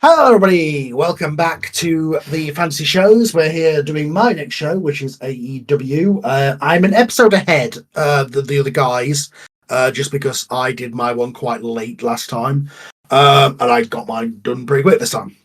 Hello, everybody. Welcome back to the Fantasy Shows. We're here doing my next show, which is AEW. I'm an episode ahead than the other guys, just because I did my one quite late last time, and I got mine done pretty quick this time.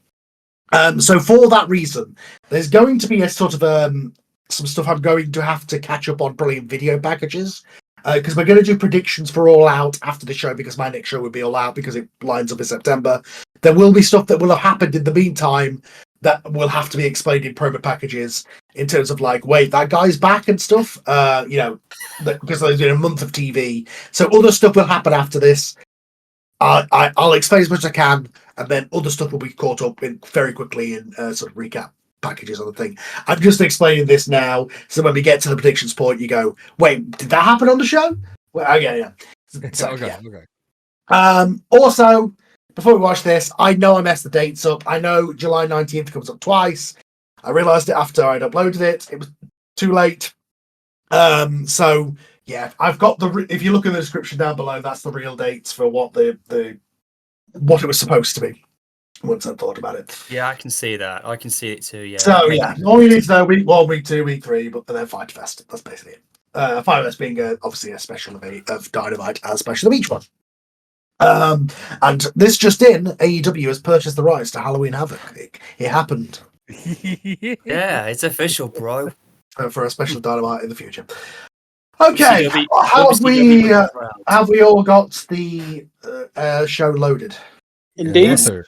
So for that reason, there's going to be a sort of some stuff I'm going to have to catch up on, probably in video packages. Because we're going to do predictions for All Out after the show, because my next show will be All Out because it lines up in September. There will be stuff that will have happened in the meantime that will have to be explained in promo packages in terms of like, wait, that guy's back and stuff. Because there's been a month of TV, so other stuff will happen after this. I'll explain as much as I can, and then other stuff will be caught up in very quickly in sort of recap packages on the thing. I'm just explaining this now, so when we get to the predictions point, you go, wait, did that happen on the show? Well, okay, yeah. So, Okay. Also, before we watch this, I know I messed the dates up. I know July 19th comes up twice. I realised it after I'd uploaded it. It was too late. So yeah, I've got if you look in the description down below, that's the real dates for what what it was supposed to be. Once I thought about it. Yeah, I can see that. I can see it too, yeah. So yeah, all you need to know, week 1, week 2, week 3, but then Fyter Fest. That's basically it. Fyter Fest being obviously a special of Dynamite as special of each one. And this just in, AEW has purchased the rights to Halloween Havoc. It happened. Yeah, it's official, bro. For a special Dynamite in the future. Okay, WCW have we all got the show loaded? Indeed. Yes, sir.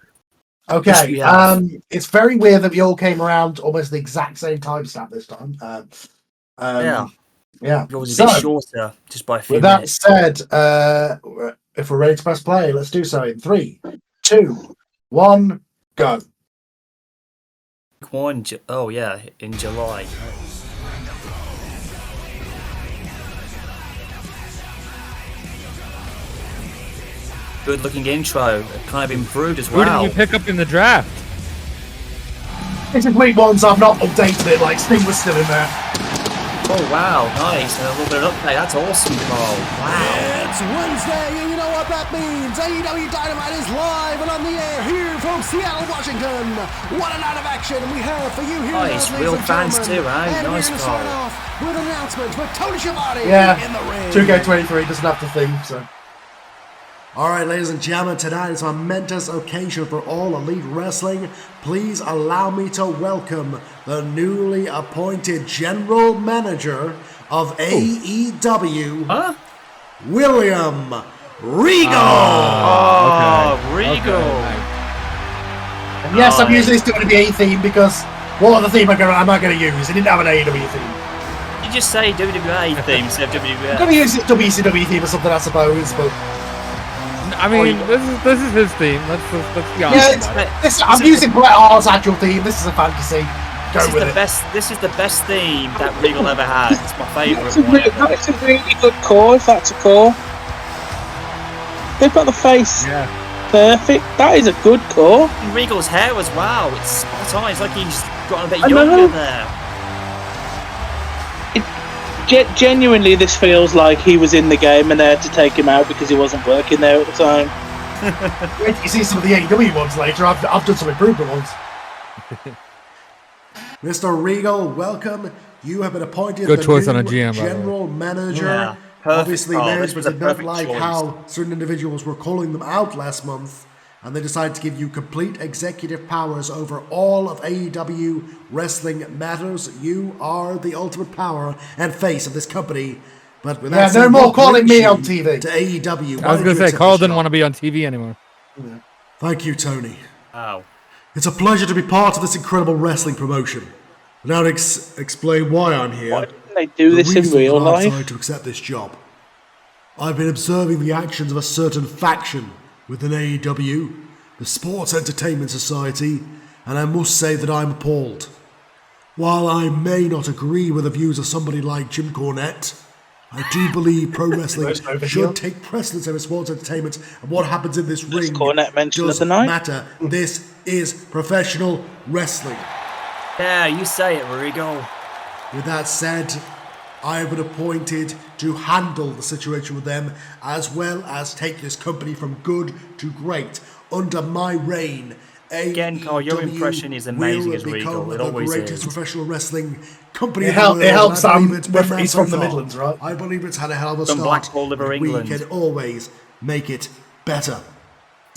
Okay, Yes, it's very weird that we all came around almost the exact same timestamp this time. Yeah. It was a So, bit shorter, just by a few with that minutes. said, if we're ready to press play, let's do so in 3, 2, 1, go. Oh yeah, in July. Good looking intro, kind of improved as Who well. did we pick up in the draft? This is week 1, so I've not updated it. Like Sting was still in there. Oh wow, nice, and a little bit of update. That's awesome, Carl. Wow. It's Wednesday, and you know what that means. AEW Dynamite is live and on the air here from Seattle, Washington. What a night of action we have for you here. Nice, real fans too, eh? And Nice, we're going to start Carl. off with an announcement with Tony Schiavone in the ring. 2K23 doesn't have the theme, so. Alright, ladies and gentlemen, tonight is a momentous occasion for all Elite Wrestling. Please allow me to welcome the newly appointed General Manager of AEW, William Regal. Regal. And yes, I'm using this WWE theme because what other theme am I going to use? It didn't have an AEW theme. You just say WWE theme instead of I'm WWF. going to use it WCW theme or something, I suppose, but. I mean, this is his theme. Let's be honest about it. I'm using Bret Hart's actual theme. This is a fantasy. Go with it. This is the best theme that Regal ever had. It's my favourite That's a really good call, if that's a call. They've got the face perfect. That is a good call. And Regal's hair as well. It's spot on. It's like he's gotten a bit I know. younger there. Genuinely, this feels like he was in the game and they had to take him out because he wasn't working there at the time. Wait till you see some of the AEW ones later. I've done some improvement ones. Mr. Regal, welcome. You have been appointed Good the choice new on a GM, by the way. General Manager. Yeah, perfect. Obviously, Oh, this management was a did not perfect like choice. how certain individuals were calling them out last month, and they decided to give you complete executive powers over all of AEW wrestling matters. You are the ultimate power and face of this company. But with that said, no more what calling brings me you on TV. to AEW. I was going to say, Carl didn't want to be on TV anymore. Thank you, Tony. Wow. It's a pleasure to be part of this incredible wrestling promotion. Now to explain why I'm here. Why didn't they do this in reason real that I life? decided to accept this job. I've been observing the actions of a certain faction within AEW, the Sports Entertainment Society, and I must say that I'm appalled. While I may not agree with the views of somebody like Jim Cornette, I do believe pro wrestling should take precedence over sports entertainment, and what happens in this ring Cornette mention of does the night? matter. This is professional wrestling. Yeah, you say it, Regal. With that said, I have been appointed to handle the situation with them, as well as take this company from good to great. Under my reign, Again, Carl, your impression is amazing as Regal. It always the greatest is. professional wrestling company It in the world. helps I that believe it's been there he's so from the far. Midlands, right? I believe it's had a hell of a From start. Blackpool, River, but England. We can always make it better.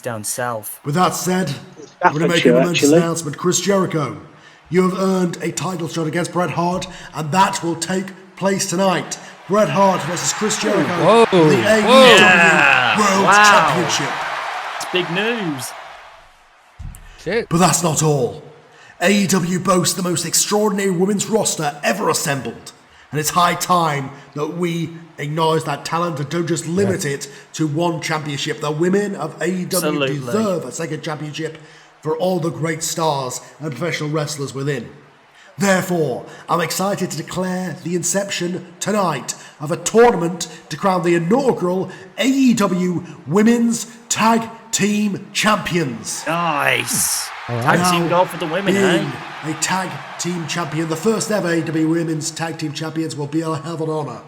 Down south. With that said, I'm going to make a momentous announcement. Chris Jericho, you have earned a title shot against Bret Hart, and that will take place tonight. Bret Hart versus Chris Jericho for the AEW World Championship. It's big news. Shit. But that's not all. AEW boasts the most extraordinary women's roster ever assembled. And it's high time that we acknowledge that talent and don't just limit it to one championship. The women of AEW deserve a second championship for all the great stars and professional wrestlers within. Therefore, I'm excited to declare the inception tonight of a tournament to crown the inaugural AEW Women's Tag Team Champions. Nice. Tag team goal for the women, a tag team champion, the first ever AEW Women's Tag Team Champions will be a hell of an honour.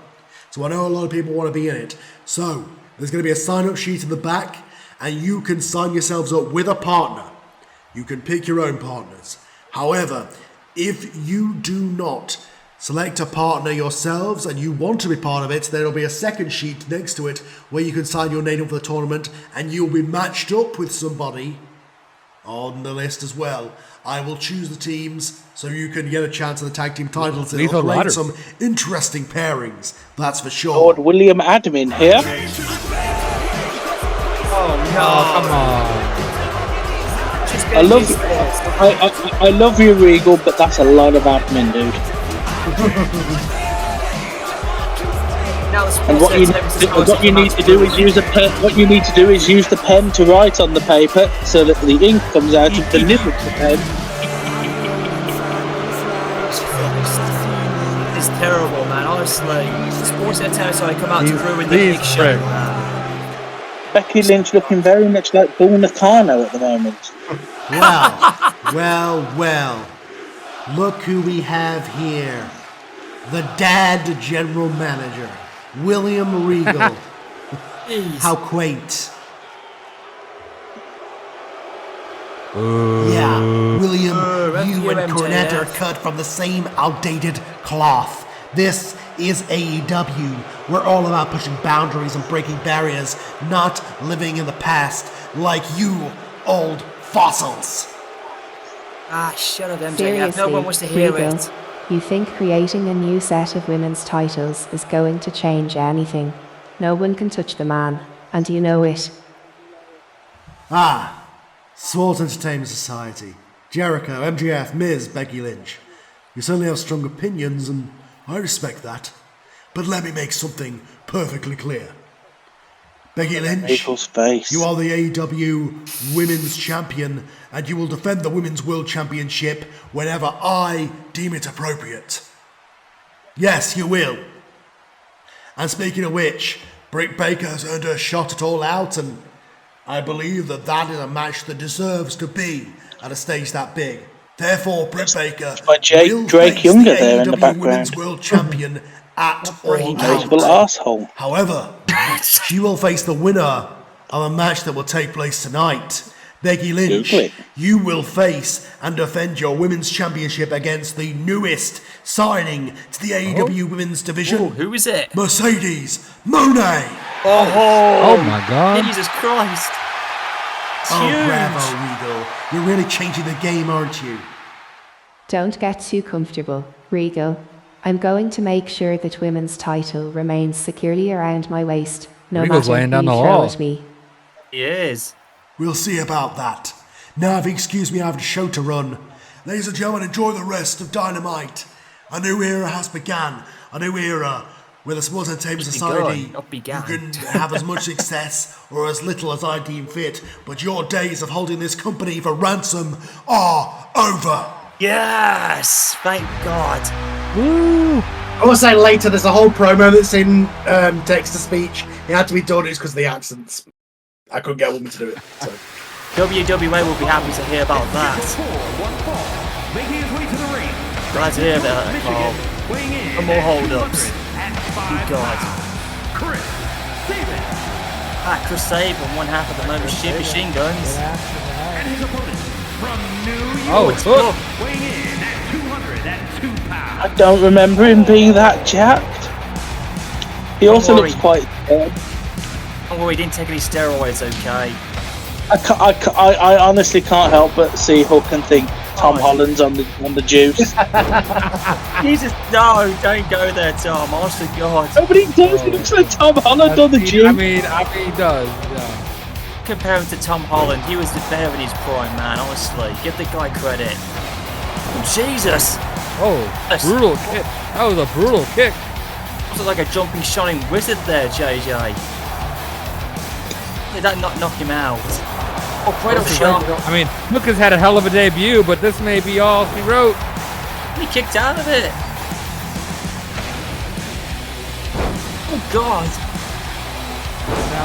So I know a lot of people want to be in it. So there's going to be a sign-up sheet in the back, and you can sign yourselves up with a partner. You can pick your own partners. However, if you do not select a partner yourselves and you want to be part of it, there will be a second sheet next to it where you can sign your name up for the tournament, and you'll be matched up with somebody on the list as well. I will choose the teams so you can get a chance at the tag team titles. It'll create some interesting pairings, that's for sure. Lord William Admin here. Oh no! Come on! I love you, Regal, but that's a lot of admin, dude. And what you need to do is use a pen. What you need to do is use the pen to write on the paper, so that the ink comes out of the nib of the pen. It's terrible, man. Honestly, Sports Territory come out to ruin the big show. Becky Lynch looking very much like Bull Nakano at the moment. Well. Look who we have here. The dad general manager, William Regal. How quaint. Yeah, William, you and Cornette are cut from the same outdated cloth. This is AEW. We're all about pushing boundaries and breaking barriers, not living in the past like you old fossils. Shut up, MJF. Seriously, No one wants to hear Regal, it. you think creating a new set of women's titles is going to change anything? No one can touch the man, and you know it. Sports Entertainment Society. Jericho, MJF, Miz, Becky Lynch. You certainly have strong opinions, and I respect that. But let me make something perfectly clear. Becky Lynch, you are the AEW Women's Champion, and you will defend the Women's World Championship whenever I deem it appropriate. Yes, you will. And speaking of which, Britt Baker has earned her shot at All Out, and I believe that that is a match that deserves to be at a stage that big. Therefore, Britt Baker will Drake face Younger the there in the AEW background. Women's World Champion at All Notable Out. asshole. However, she will face the winner of a match that will take place tonight. Becky Lynch, you will face and defend your Women's Championship against the newest signing to the AEW Women's Division. Who is it? Mercedes Moné. Oh my God. Jesus Christ. Bravo, Regal. You're really changing the game, aren't you? Don't get too comfortable, Regal. I'm going to make sure that women's title remains securely around my waist, no Regal's matter laying who down the throw law. at me. He is. We'll see about that. Now, if you excuse me, I have a show to run. Ladies and gentlemen, enjoy the rest of Dynamite. A new era has begun. A new era where the Sports Entertainment Society, you can have as much success or as little as I deem fit, but your days of holding this company for ransom are over. Yes! Thank God. Woo! I want to say later, there's a whole promo that's in text-to-speech. It had to be done, it's because of the accents. I couldn't get a woman to do it. So. WWA will be happy to hear about that. Glad to hear that, Carl. No more hold-ups. Good God. Chris Sabin, one half of the Machine Guns. And his opponent, Oh, look. I don't remember him being that jacked. He also looks quite. Don't worry, he didn't take any steroids, okay? I honestly can't help but see Hook and think Tom Holland's on the juice. Jesus, no, don't go there, Tom. Honest to God. Nobody does. He looks like Tom Holland on the juice. I mean, he does. Yeah. Compare him to Tom Holland, he was the bear in his prime, man. Honestly, give the guy credit. Oh, Jesus. Oh, brutal kick. That was a brutal kick. Was it like a jumping shining wizard there, JJ? Did that not knock him out? Oh, cradle shot. I mean, Hook has had a hell of a debut, but this may be all he wrote. He kicked out of it. Oh, God.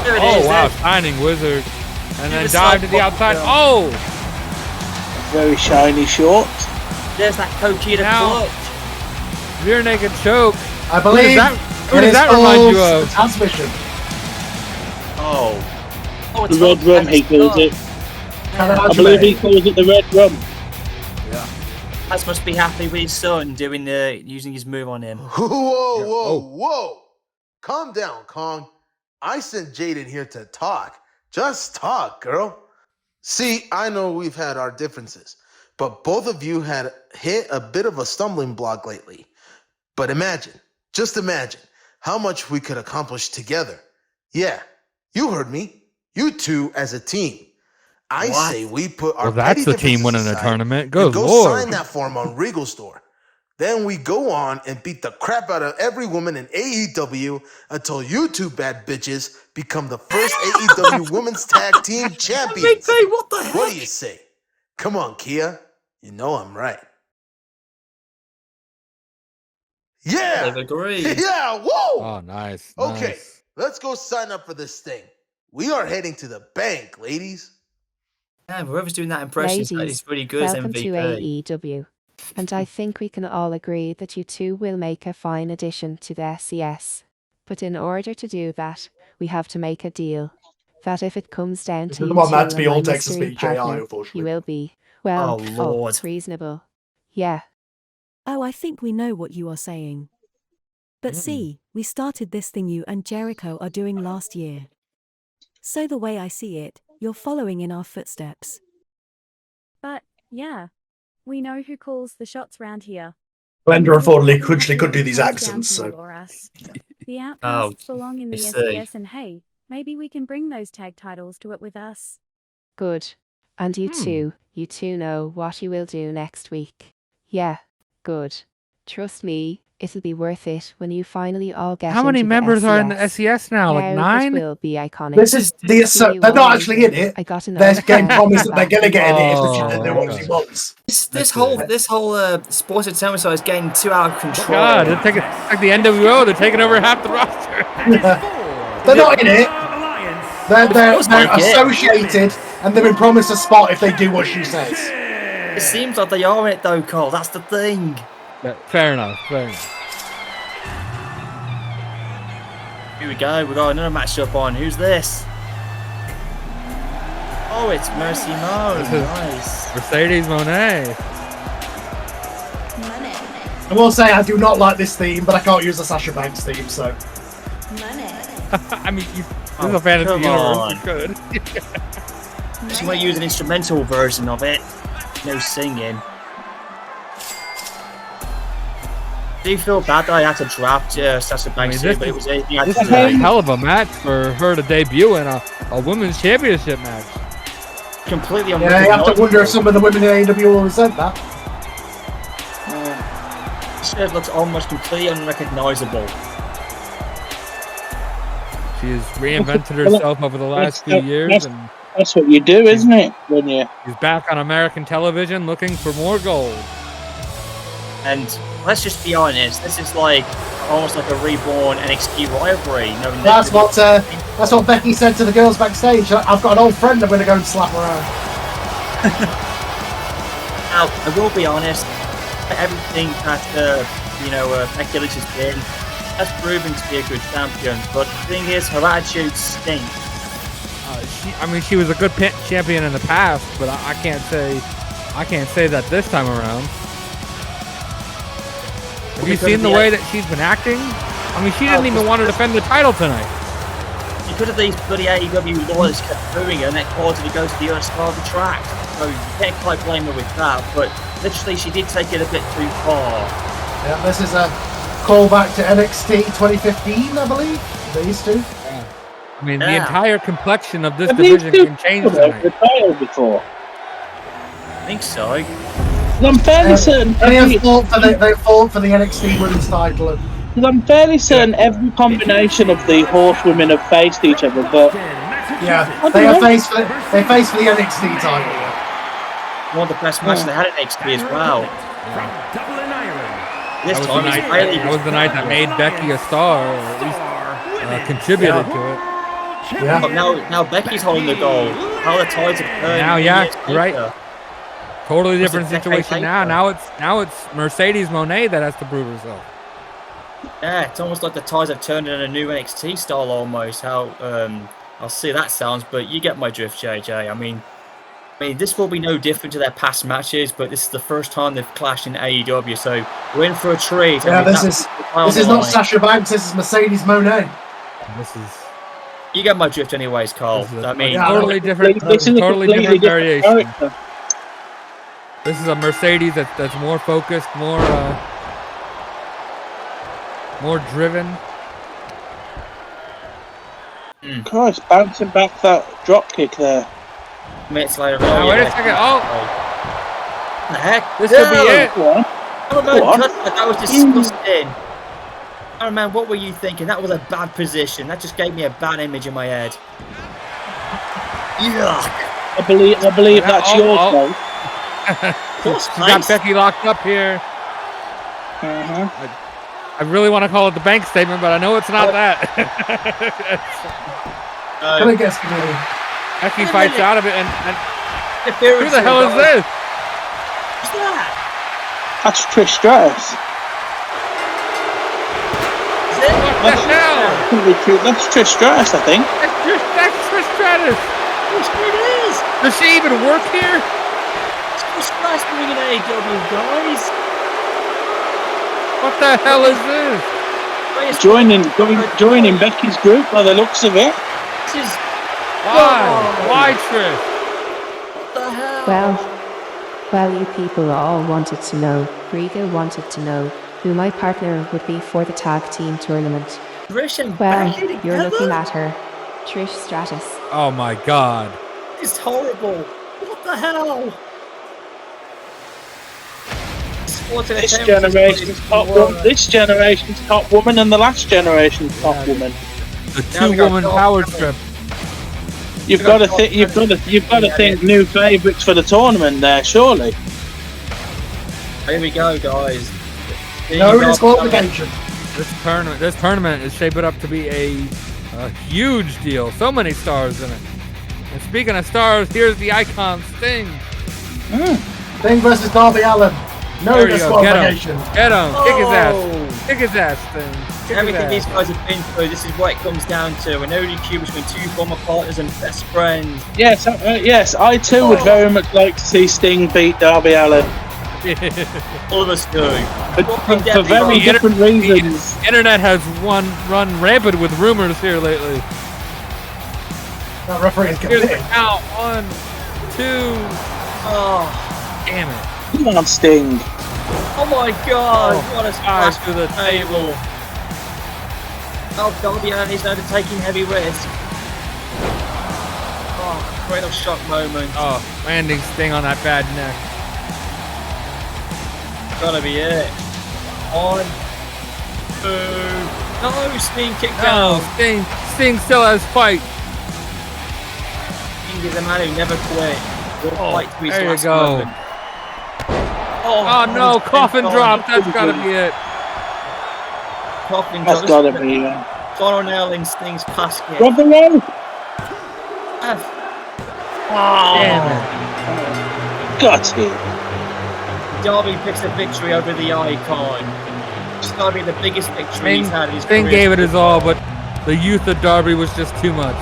There it is. Wow, shining wizard. And then dive to the outside. Oh! Very shiny short. There's that Coquita clutch. Rear naked choke. I believe Who does that remind you of? Transmission. Oh, the red rum, he calls it. I believe he calls it the red rum. Yeah. Taz must be happy with his son doing using his move on him. Whoa. Calm down, Kong. I sent Jaden here to talk. Just talk, girl. See, I know we've had our differences, but both of you had hit a bit of a stumbling block lately. But just imagine how much we could accomplish together. Yeah, you heard me. You two as a team. I say we put our that's the team winning the tournament. Good Lord. Sign that form on Regal Store. Then we go on and beat the crap out of every woman in AEW until you two bad bitches become the first AEW Women's Tag Team Champions. What the heck? What do you say? Come on, Kia. You know I'm right. Yeah! They've agreed. Yeah, whoa! Oh, nice. Okay, nice. let's go sign up for this thing. We are heading to the bank, ladies. Yeah, whoever's doing that impression is pretty good as Welcome MVP. to AEW. And I think we can all agree that you two will make a fine addition to the SCS. But in order to do that, we have to make a deal. That if it comes down to you two and my mystery partner, you will be, well, reasonable. Yeah. Oh, I think we know what you are saying. But see, we started this thing you and Jericho are doing last year. So the way I see it, you're following in our footsteps. But, yeah. We know who calls the shots round here. Blender unfortunately could do these accents, so. The Outcasts belong in the SCS, and hey, maybe we can bring those tag titles to it with us. Good. And you two know what you will do next week. Yeah, good. Trust me, it'll be worth it when you finally all get How many members are in the SCS now? Like 9? It will be iconic. This is they're not actually in it. They're getting promised that they're going to get in it if they want once. This whole sports entertainment side is getting too out of control. God, they're taking like the NWO. They're taking over half the roster. They're not in it. They're associated, and they've been promised a spot if they do what she says. It seems like they are in it though, Cole. That's the thing. Yeah, fair enough. Here we go. We got another matchup on. Who's this? Oh, it's Mercy Mo. Nice. Mercedes Moné. I will say I do not like this theme, but I can't use the Sasha Banks theme, so. I mean, this is a fantasy universe. You could. Just want to use an instrumental version of it. No singing. Do you feel bad that I had to draft Sasha Banks here, but it was anything I had to do? This is a hell of a match for her to debut in a women's championship match. Completely unrecognizable. Yeah, you have to wonder if some of the women in AEW will resent that. She looks almost completely unrecognizable. She has reinvented herself over the last few years. And that's what you do, isn't it? When she's back on American television looking for more gold. And let's just be honest, this is like almost like a reborn NXT rivalry. That's what Becky said to the girls backstage. I've got an old friend I'm going to go and slap around. Now, I will be honest, everything that Becky Lynch has been, has proven to be a good champion. But the thing is, her attitude stinks. She was a good champion in the past, but I can't say I can't say that this time around. Have you seen the way that she's been acting? I mean, she didn't even want to defend the title tonight. Because of these bloody AEW lawyers kept booing her and that caused her to go to the other side of the track. So you can't quite blame her with that, but literally she did take it a bit too far. Yeah, this is a callback to NXT 2015, I believe. These two. Yeah. I mean, the entire complexion of this division can change tonight. The title before. I think so. I'm fairly certain. They fought for the NXT Women's title. I'm fairly certain every combination of the horsewomen have faced each other, but yeah, they faced for the NXT title. One of the best matches they had at NXT as well. This time that was the night that made Becky a star, or at least contributed to it. Yeah. But now Becky's holding the gold. How the tides have turned. Now, yeah, you're right. Totally different situation now. Now it's Mercedes Moné that has to prove herself. Yeah, it's almost like the tides have turned in a new NXT style almost. How I'll see that sounds, but you get my drift, JJ. I mean, this will be no different to their past matches, but this is the first time they've clashed in AEW, so we're in for a treat. Yeah, this is not Sasha Banks. This is Mercedes Moné. This is. You get my drift, anyways, Carl. I mean, totally different. Totally different variation. This is a Mercedes that's more focused, more driven. Christ, bouncing back that drop kick there. Minutes later. Now, wait a second. Oh, what the heck? This could be it. That was disgusting. Oh man, what were you thinking? That was a bad position. That just gave me a bad image in my head. Yuck. I believe that's your fault. She got Becky locked up here. I really want to call it the bank statement, but I know it's not that. I guess Becky fights out of it, and who the hell is this? What's that? That's Trish Stratus. What the hell? That's Trish Stratus, I think. That's Trish Stratus. It is. Does she even work here? It's Trish Stratus doing an AEW, guys. What the hell is this? Joining Becky's group by the looks of it. This is... Why Trish? What the hell? Well, you people all wanted to know. Riga wanted to know who my partner would be for the tag team tournament. Trish and Well, Becky you're together? looking at her. Trish Stratus. Oh my god. It's horrible. What the hell? This generation's top woman and the last generation's top woman. The two-woman power trip. You've got to think new favourites for the tournament there, surely. Here we go, guys. No disqualification. This tournament is shaping up to be a huge deal. So many stars in it. And speaking of stars, here's the icon Sting. Sting versus Darby Allin. No disqualification. Get him. Kick his ass. Kick his ass, Sting. Everything these guys have been through, this is what it comes down to. An ODQ between two former partners and best friends. Yes, I too would very much like to see Sting beat Darby Allin. All of us do. For very different reasons. The internet has run rampant with rumors here lately. That referee is Here's the committed. count. 1, 2. Oh, damn it. Come on, Sting. Oh my god, what a splash to the table. Oh, Darby Allin is undertaking heavy risk. Oh, great little shock moment. Oh, landing Sting on that bad neck. Gotta be it. 1, 2. No, Sting kicked out. Sting still has fight. Sting is a man who never quit. Will fight to his there you last go. moment. Oh no, coffin drop. That's gotta be it. Coffin That's drop. gotta be it. John O'Neill in Sting's casket. Drop the rope. Damn it. Got it. Darby picks a victory over the icon. It's gotta be the biggest victory he's had in his Sting career. gave it his all, but the youth of Darby was just too much.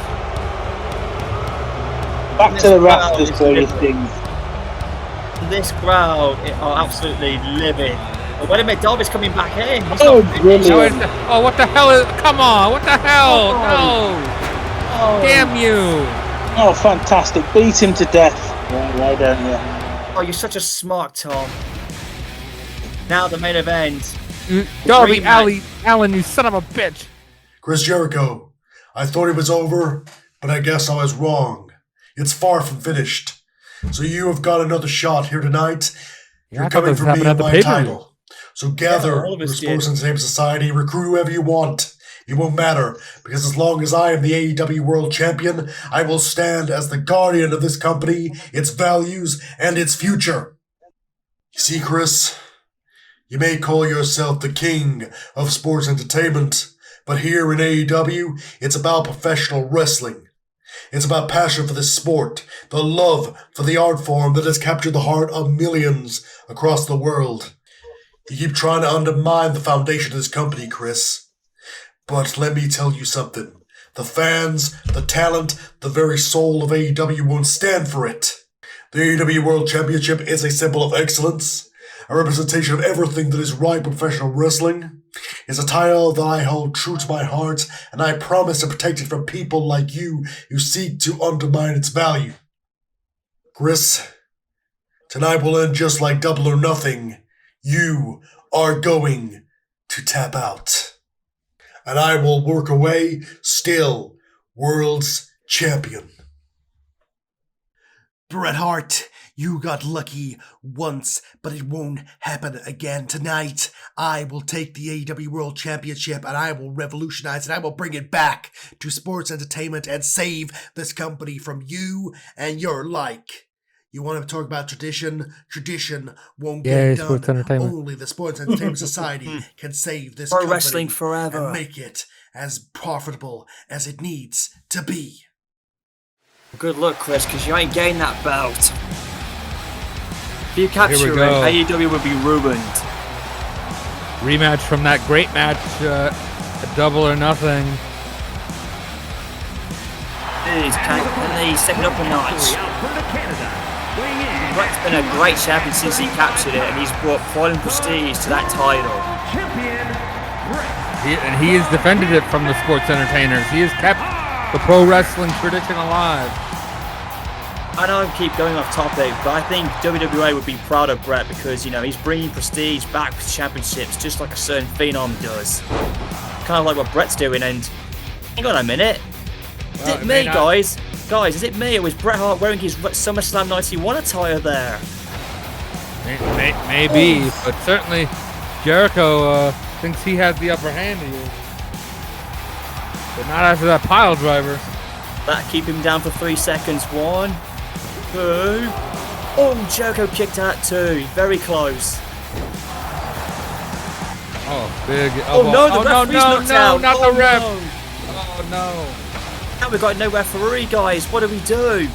Back to the rafters for you, Sting. and this crowd are absolutely livid. But wait a minute, Darby's coming back in. Brilliant. Oh, what the hell is? Come on, what the hell? No! Damn you! Oh, fantastic. Beat him to death. Why don't you? Oh, you're such a smart Tom. Now the main event. Darby Allin, you son of a bitch! Chris Jericho, I thought it was over, but I guess I was wrong. It's far from finished. So you have got another shot here tonight. You're coming for me and my title. So gather your Sports Entertainment Society, recruit whoever you want. It won't matter, because as long as I am the AEW World Champion, I will stand as the guardian of this company, its values, and its future. You see, Chris, you may call yourself the king of sports entertainment, but here in AEW, it's about professional wrestling. It's about passion for this sport, the love for the art form that has captured the heart of millions across the world. You keep trying to undermine the foundation of this company, Chris. But let me tell you something. The fans, the talent, the very soul of AEW won't stand for it. The AEW World Championship is a symbol of excellence, a representation of everything that is right in professional wrestling. It's a title that I hold true to my heart, and I promise to protect it from people like you who seek to undermine its value. Chris, tonight will end just like Double or Nothing. You are going to tap out. And I will work away, still world's champion. Bret Hart, you got lucky once, but it won't happen again tonight. I will take the AEW World Championship and I will revolutionize it. I will bring it back to sports entertainment and save this company from you and your like. You want to talk about tradition? Tradition won't get done. Only the Sports Entertainment Society can save this company wrestling forever and make it as profitable as it needs to be. Good luck, Chris, because you ain't gained that belt. If you capture it, AEW will be ruined. Rematch from that great match, Double or Nothing. Can they step it up a notch? Bret's been a great champion since he captured it, and he's brought pride and prestige to that title. And he has defended it from the sports entertainers. He has kept the pro wrestling tradition alive. I know I keep going off topic, but I think WWE would be proud of Bret because, you know, he's bringing prestige back with championships just like a certain Phenom does. Kind of like what Bret's doing, and hang on a minute. Is it me, guys? Guys, is it me, or was Bret Hart wearing his SummerSlam 91 attire there? Maybe, but certainly Jericho thinks he has the upper hand here. But not after that pile driver. That keep him down for 3 seconds. 1, 2. Oh, Jericho kicked out 2. Very close. Oh, big elbow. Oh no, the referee's knocked out. Not the ref. No. Oh no. Now we've got no referee, guys. What do we do?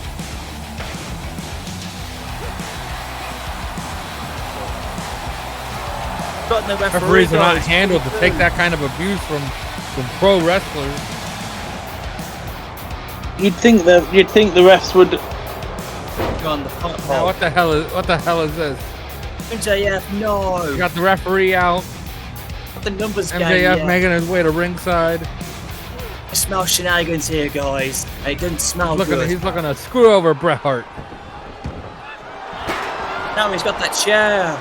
Got no referee. Referees are not handled to take that kind of abuse from pro wrestlers. You'd think the refs would. Now, what the hell is this? MJF, no. You got the referee out. Got the numbers MJF making his way to ringside. I smell shenanigans here, guys. It doesn't smell good. He's looking to screw over Bret Hart. Now he's got that chair.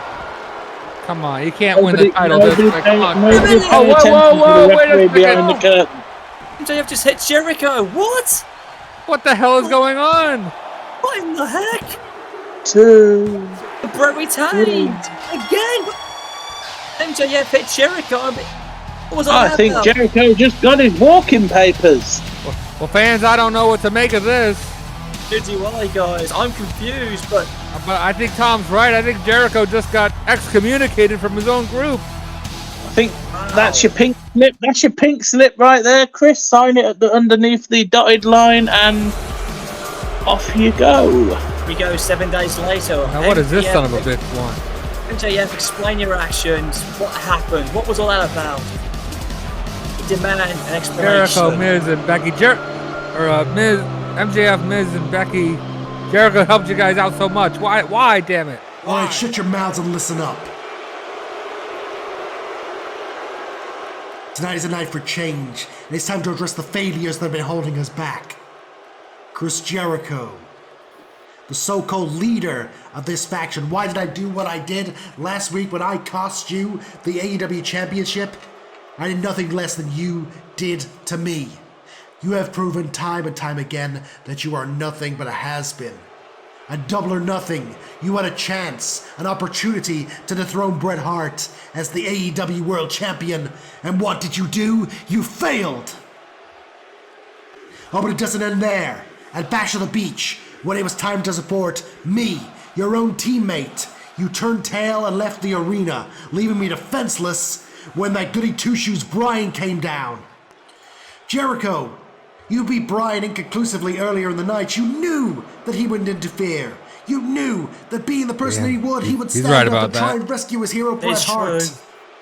Come on, you can't win the title this way. Come on. Whoa, wait a second. MJF just hit Jericho. What? What the hell is going on? What in the heck? 2. Bret retained. Again. MJF hit Jericho. I think Jericho just got his walking papers. Well, fans, I don't know what to make of this. Did you guys? I'm confused, but I think Tom's right. I think Jericho just got excommunicated from his own group. I think that's your pink slip. That's your pink slip right there, Chris. Sign it underneath the dotted line, and off you go. We go 7 days later. Now, what does this son of a bitch want? MJF, explain your actions. What happened? What was all that about? We demand an explanation. Jericho, Miz, and Becky. MJF, Miz, and Becky. Jericho helped you guys out so much. Why? Damn it! Alright, shut your mouths and listen up. Tonight is a night for change, and it's time to address the failures that have been holding us back. Chris Jericho, the so-called leader of this faction. Why did I do what I did last week when I cost you the AEW Championship? I did nothing less than you did to me. You have proven time and time again that you are nothing but a has-been. A double or nothing. You had a chance, an opportunity to dethrone Bret Hart as the AEW World Champion. And what did you do? You failed! Oh, but it doesn't end there. At Bash of the Beach, when it was time to support me, your own teammate, you turned tail and left the arena, leaving me defenseless when that goody two-shoes Bryan came down. Jericho, you beat Bryan inconclusively earlier in the night. You knew that he wouldn't interfere. You knew that being the person that he would stand up and try and rescue his hero Bret Hart.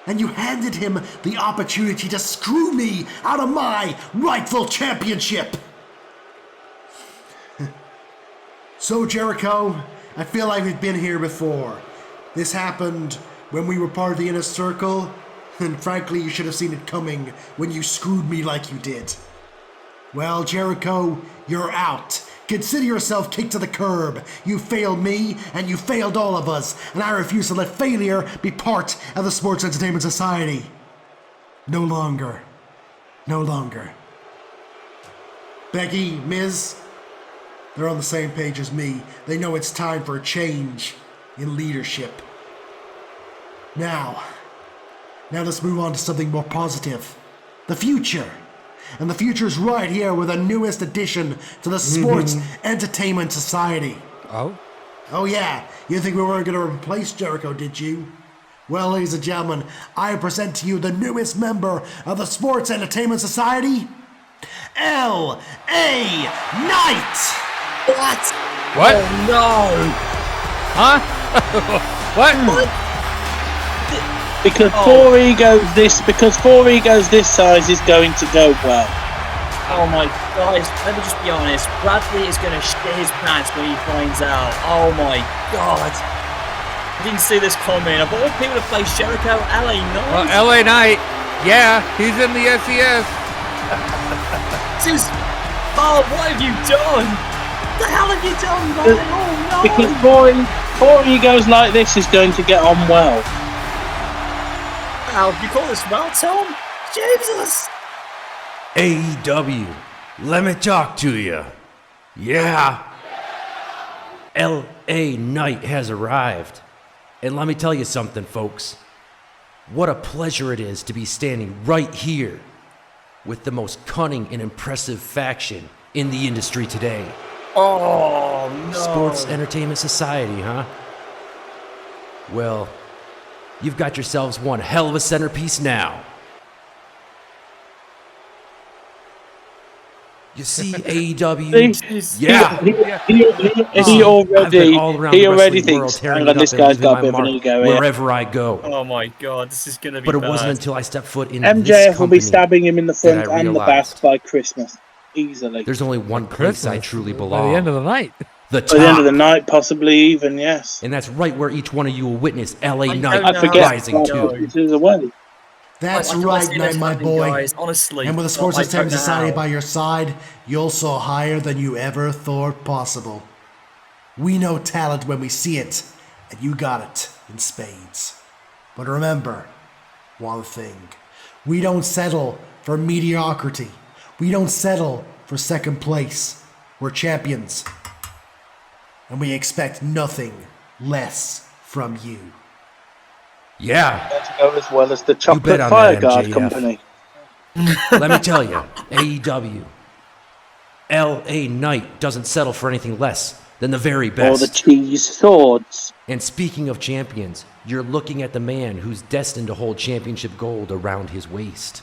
And you handed him the opportunity to screw me out of my rightful championship. So Jericho, I feel like we've been here before. This happened when we were part of the Inner Circle, and frankly, you should have seen it coming when you screwed me like you did. Well, Jericho, you're out. Consider yourself kicked to the curb. You failed me, and you failed all of us, and I refuse to let failure be part of the Sports Entertainment Society. No longer. No longer. Becky, Miz, they're on the same page as me. They know it's time for a change in leadership. Now let's move on to something more positive. The future. And the future's right here with the newest addition to the Sports Entertainment Society. Oh? Oh yeah, you think we weren't going to replace Jericho, did you? Well, ladies and gentlemen, I present to you the newest member of the Sports Entertainment Society, L.A. Knight! What? What? Oh no! Huh? What? Because four egos this size is going to go well. Oh my guys, let me just be honest. Bradley is going to shit his pants when he finds out. Oh my god. I didn't see this coming. Of all people to play Jericho, LA Knight. Well, LA Knight. Yeah, he's in the SES. Oh, what have you done? What the hell have you done, man? Oh no. Because four egos like this is going to get on well. Wow, you call this well, Tom? Jesus! AEW, let me talk to you. Yeah. L.A. Knight has arrived. And let me tell you something, folks. What a pleasure it is to be standing right here with the most cunning and impressive faction in the industry today. Oh, no. Sports Entertainment Society, huh? Well, you've got yourselves one hell of a centerpiece now. You see, AEW. Yeah. He already thinks, hang on, this guy's got a bit of an ego here. Wherever I go. Oh my god, this is going to be But it bad. wasn't until I stepped foot in MJF this will be company stabbing him in the front that I and the back realized by Christmas. Easily. there's only one place I truly By belong. the end of the night. The By the end of the top. night, possibly even, yes. And that's right where each one of you will witness LA I Knight don't know forget how rising to go. to. This is a wedding. That's I don't right, see Knight, this my happening, boy. guys, honestly. And with the Sports I Entertainment don't know Society how. by your side, you'll soar higher than you ever thought possible. We know talent when we see it, and you got it in spades. But remember one thing. We don't settle for mediocrity. We don't settle for second place. We're champions. And we expect nothing less from you. Yeah. To go as well as the bet Chocolate on Fire that, Guard MJF. Company. Let me tell you, AEW, LA Knight doesn't settle for anything less than the very Or best. the cheese swords. And speaking of champions, you're looking at the man who's destined to hold championship gold around his waist.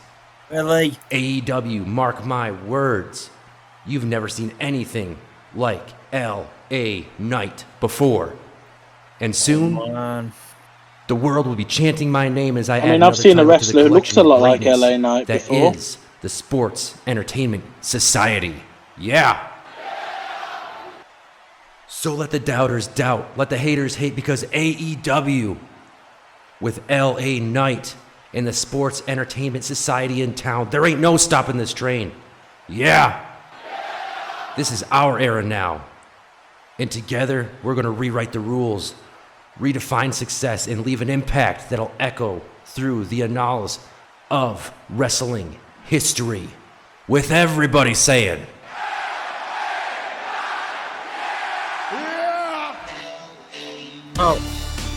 Really? AEW, mark my words, you've never seen anything like LA Knight before. And soon, Man. the world will be chanting my name as I add mean, I've another seen a title to the wrestler who looks collection a lot of like greatness LA Knight that before. is the Sports Entertainment Society. Yeah. So let the doubters doubt, let the haters hate, because AEW with LA Knight and the Sports Entertainment Society in town, there ain't no stopping this train. Yeah. This is our era now. And together, we're going to rewrite the rules, redefine success, and leave an impact that'll echo through the annals of wrestling history. With everybody saying, Oh,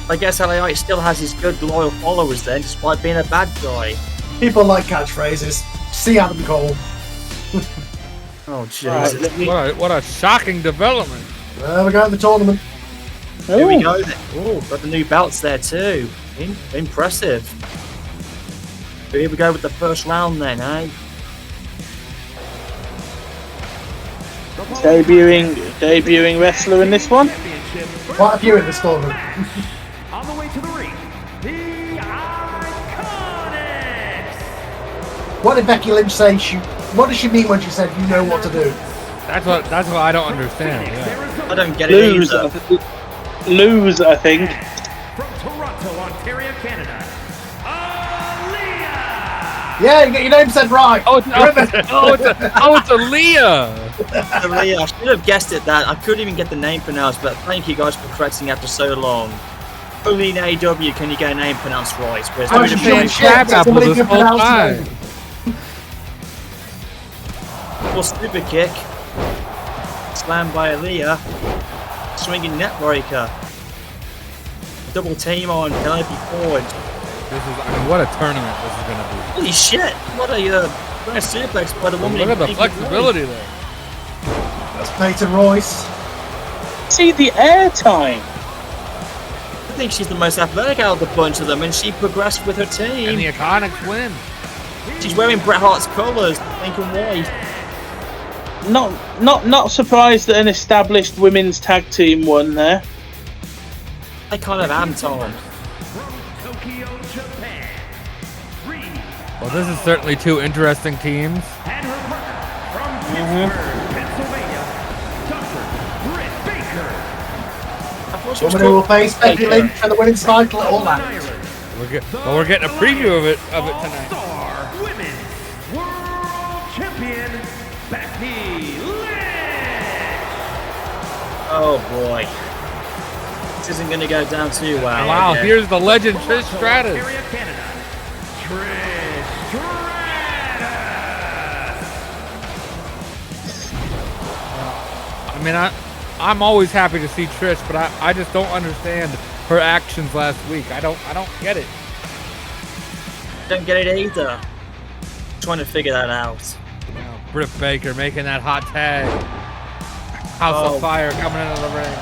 I guess LA Knight still has his good loyal followers then, despite being a bad guy. People like catchphrases. See Adam Cole. Oh, jeez. What a shocking development. There we go at the tournament. Here we go then. Oh, got the new belts there too. Impressive. Here we go with the first round then, eh? Debuting wrestler in this one. Quite a few in this tournament. On the way to the ring, the Iconics! What did Becky Lynch say? What does she mean when she said, "You know what to do"? That's what I don't understand. Yeah. I don't get it either. Lose, I think. From Toronto, Ontario, Canada, Aaliyah! Yeah, you get your name said right. It's Aaliyah. Aaliyah, I should have guessed it that. I couldn't even get the name pronounced, but thank you guys for correcting after so long. Only in AEW can you get a name pronounced right. Whereas I was been doing crab shit, apple somebody this can whole pronounce time. it. Well, super kick. Slam by Aaliyah. Swinging netbreaker. Double team on Penelope Ford. What a tournament this is going to be. Holy shit! What a suplex by the woman. Look at the flexibility there. That's Peyton Royce. See the airtime. I think she's the most athletic out of the bunch of them, and she progressed with her team. And the Iconics win. She's wearing Bret Hart's colours, pink and white. Not surprised that an established women's tag team won there. I kind of am, Tom. Tokyo, Japan. Well, this is certainly two interesting teams. And her partner from Pittsburgh, Pennsylvania, Dr. Britt Baker. I thought she was Woman who will called face Becky Baker. Lynch for the women's title at All Out. We're getting a preview of it tonight. All-Star Women's World Champion, Becky Lynch. Oh boy. This isn't going to go down too well. Wow, again. here's the legend Trish Stratus. Ontario, Canada, Trish Stratus. I mean, I'm always happy to see Trish, but I just don't understand her actions last week. I don't get it. Don't get it either. Trying to figure that out. Britt Baker making that hot tag. House of Fire coming into the ring.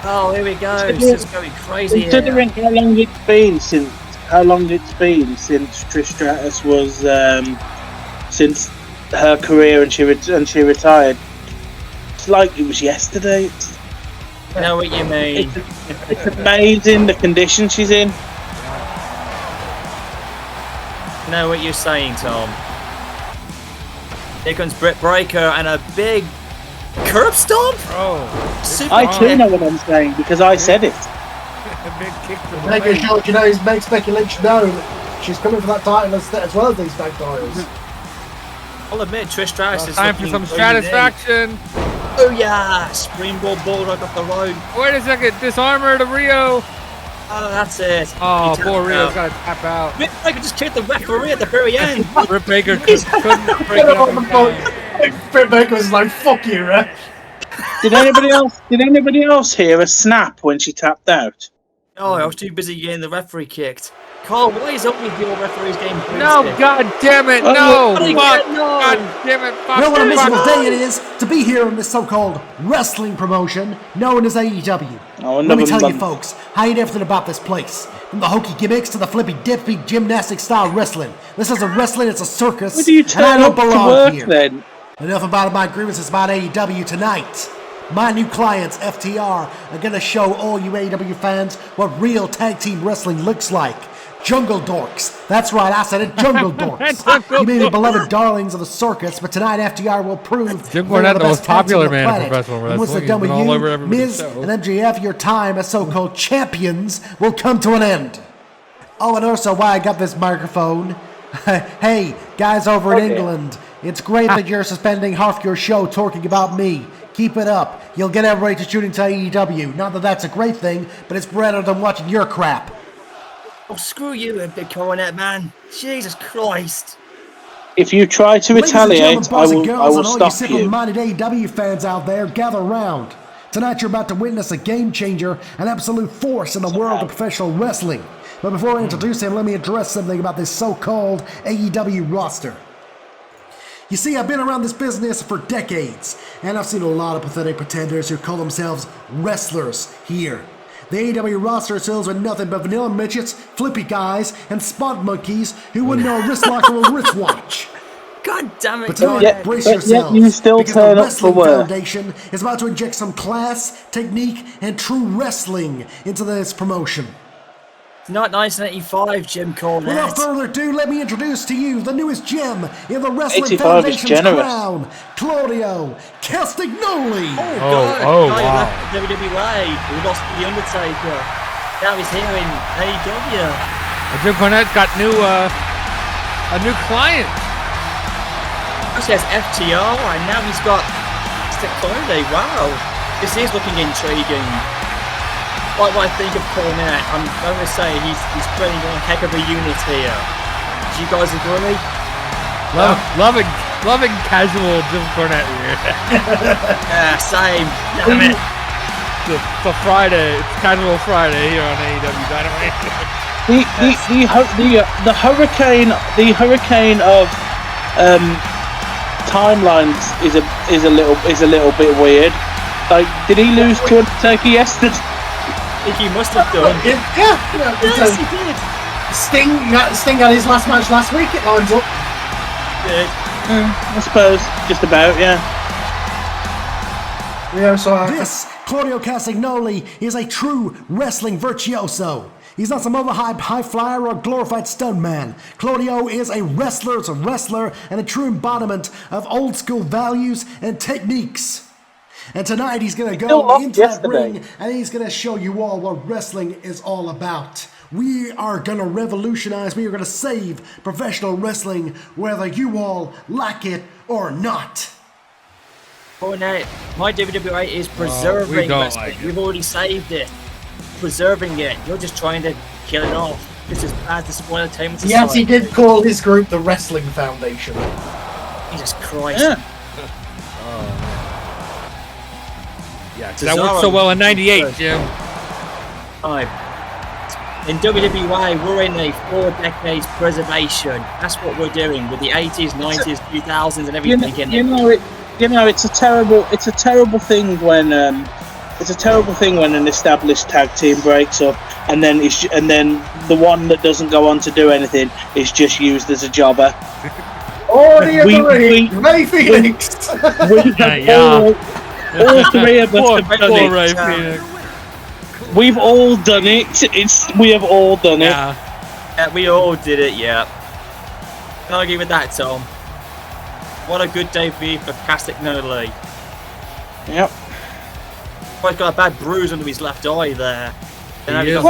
Oh, here we go. It's just going crazy here. Considering how long it's been since Trish Stratus was since her career and she retired. It's like it was yesterday. I know what you mean. It's amazing the condition she's in. I know what you're saying, Tom. Here comes Britt Baker and a big curb stomp. Oh, Super I too kick. know what I'm saying because I said it. a big kick to the Making face. sure, it makes Becky Lynch know that she's coming for that title as well as these big titles. I'll admit, Trish Stratus is Time for looking some crazy. satisfaction. Oh yeah! Springboard bulldog off the road. Wait a second, disarmor to Rio. Oh, that's it. Oh, He poor tapped Rio's out. got to tap out. Britt Baker just kicked the referee at the very end. Britt Baker couldn't break it up in time. Britt Baker was like, "Fuck you, ref." Did anybody else hear a snap when she tapped out? Oh, I was too busy getting the referee kicked. Carl, why is up with your referees getting No, boosted? god damn it, Oh, no! what do you Fuck, get? No. god damn it, fuck. Well, what a fuck. miserable day it is to be here on this so-called wrestling promotion known as AEW. Oh, Let me another tell you, month. folks, I hate everything about this place. From the hokey gimmicks to the flippy-dippy gymnastic-style wrestling. This isn't wrestling, it's a circus, Where do you and I turn don't up to belong work here. then? Enough about my grievances about AEW tonight. My new clients, FTR, are going to show all you AEW fans what real tag team wrestling looks like. Jungle Dorks. That's right, I said it, Jungle Dorks. You may be beloved darlings of the circus, but tonight FTR will prove Jim they are Cornette, the the most best tag team popular on the man in planet. professional And once wrestling. they're done He's with been all over you, everybody's Miz show. and MJF, your time as so-called champions will come to an end. Oh, and also why I got this microphone. Hey, guys over in England, it's great that you're suspending half your show talking about me. Keep it up. You'll get everybody to tune into AEW. Not that that's a great thing, but it's better than watching your crap. Oh, screw you, big Cornette, man. Jesus Christ. If you try to Ladies and gentlemen, retaliate, boys and I girls, will and all you stop you. simple-minded AEW fans out there, gather round. Tonight you're about to witness a game changer, an absolute force in the world of professional wrestling. But before I introduce him, let me address something about this so-called AEW roster. You see, I've been around this business for decades, and I've seen a lot of pathetic pretenders who call themselves wrestlers here. The AEW roster is filled with nothing but vanilla midgets, flippy guys, and spot monkeys who wouldn't know a wrist lock from a wristwatch. God damn it, But tonight, Yeah, brace but yourselves, yet you still because the turn up Wrestling for work. Foundation is about to inject some class, technique, and true wrestling into this promotion. Not 1985, Jim Without Cornette. further ado, let me introduce to you the newest gem in the Wrestling 85 is Foundation's generous. crown, Claudio Castagnoli. Oh, Guy who wow. left WWE, who lost to The Undertaker. Now he's here in AEW. Jim Cornette's got a new client. He says FTR, and now he's got Castagnoli. Wow, this is looking intriguing. Like what I think of Cornette, I'm going to say he's putting on a heck of a unit here. Do you guys agree? Loving casual Jim Cornette here. Yeah, same. Damn it. It's a Friday. It's casual Friday here on AEW Dynamite. The hurricane of timelines is a little bit weird. Like, did he lose to Undertaker yesterday? I think he must have done. Yes, he did. Sting had his last match last week. It lines up. Good. I suppose, just about, yeah. Yeah, so This, Claudio Castagnoli, is a true wrestling virtuoso. He's not some overhyped high flyer or glorified stuntman. Claudio is a wrestler's wrestler and a true embodiment of old school values and techniques. And tonight he's going to still go lost into that yesterday. ring and he's going to show you all what wrestling is all about. We are going to revolutionize, we are going to save professional wrestling, whether you all like it or not. Cornette, my WWE is preserving we don't wrestling. like it. We've already saved it. Preserving it. You're just trying to kill it off. Just as bad as the Spoil Entertainment Society. yes, he did call his group the Wrestling Foundation. Jesus Christ. Yeah. Yeah, that worked so well in '98, Jim. In WWE, we're in a 4 decades preservation. That's what we're doing with the 80s, 90s, 2000s, and everything in it. It's a terrible thing when an established tag team breaks up and then the one that doesn't go on to do anything is just used as a jobber. Oh, Ray Phoenix. All three of us have done Poor Ray it. Phoenix. We've all done it. We have all done it. Yeah, we all did it, yeah. Can I agree with that, Tom? What a good debut for Castagnoli. Yep. Oh, he's got a bad bruise under his left eye there. He is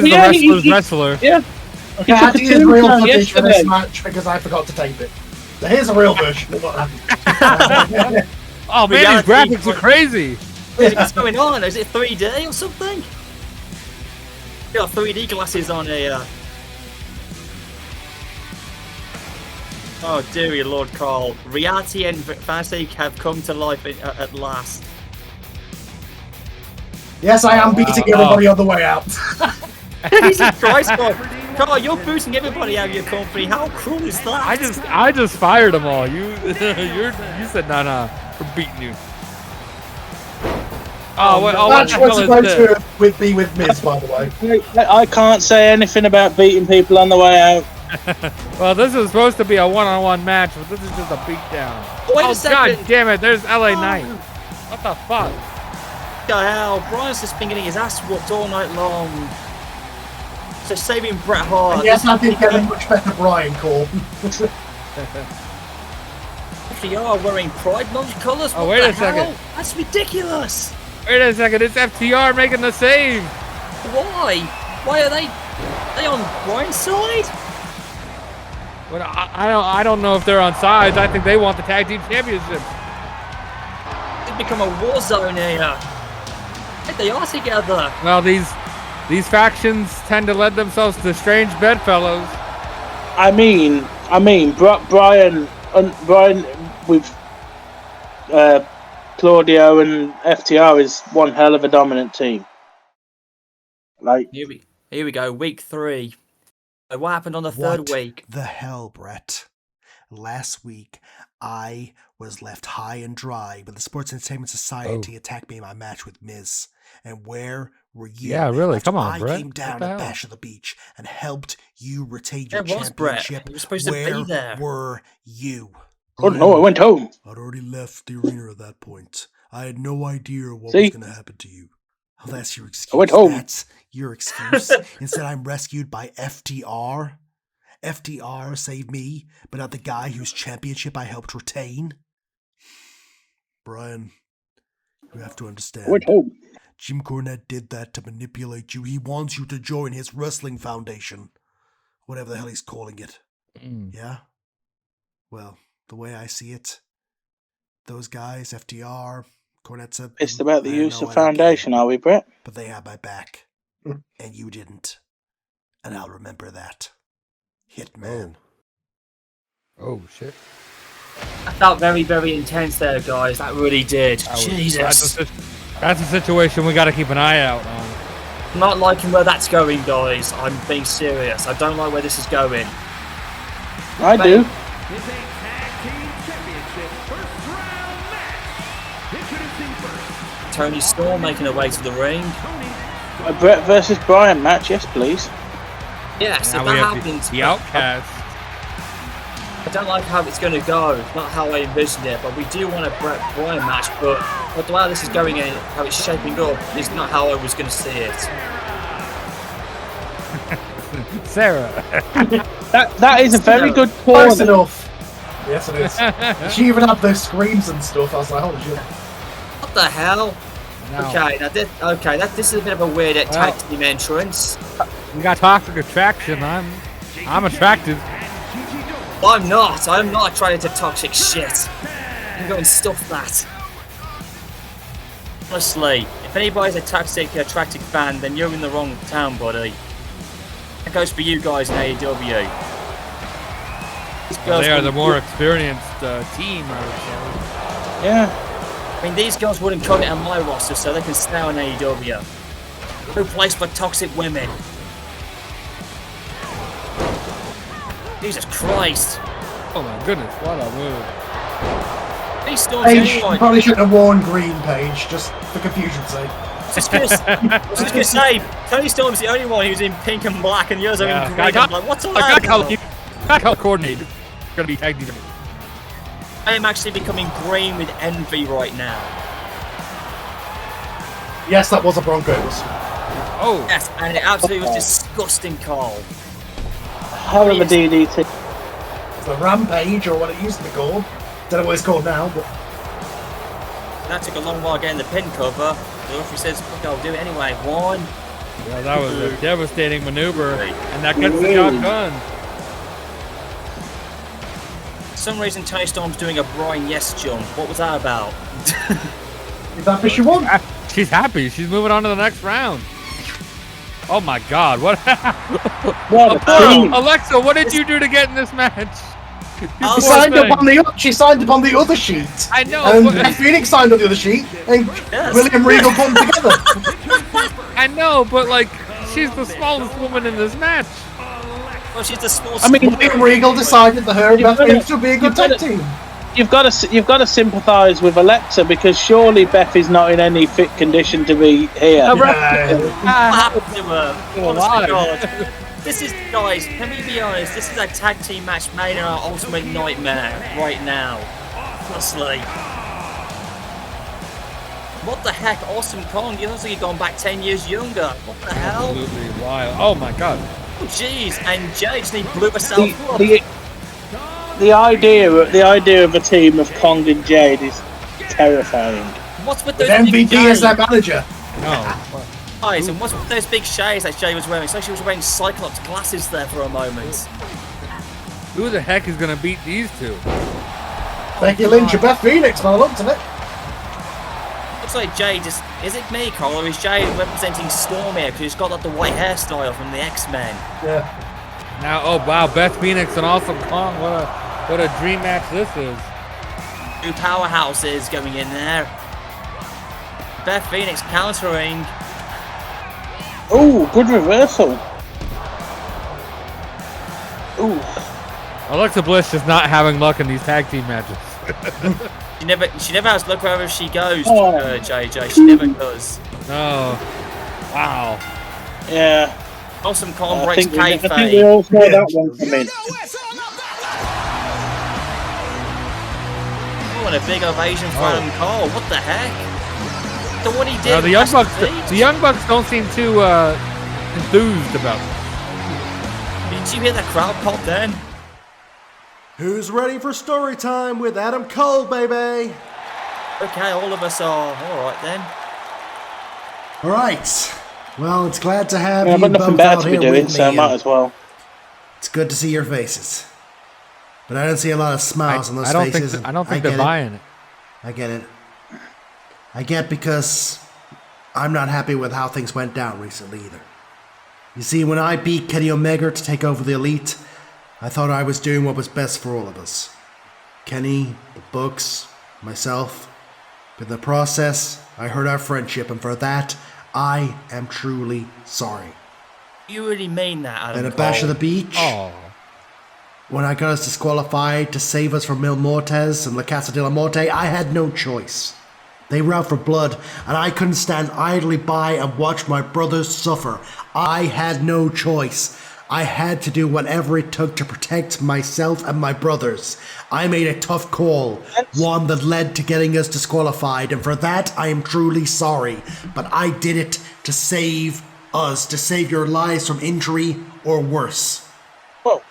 the wrestler's wrestler. Yeah. Okay, I did his real footage for this match because I forgot to tape it. So here's a real version of what happened. Oh man, these graphics are crazy. What's going on? Is it 3D or something? You got 3D glasses on here. Oh dear Lord Carl. Reality and fantasy have come to life at last. Yes, I am beating everybody on the way out. Jesus Christ, Carl, you're booting everybody out of your company. How cruel is that? I just fired them all. You said no, we're beating you. Match was supposed to be with Miz, by the way. I can't say anything about beating people on the way out. Well, this is supposed to be a one-on-one match, but this is just a beatdown. Wait a Oh second. God damn it! There's LA Knight. What the fuck? What the hell? Brian's just been getting his ass whooped all night long. So saving Bret Hart. And yes, I did get a much better Brian call. FTR wearing Pride Month colours? Oh, wait a second. That's ridiculous. Wait a second, it's FTR making the save. Why? Why are they on Brian's side? Well, I don't know if they're on sides. I think they want the tag team championship. It's become a war zone here. They are together. Well, these factions tend to lend themselves to strange bedfellows. I mean, Brian with Claudio and FTR is one hell of a dominant team. Like here we go, week 3. What happened on the third week? The hell, Brett. Last week, I was left high and dry when the Sports Entertainment Society attacked me in my match with Miz. And where were you? Yeah, really. Come on, Brett. I came down to Bash of the Beach and helped you retain your championship. Brett. You were supposed to be there. Where were you? Oh no, I went home. I'd already left the arena at that point. I had no idea what was going to happen to you. Oh, that's your excuse. I went home. That's your excuse. Instead, I'm rescued by FTR. FTR saved me, but not the guy whose championship I helped retain. Brian, you have to understand. I went home. Jim Cornette did that to manipulate you. He wants you to join his wrestling foundation. Whatever the hell he's calling it. Yeah? Well, the way I see it, those guys, FTR, Cornette said... It's about the use of foundation, are we, Brett? But they had my back. And you didn't. And I'll remember that. Hitman. Oh, shit. That felt very, very intense there, guys. That really did. Jesus. That's a situation we got to keep an eye out on. I'm not liking where that's going, guys. I'm being serious. I don't like where this is going. I do. It's a tag team championship first round match. Introducing first. Tony Storm making her way to the ring. A Brett versus Brian match, yes, please. Yes, Now if we that have happens. the Outcast. I don't like how it's going to go. It's not how I envisioned it, but we do want a Brett Brian match. But the way this is going and how it's shaping up is not how I was going to see it. Sarah. that is a very good call. Close enough. Yes, it is. She even had those screams and stuff. I was like, holy shit. What the hell? No. Okay, now this is a bit of a weird tag team entrance. We got toxic attraction. I'm attracted. I'm not attracted to toxic shit. I'm going to stuff that. Honestly, if anybody's a toxic attracted fan, then you're in the wrong town, buddy. That goes for you guys in AEW. They are the more experienced team, I would say. Yeah. I mean, these girls wouldn't come in on my roster, so they can stay on AEW. No place for toxic women. Jesus Christ. Oh my goodness, what a move. These storms Paige, anyway. you probably shouldn't have worn green, Paige, just for confusion's sake. I was just gonna say, Tony Storm's the only one who's in pink and black, and yours are in green. I'm like, what's all that? Got color coordinated. Gonna be tag team. I am actually becoming green with envy right now. Yes, that was a Broncos. Oh. Yes, and it absolutely was disgusting, Carl. Hell of a DDT. It's the Rampage, or what it used to be called. Don't know what it's called now, but... That took a long while getting the pin cover. The referee says, fuck, I'll do it anyway. 1. Yeah, that was a devastating maneuver, and that gets the job done. For some reason, Tony Storm's doing a Brian Yes jump. What was that about? Is that what she won? She's happy. She's moving on to the next round. Oh my God! What? Alexa, what did you do to get in this match? She signed up on the other sheet. I know. And Phoenix signed on the other sheet, and William Regal put them together. I know, but like, she's the smallest woman in this match. Well, she's the smallest. I mean, William Regal decided that her and Beth Phoenix would be a good tag team. You've got to sympathise with Alexa, because surely Beth is not in any fit condition to be here. What happened to her? Honest to God. This is, guys, let me be honest, this is a tag team match made in our ultimate nightmare right now. Honestly. What the heck, Awesome Kong? You looks like you've gone back 10 years younger. What the hell? Absolutely wild. Oh my God. Oh, jeez, and Jay just blew herself up. The idea of a team of Kong and Jade is terrifying. What's with those MVP big as shades? their manager. No. Guys, and what's with those big shades that Jay was wearing? It's like she was wearing Cyclops glasses there for a moment. Who the heck is going to beat these two? Becky Lynch and Beth Phoenix, by the looks of it. Looks like Jay just... Is it me, Cole, or is Jay representing Storm here? Because he's got like the white hairstyle from the X-Men. Yeah. Now, oh wow, Beth Phoenix and Awesome Kong. What a dream match this is. Two powerhouses going in there. Beth Phoenix countering. Oh, good reversal. Ooh. Alexa Bliss just not having luck in these tag team matches. She never has luck wherever she goes, JJ. She never does. No. Wow. Yeah. Awesome Kong breaks I think we kayfabe. all saw that one come in. Oh, and a big ovation for Adam Cole. What the heck? So what he did? The Young Bucks don't seem too enthused about this. Did you hear the crowd pop then? Who's ready for story time with Adam Cole, baby? Okay, all of us are. All right then. All right. Well, it's glad to have Yeah, you I've got nothing both better out to be here doing, with so I me. might and as well. It's good to see your faces, but I don't see a lot of smiles on those I don't faces. think I don't think get they're buying it. I get it. I get because I'm not happy with how things went down recently either. You see, when I beat Kenny Omega to take over the Elite, I thought I was doing what was best for all of us. Kenny, the books, myself. But in the process, I hurt our friendship, and for that, I am truly sorry. You really mean that, Adam And a Cole? Bash of the Beach, Oh. when I got us disqualified to save us from Mil Mortes and La Casa de la Muerte, I had no choice. They were out for blood, and I couldn't stand idly by and watch my brothers suffer. I had no choice. I had to do whatever it took to protect myself and my brothers. I made a tough call, one that led to getting us disqualified, and for that I am truly sorry. But I did it to save us, to save your lives from injury or worse. Well,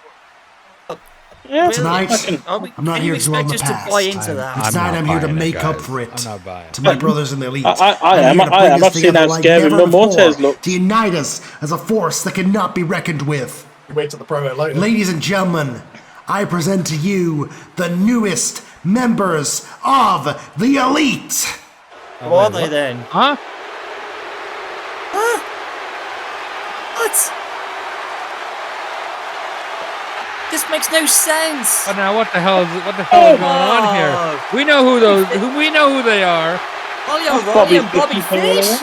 yeah. Tonight, Really? I'm not Can here you to dwell on expect the us past. to buy into that? Tonight I'm here to buying it, make up guys. for it. I'm not buying it. To my brothers in the Elite. I I'm am. here to I bring am. us I've seen together that like scary never Mil before, Mortes look. to unite us as a force that cannot be reckoned with. Wait till the promo later. Ladies and gentlemen, I present to you the newest members of the Elite. Who are they then? Huh? What? This makes no sense. But now what the hell is going on here? We know who they are. Ollie O'Reilly and Bobby Fish.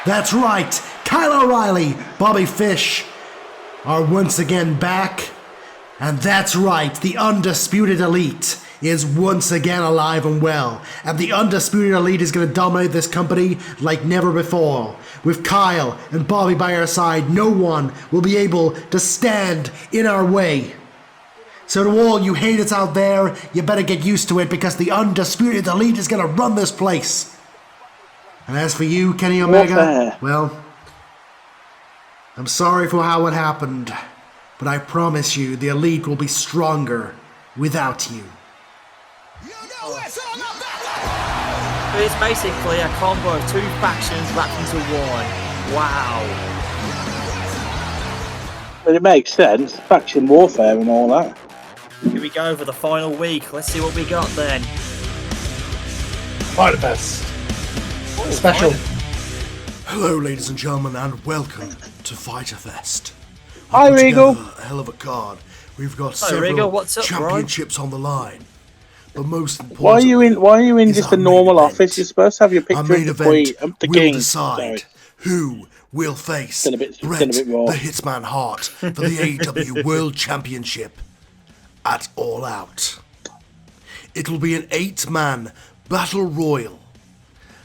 That's right, Kyle O'Reilly, Bobby Fish are once again back. And that's right, the Undisputed Elite is once again alive and well. And the Undisputed Elite is going to dominate this company like never before. With Kyle and Bobby by our side, no one will be able to stand in our way. So to all you haters out there, you better get used to it because the Undisputed Elite is going to run this place. And as for you, Kenny Omega, well, I'm sorry for how it happened, but I promise you the Elite will be stronger without you. It's basically a combo of two factions wrapped into one. Wow. But it makes sense. Faction warfare and all that. Here we go for the final week. Let's see what we got then. Fyter Fest. Special. Hello, ladies and gentlemen, and welcome to Fyter Fest. Hi, Regal. A hell of a card. We've got Hi, several Regal. What's up, bro? championships on the line. But most importantly, Why are you in is just our a normal main office? event. You're supposed to have your Our picture main of the event queen, the will king. decide Sorry. who will face Still a bit Bret raw. the Hitman Hart for the AEW World Championship at All Out. It will be an 8-man battle royal,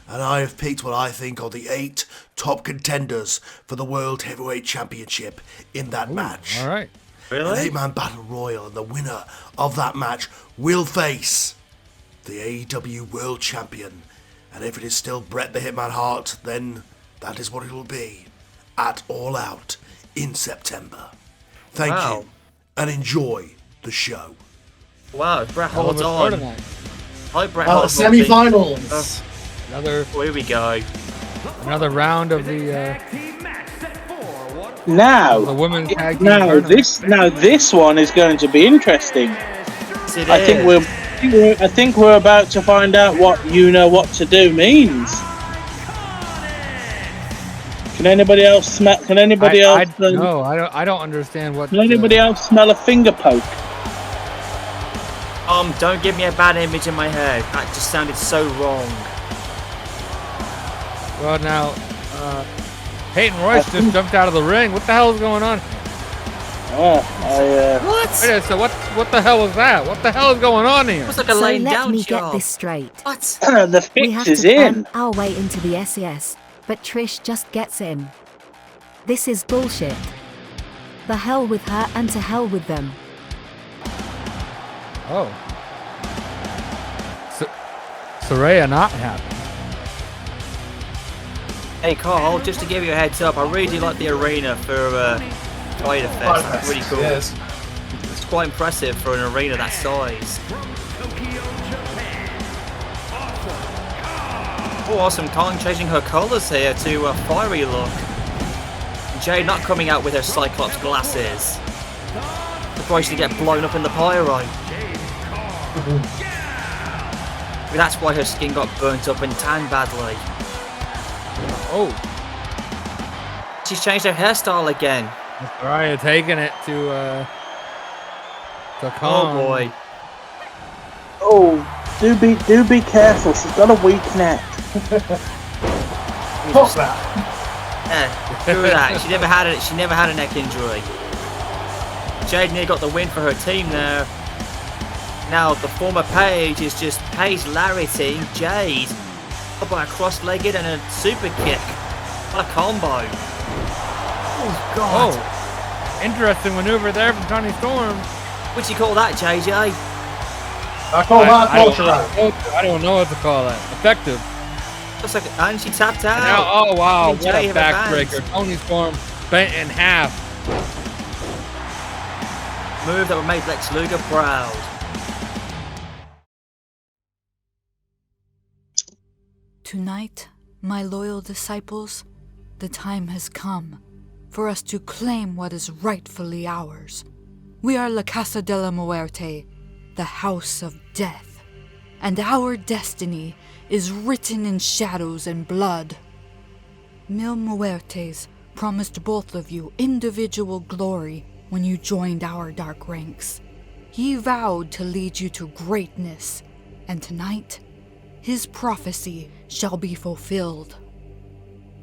and I have picked what I think are the 8 top contenders for the World Heavyweight Championship in that match. All right. An Really? 8-man battle royal, and the winner of that match will face the AEW World Champion. And if it is still Bret the Hitman Hart, then that is what it will be. at All Out in September. Thank Wow. you, and enjoy the show. Wow, Bret Hell of Hart's a show on. tonight. Hi, Bret Hart. Semi-finals. Another Here we go. round of the Now, women's tag team now tournament. this one is going to be interesting. Yes, it I think we're about to find out what "you know what to do" means. Can anybody else smell? Can anybody else? No, I don't understand what. Can anybody else smell a finger poke? Don't give me a bad image in my head. That just sounded so wrong. Well, now, Peyton Royce just jumped out of the ring. What the hell is going on? What? Wait, so what the hell was that? What the hell is going on here? It was like a So laying let down me job. get this straight. What? The We have fix is to in. plan our way into the SES, but Trish just gets in. This is bullshit. The hell with her and to hell with them. Oh. Saraya not happy. Hey Carl, just to give you a heads up, I really do like the arena for Fyter Fest. That's really cool. Yes. It's quite impressive for an arena that size. Oh, awesome. Kong changing her colours here to a fiery look. Jade not coming out with her Cyclops glasses. Surprised to get blown up in the pyro. Maybe that's why her skin got burnt up and tanned badly. Oh. She's changed her hairstyle again. Saraya taking it to Oh Kong. boy. Oh, do be careful. She's got a weak neck. What's that? Yeah, screw that. She never had a neck injury. Jade near got the win for her team there. Now the former Paige is just Paige Larryting Jade up by a cross-legged and a super kick. What a combo. Oh god. Oh. Interesting maneuver there from Tony Storm. What'd you call that, JJ? I call that culture out. I don't know what to call that. Effective. Looks like, and she tapped out. Now, oh wow, And what Jay a have advanced. backbreaker. Tony Storm bent in half. Move that would make Lex Luger proud. Tonight, my loyal disciples, the time has come for us to claim what is rightfully ours. We are La Casa de la Muerte, the House of Death, and our destiny is written in shadows and blood. Mil Muertes promised both of you individual glory when you joined our dark ranks. He vowed to lead you to greatness, and tonight, his prophecy shall be fulfilled.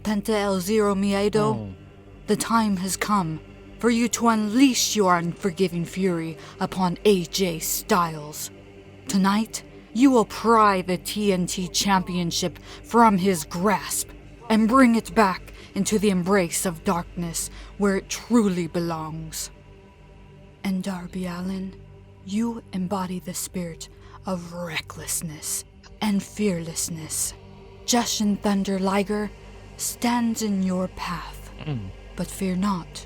Penta El Zero Miedo, the time has come for you to unleash your unforgiving fury upon AJ Styles. Tonight, you will pry the TNT Championship from his grasp and bring it back into the embrace of darkness where it truly belongs. And Darby Allin, you embody the spirit of recklessness and fearlessness. Jushin Thunder Liger stands in your path, but fear not,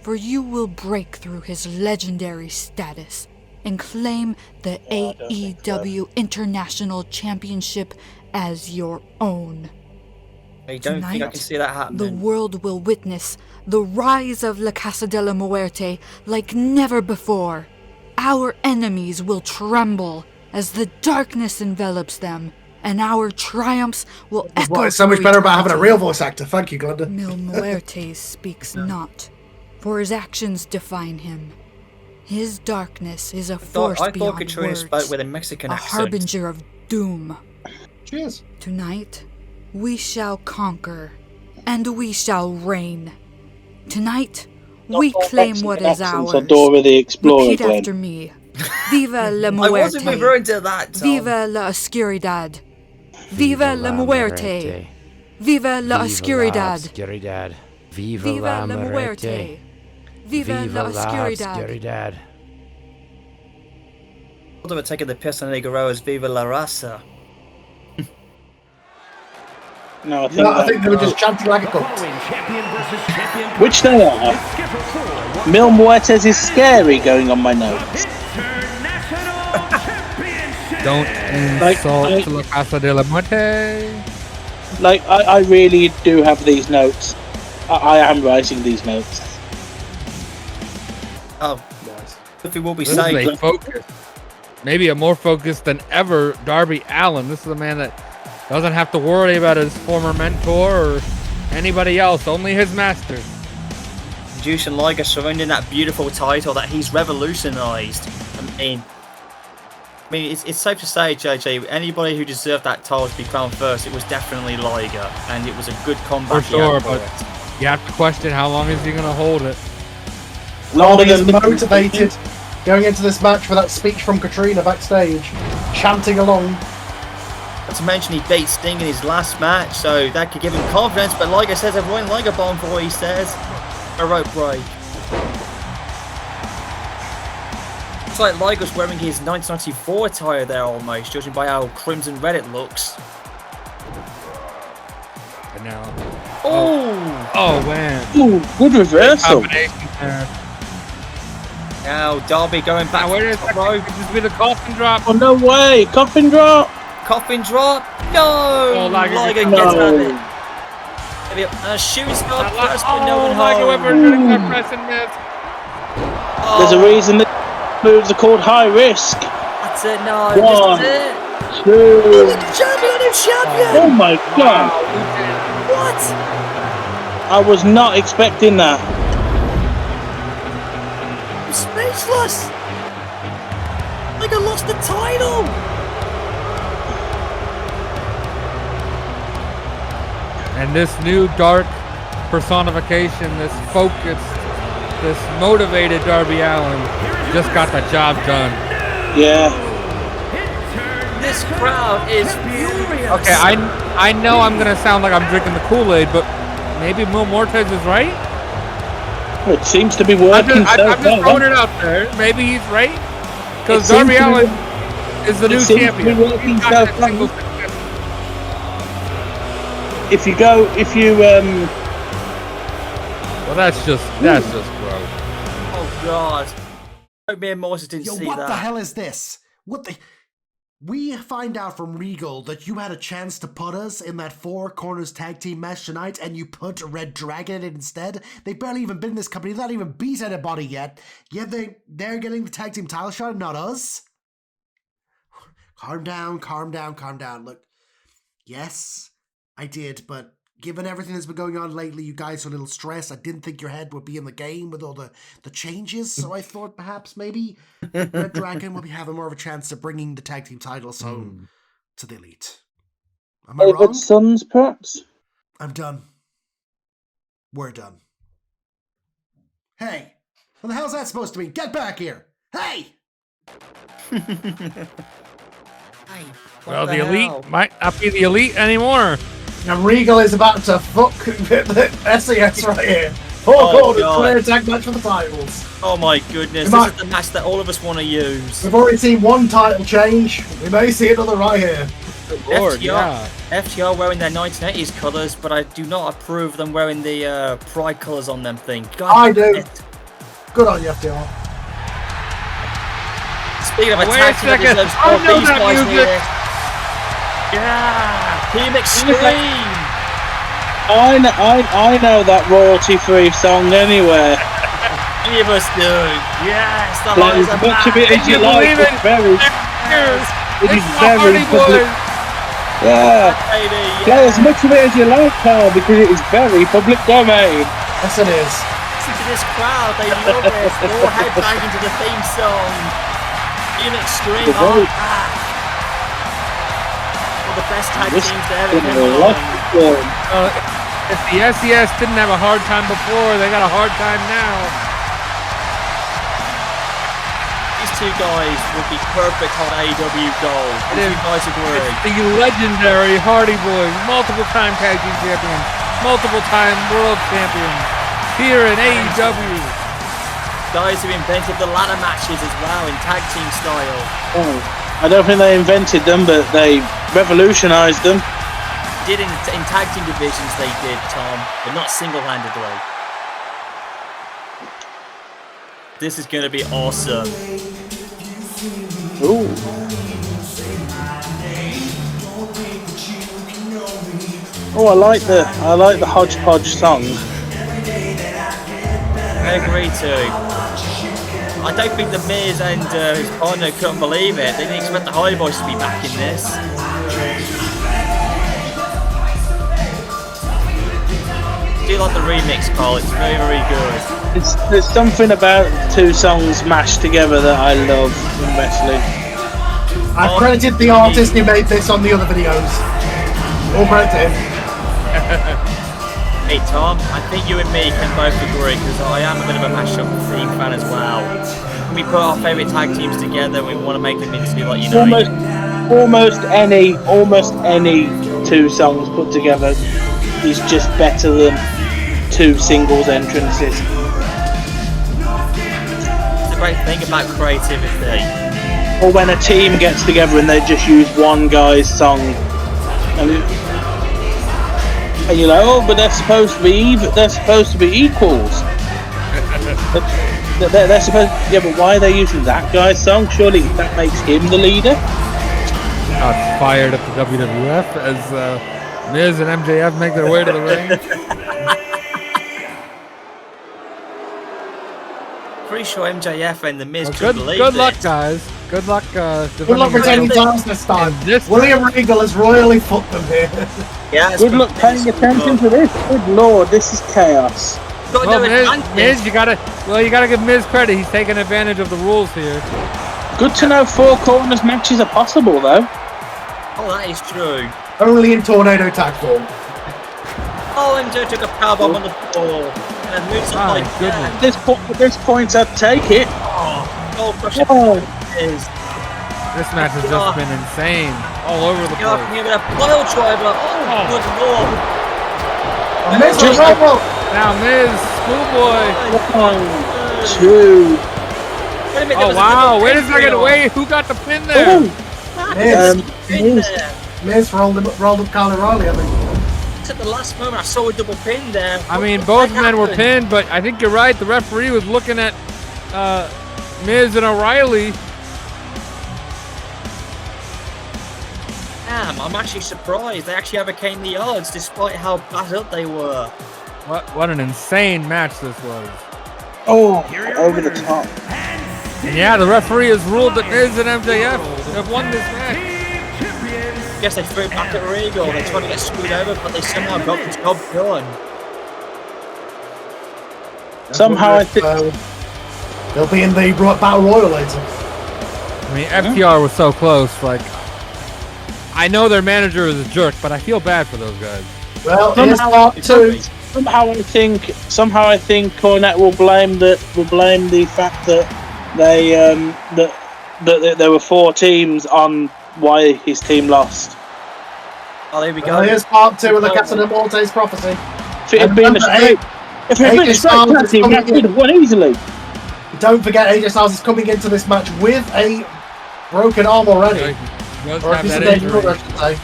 for you will break through his legendary status and claim the AEW International Championship as your own. I don't think I Tonight, can see that happening. the world will witness the rise of La Casa de la Muerte like never before. Our enemies will tremble as the darkness envelops them, and our triumphs will echo. Well, it's so much through better about having a eternity. real voice actor. Thank you, Glenda. Mil Muertes speaks not, for his actions define him. His darkness is a force I thought beyond Katrina words, spoke with a Mexican a accent. harbinger of doom. Cheers. Tonight, we shall conquer, and we shall reign. Tonight, we Not all claim Mexican what is accents ours. are Dora the Explorer, Repeat Glenn. after me. Viva la I wasn't muerte. referring to that, Tom. Viva la oscuridad. Viva la muerte. Viva la oscuridad. Oscuridad. Viva, Viva la muerte. Viva la oscuridad. Oscuridad. They were taking the piss on Igueroa's Viva La Raza. No, I think they were just chanting like a cult. Which they are. Mil Muertes is scary going on my notes. Don't insult La Casa de la Muerte. Like, I really do have these notes. I am writing these notes. Oh, if it will be This is saying a focus. Maybe a more focused than ever Darby Allin. This is a man that doesn't have to worry about his former mentor or anybody else, only his master. Juice and Liger surrendering that beautiful title that he's revolutionised. I mean, it's safe to say, JJ, anybody who deserved that title to be crowned first, it was definitely Liger, and it was a good combat. For sure, but you have to question how long is he going to hold it. Longer than motivated going into this match with that speech from Katrina backstage, chanting along. Not to mention he beat Sting in his last match, so that could give him confidence, but Liger says everyone Liger bomb for what he says. A rope break. It's like Liger's wearing his 1994 attire there almost, judging by how crimson red it looks. And now... Oh man. Ooh, good reversal. Now Darby going back. Where is that? Could this be the coffin drop? Oh, no way. Coffin drop. Coffin drop. No. Oh, Liger Liger gets out of no. it. Maybe a shooting star press, but no one Liger home. Weber press and miss. There's a reason that moves are called high risk. That's it, no. One, This is it. two. Champion! Oh my god. What? I was not expecting that. I'm speechless. Liger lost the title. And this new dark personification, this focused, this motivated Darby Allin just got the job done. Yeah. This crowd is furious. Okay, I know I'm gonna sound like I'm drinking the Kool-Aid, but maybe Mil Muertes is right. It seems to be working I'm just throwing it out there. Maybe he's right, because Darby Allin is the new champion. Well, that's just gross. Oh god. Hope me and Morris didn't see what that. the hell is this? What the... We find out from Regal that you had a chance to put us in that Four Corners tag team match tonight, and you put Red Dragon in it instead. They've barely even been in this company. They've not even beat anybody yet. Yet they're getting the tag team title shot, not us. Calm down. Look, yes, I did, but given everything that's been going on lately, you guys are a little stressed. I didn't think your head would be in the game with all the changes, so I thought perhaps maybe Red Dragon will be having more of a chance of bringing the tag team titles home to the Elite. Am I wrong? Sons, perhaps? I'm done. We're done. Hey, what the hell's that supposed to mean? Get back here! Hey! Well, the Elite might not be the Elite anymore. And Regal is about to fuck the SES right here. Oh god, clear tag match for the titles. Oh my goodness, this is the match that all of us want to use. We've already seen one title change. We may see another right here. Lord, FTR wearing their 1980s colours, but I do not approve of them wearing the Pride colours on them thing. God, I do. Good on you, FTR. Speaking of a tag team that deserves more Beast Boys here. Yeah, Team Extreme. I know that royalty-free song anywhere. Any of us do. Yes, the Play as much of it as you like. It's very public. Yeah. Play as much of it as you like, Carl, because it is very public domain. Yes, it is. Listen to this crowd. They love this. They're all headbanging to the theme song. Team Extreme are back. One of the best tag teams to ever come on. If the SES didn't have a hard time before, they got a hard time now. These two guys would be perfect on AEW Gold. Would you guys agree? It's the legendary Hardy Boys, multiple-time tag team champions, multiple-time world champions, here in AEW. Guys who invented the ladder matches as well in tag team style. Oh, I don't think they invented them, but they revolutionized them. did in tag team divisions, they did, Tom, but not single-handedly. This is going to be awesome. Ooh. Oh, I like the hodgepodge song. I agree too. I don't think the Miz and his partner couldn't believe it. They didn't expect the Hardy Boys to be back in this. I do like the remix, Carl. It's very, very good. There's something about two songs mashed together that I love in wrestling. I've credited the artist who made this on the other videos. All credit to him. Hey Tom, I think you and me can both agree because I am a bit of a mashup theme fan as well. When we put our favourite tag teams together, we want to make them into like almost any two songs put together is just better than two singles entrances. It's a great thing about creativity. Or when a team gets together and they just use one guy's song, and you're like, oh, but they're supposed to be even. They're supposed to be equals. they're supposed. Yeah, but why are they using that guy's song? Surely that makes him the leader. Got fired at the WWF as Miz and MJF make their way to the ring. Pretty sure MJF and the Miz Well, good luck, guys. Good luck. Good luck retaining titles this time. William Regal has royally fucked them here. Yeah. Good luck paying attention to this. Good lord, this is chaos. Well, Miz, you gotta give Miz credit. He's taking advantage of the rules here. Good to know 4 corners matches are possible, though. Oh, that is true. Only in tornado tag form. Oh, MJ took a powerbomb on the floor and moves up like goodness. At this point, I'd take it. Oh, gosh. This match has just been insane, all over the place. Give it a pile driver. Oh, good lord. Miz now Miz, schoolboy. 1, 2. Wait a minute, Oh wow! Wait a second! Wait, who got the pin there? Miz rolled up Kyle O'Reilly, I think. At the last moment, I saw a double pin there. I mean, both men were pinned, but I think you're right. The referee was looking at Miz and O'Reilly. Damn, I'm actually surprised. They actually overcame the odds despite how battered up they were. What an insane match this was. Oh, over the top. And yeah, the referee has ruled that Miz and MJF have won this match. I guess they threw it back at Regal. They tried to get screwed over, but they somehow got the job done. Somehow I think they'll be in the Battle Royal later. I mean, FTR was so close. Like, I know their manager is a jerk, but I feel bad for those guys. Well, here's part 2. Somehow I think Cornette will blame the fact that that there were 4 teams on why his team lost. Oh, there we go. Well, here's part 2 of the Casa de Monte's prophecy. If it had been a straight tag team, that would have won easily. Don't forget, AJ Styles is coming into this match with a broken arm already. Or at least a dangerous, I should say.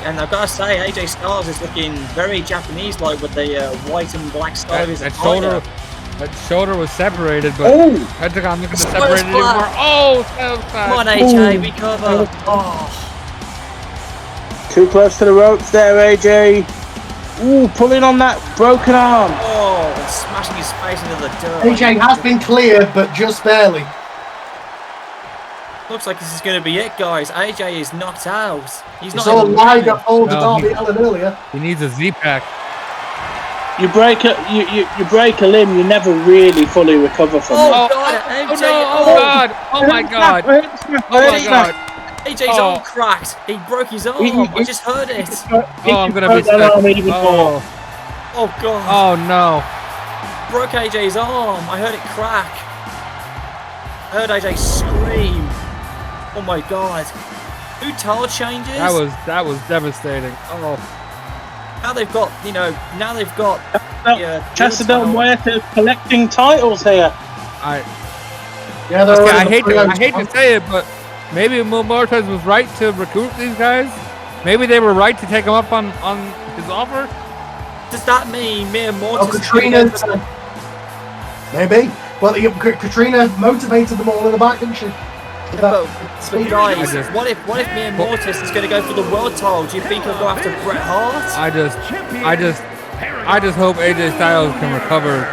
And I've got to say, AJ Styles is looking very Japanese-like with the white and black stars. That shoulder was separated, but Pentagon looking to separate it even more. Oh, come on, AJ, recover. Oh. Too close to the ropes there, AJ. Ooh, pulling on that broken arm. Oh, and smashing his face into the dirt. AJ has been cleared, but just barely. Looks like this is going to be it, guys. AJ is knocked out. He's not all lied up all the Darby Allin earlier. He needs a Z-pack. You break a limb, you never really fully recover from it. Oh god, AJ! Oh god! Oh my god! Oh my god! AJ's arm cracked. He broke his arm. I just heard it. I'm gonna be sick. Oh god! Oh no! Broke AJ's arm. I heard it crack. I heard AJ scream. Oh my god! Who tile changes? That was devastating. Oh. Now they've got, Casa del Muerto collecting titles here. I hate to say it, but maybe Mil Muertes was right to recruit these guys. maybe they were right to take him up on his offer. Does that mean Mia Mortis? Katrina. Maybe. Well, Katrina motivated them all in the back, didn't she? But guys, what if Mia Mortis is going to go for the world title? Do you think he'll go after Bret Hart? I just hope AJ Styles can recover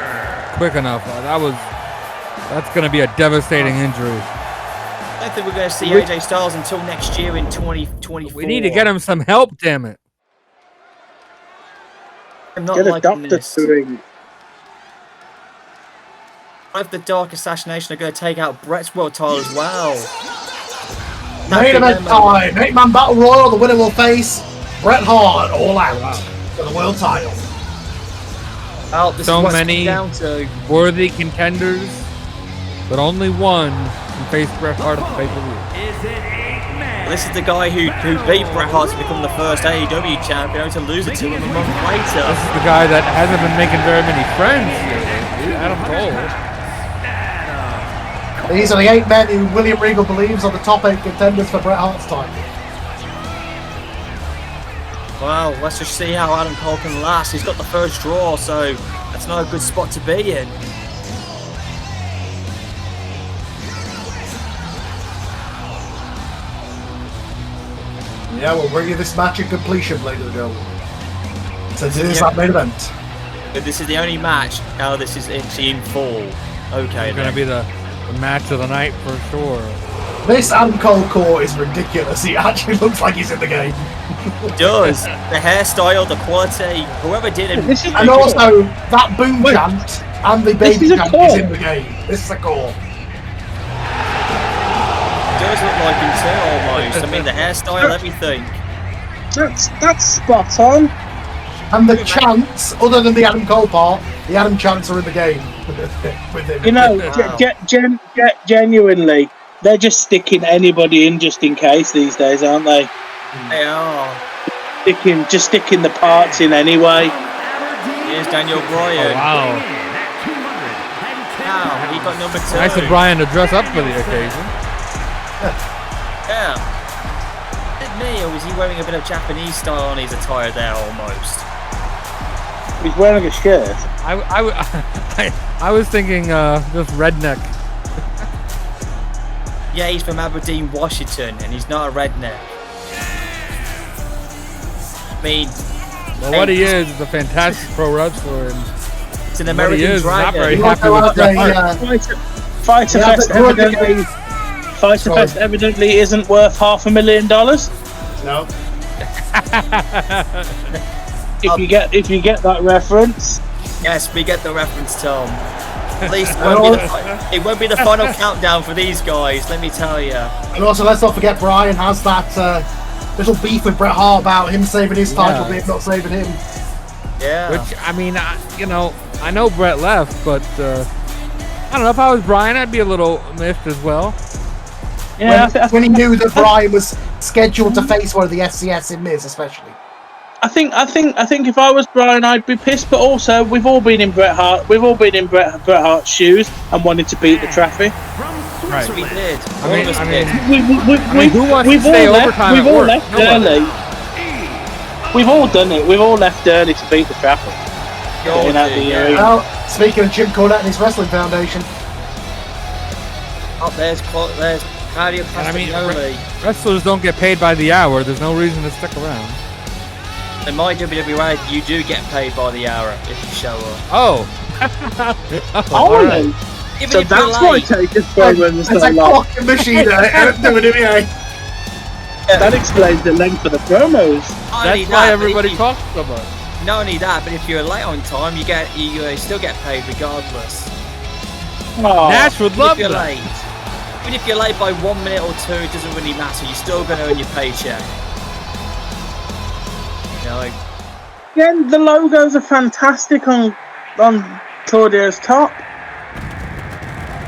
quick enough. That's going to be a devastating injury. I don't think we're going to see AJ Styles until next year in 2024. We need to get him some help, damn it. I'm not get a liking doctor this. to ring. What if the Dark Assassination are going to take out Bret's world title as well? Main event time. 8-man battle royal. The winner will face Bret Hart all out for the world title. Well, this so is what many down to. worthy contenders, but only one can face Bret Hart at the pay-per-view. This is the guy who beat Bret Hart to become the first AEW champion, only to lose it to him a month later. This is the guy that hasn't been making very many friends here, Adam Cole. These are the 8 men who William Regal believes are the top 8 contenders for Bret Hart's title. Well, let's just see how Adam Cole can last. He's got the first draw, so that's not a good spot to be in. Yeah, we'll bring you this match in completion, ladies and gentlemen. So this is that main event. But this is the only match. Now this is actually in full. Okay, it's going to be the match of the night for sure. This Adam Cole core is ridiculous. He actually looks like he's in the game. He does. The hairstyle, the quality, whoever did it. And also, that boom chant and the baby chant is in the game. This is a core. Does look like him too, almost. I mean, the hairstyle, everything. That's spot on. And the chants, other than the Adam Cole part, the Adam chants are in the game with him. You know, Wow. Genuinely, they're just sticking anybody in just in case these days, aren't they? They are. Just sticking the parts in anyway. Here's Daniel Bryan. Oh, wow. Wow, he got number 2. Nice of Bryan to dress up for the occasion. Yeah. Is it me, or was he wearing a bit of Japanese style on his attire there almost? He's wearing a shirt. I was thinking just redneck. Yeah, he's from Aberdeen, Washington, and he's not a redneck. I mean, well, what he is a fantastic pro wrestler, and it's an American not very dragon. happy with Bret Hart. Fyter Fest evidently isn't worth $500,000. No. If you get that reference. Yes, we get the reference, Tom. At least it won't be the final countdown for these guys, let me tell you. And also, let's not forget Bryan has that little beef with Bret Hart about him saving his title, but not saving him. Yeah. Which, I mean, I know Bret left, but I don't know, if I was Bryan, I'd be a little miffed as well. Yeah, when he knew that Bryan was scheduled to face one of the SCS in Miz, especially. I think if I was Bryan, I'd be pissed. But also, we've all been in Bret Hart's shoes and wanted to beat the traffic. Right. We did. Who wants to stay overtime at work? Early. We've all done it. We've all left early to beat the traffic. Well, speaking of Jim Cornette and his wrestling foundation. Oh, there's Claudio Castagnoli. Wrestlers don't get paid by the hour. There's no reason to stick around. In my WWE, you do get paid by the hour if you show up. Oh. Right. So that's why Taker's program is so long. It's a fucking machine. That explains the length of the promos. That's why everybody talks so much. Not only that, but if you're late on time, you still get paid regardless. Nash would love that. Late. Even if you're late by 1 minute or 2, it doesn't really matter. You're still going to earn your paycheck. Again, the logos are fantastic on Claudio's top.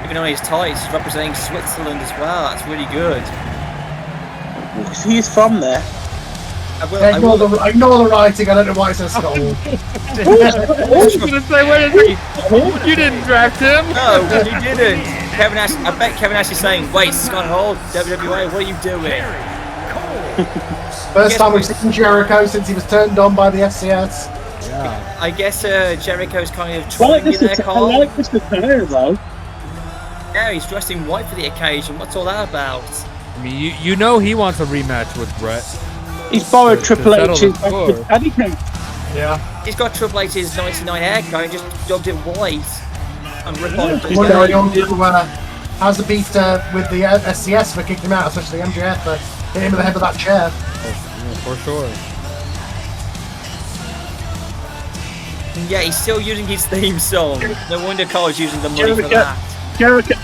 Even on his tights, representing Switzerland as well. That's really good. Because he's from there. Ignore the writing. I don't know why it says Scott Hall. I was going to say, where is he? You didn't draft him. No, you didn't. I bet Kevin Nash is saying, wait, Scott Hall, WWE, what are you doing? First time we've seen Jericho since he was turned on by the SCS. Yeah. I guess Jericho's kind of trolling you there, I Carl. like this attire though. Yeah, he's dressed in white for the occasion. What's all that about? I mean, you know he wants a rematch with Brett. He's borrowed To Triple settle the H's score. paddy coat. Yeah. He's got Triple H's 99 haircut and just dubbed it white. And rip on He's going on to has the beef with the SCS for kicking him out, especially MJF for hitting him in the head with that chair. Yeah, for sure. Yeah, he's still using his theme song. No wonder Carl's using the money for that.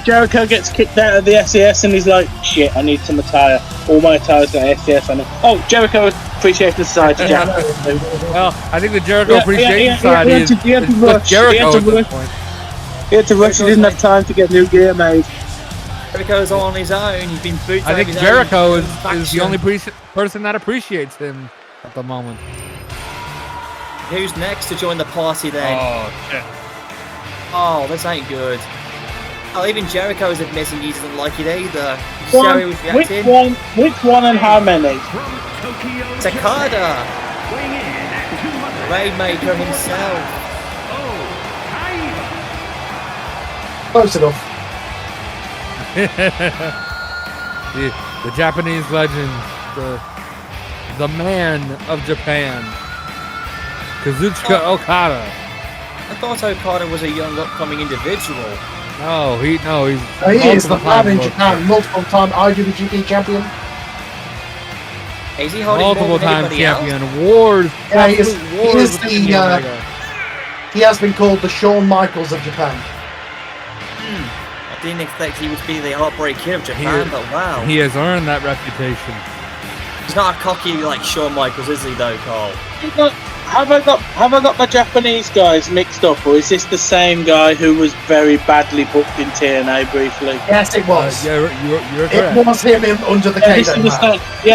Jericho gets kicked out of the SES and he's like, shit, I need some attire. All my attires got SES on it. Oh, Jericho Appreciation Society, Jack. Well, I think the Jericho Appreciation Society is Jericho at this point. He had to rush, he didn't have time to get new gear made. Jericho's on his own, he's been booted I think over his Jericho own is the faction. only person that appreciates him at the moment. Who's next to join the party then? Oh, shit. Oh, this ain't good. Oh, even Jericho's admitting he doesn't like it either. You see how he was reacting? Which one and how many? Takada! Rainmaker himself. Close enough. the Japanese legend, the man of Japan, Kazuchika Okada. I thought Okada was a young upcoming individual. No, he's He is the man in Japan, multiple time IWGP champion. Is he holding multiple time anybody champion. else? Wars. Yeah, he wars is he has been called the Shawn Michaels of Japan. I didn't expect he would be the Heartbreak Kid of Japan, but wow. He has earned that reputation. He's not a cocky like Shawn Michaels, is he though, Carl? Have I got my Japanese guys mixed up, or is this the same guy who was very badly booked in TNA briefly? Yes, it was. You're correct. It was him under the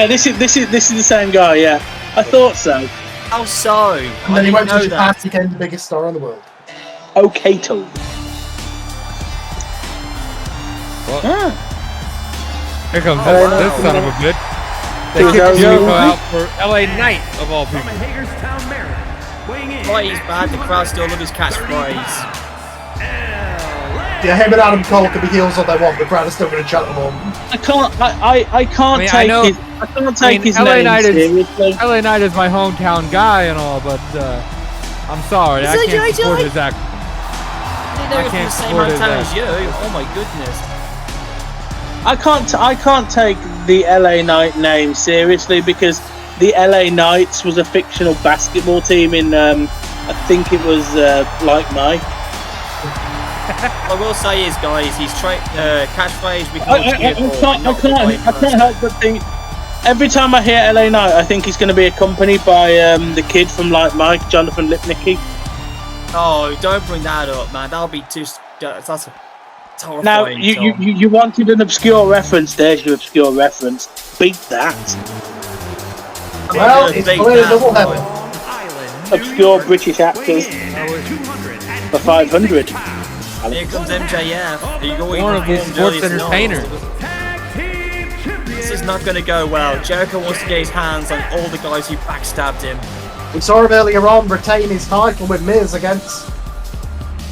This is the same guy. Yeah, I thought so. How so? And then he went to Japan, became the biggest star in the world. Okato. Here comes this son of a bitch. They kicked Jericho out for LA Knight of all people. Why he's bad, the crowd still love his catchphrase. Yeah, him and Adam Cole can be heels all they want, the crowd is still going to chant them all. I can't take his LA name Knight seriously. LA Knight is my hometown guy and all, but I'm sorry, I can't support his act. I can't support his act. As you. Oh my goodness. I can't take the LA Knight name seriously because the LA Knights was a fictional basketball team in I think it was Like Mike. What I will say is, guys, he's catchphrase we I can't help but think every time I hear LA Knight, I think he's going to be accompanied by the kid from Like Mike, Jonathan Lipnicki. Oh, don't bring that up, man. That'll be too. That's horrifying. Now you wanted an obscure reference. There's your obscure reference. Beat that. Well, it's clear double heaven. Obscure British actors for 500. Here comes MJF. One of the sports entertainers. This is not going to go well. Jericho wants to get his hands on all the guys who backstabbed him. We saw him earlier on retain his title with Miz against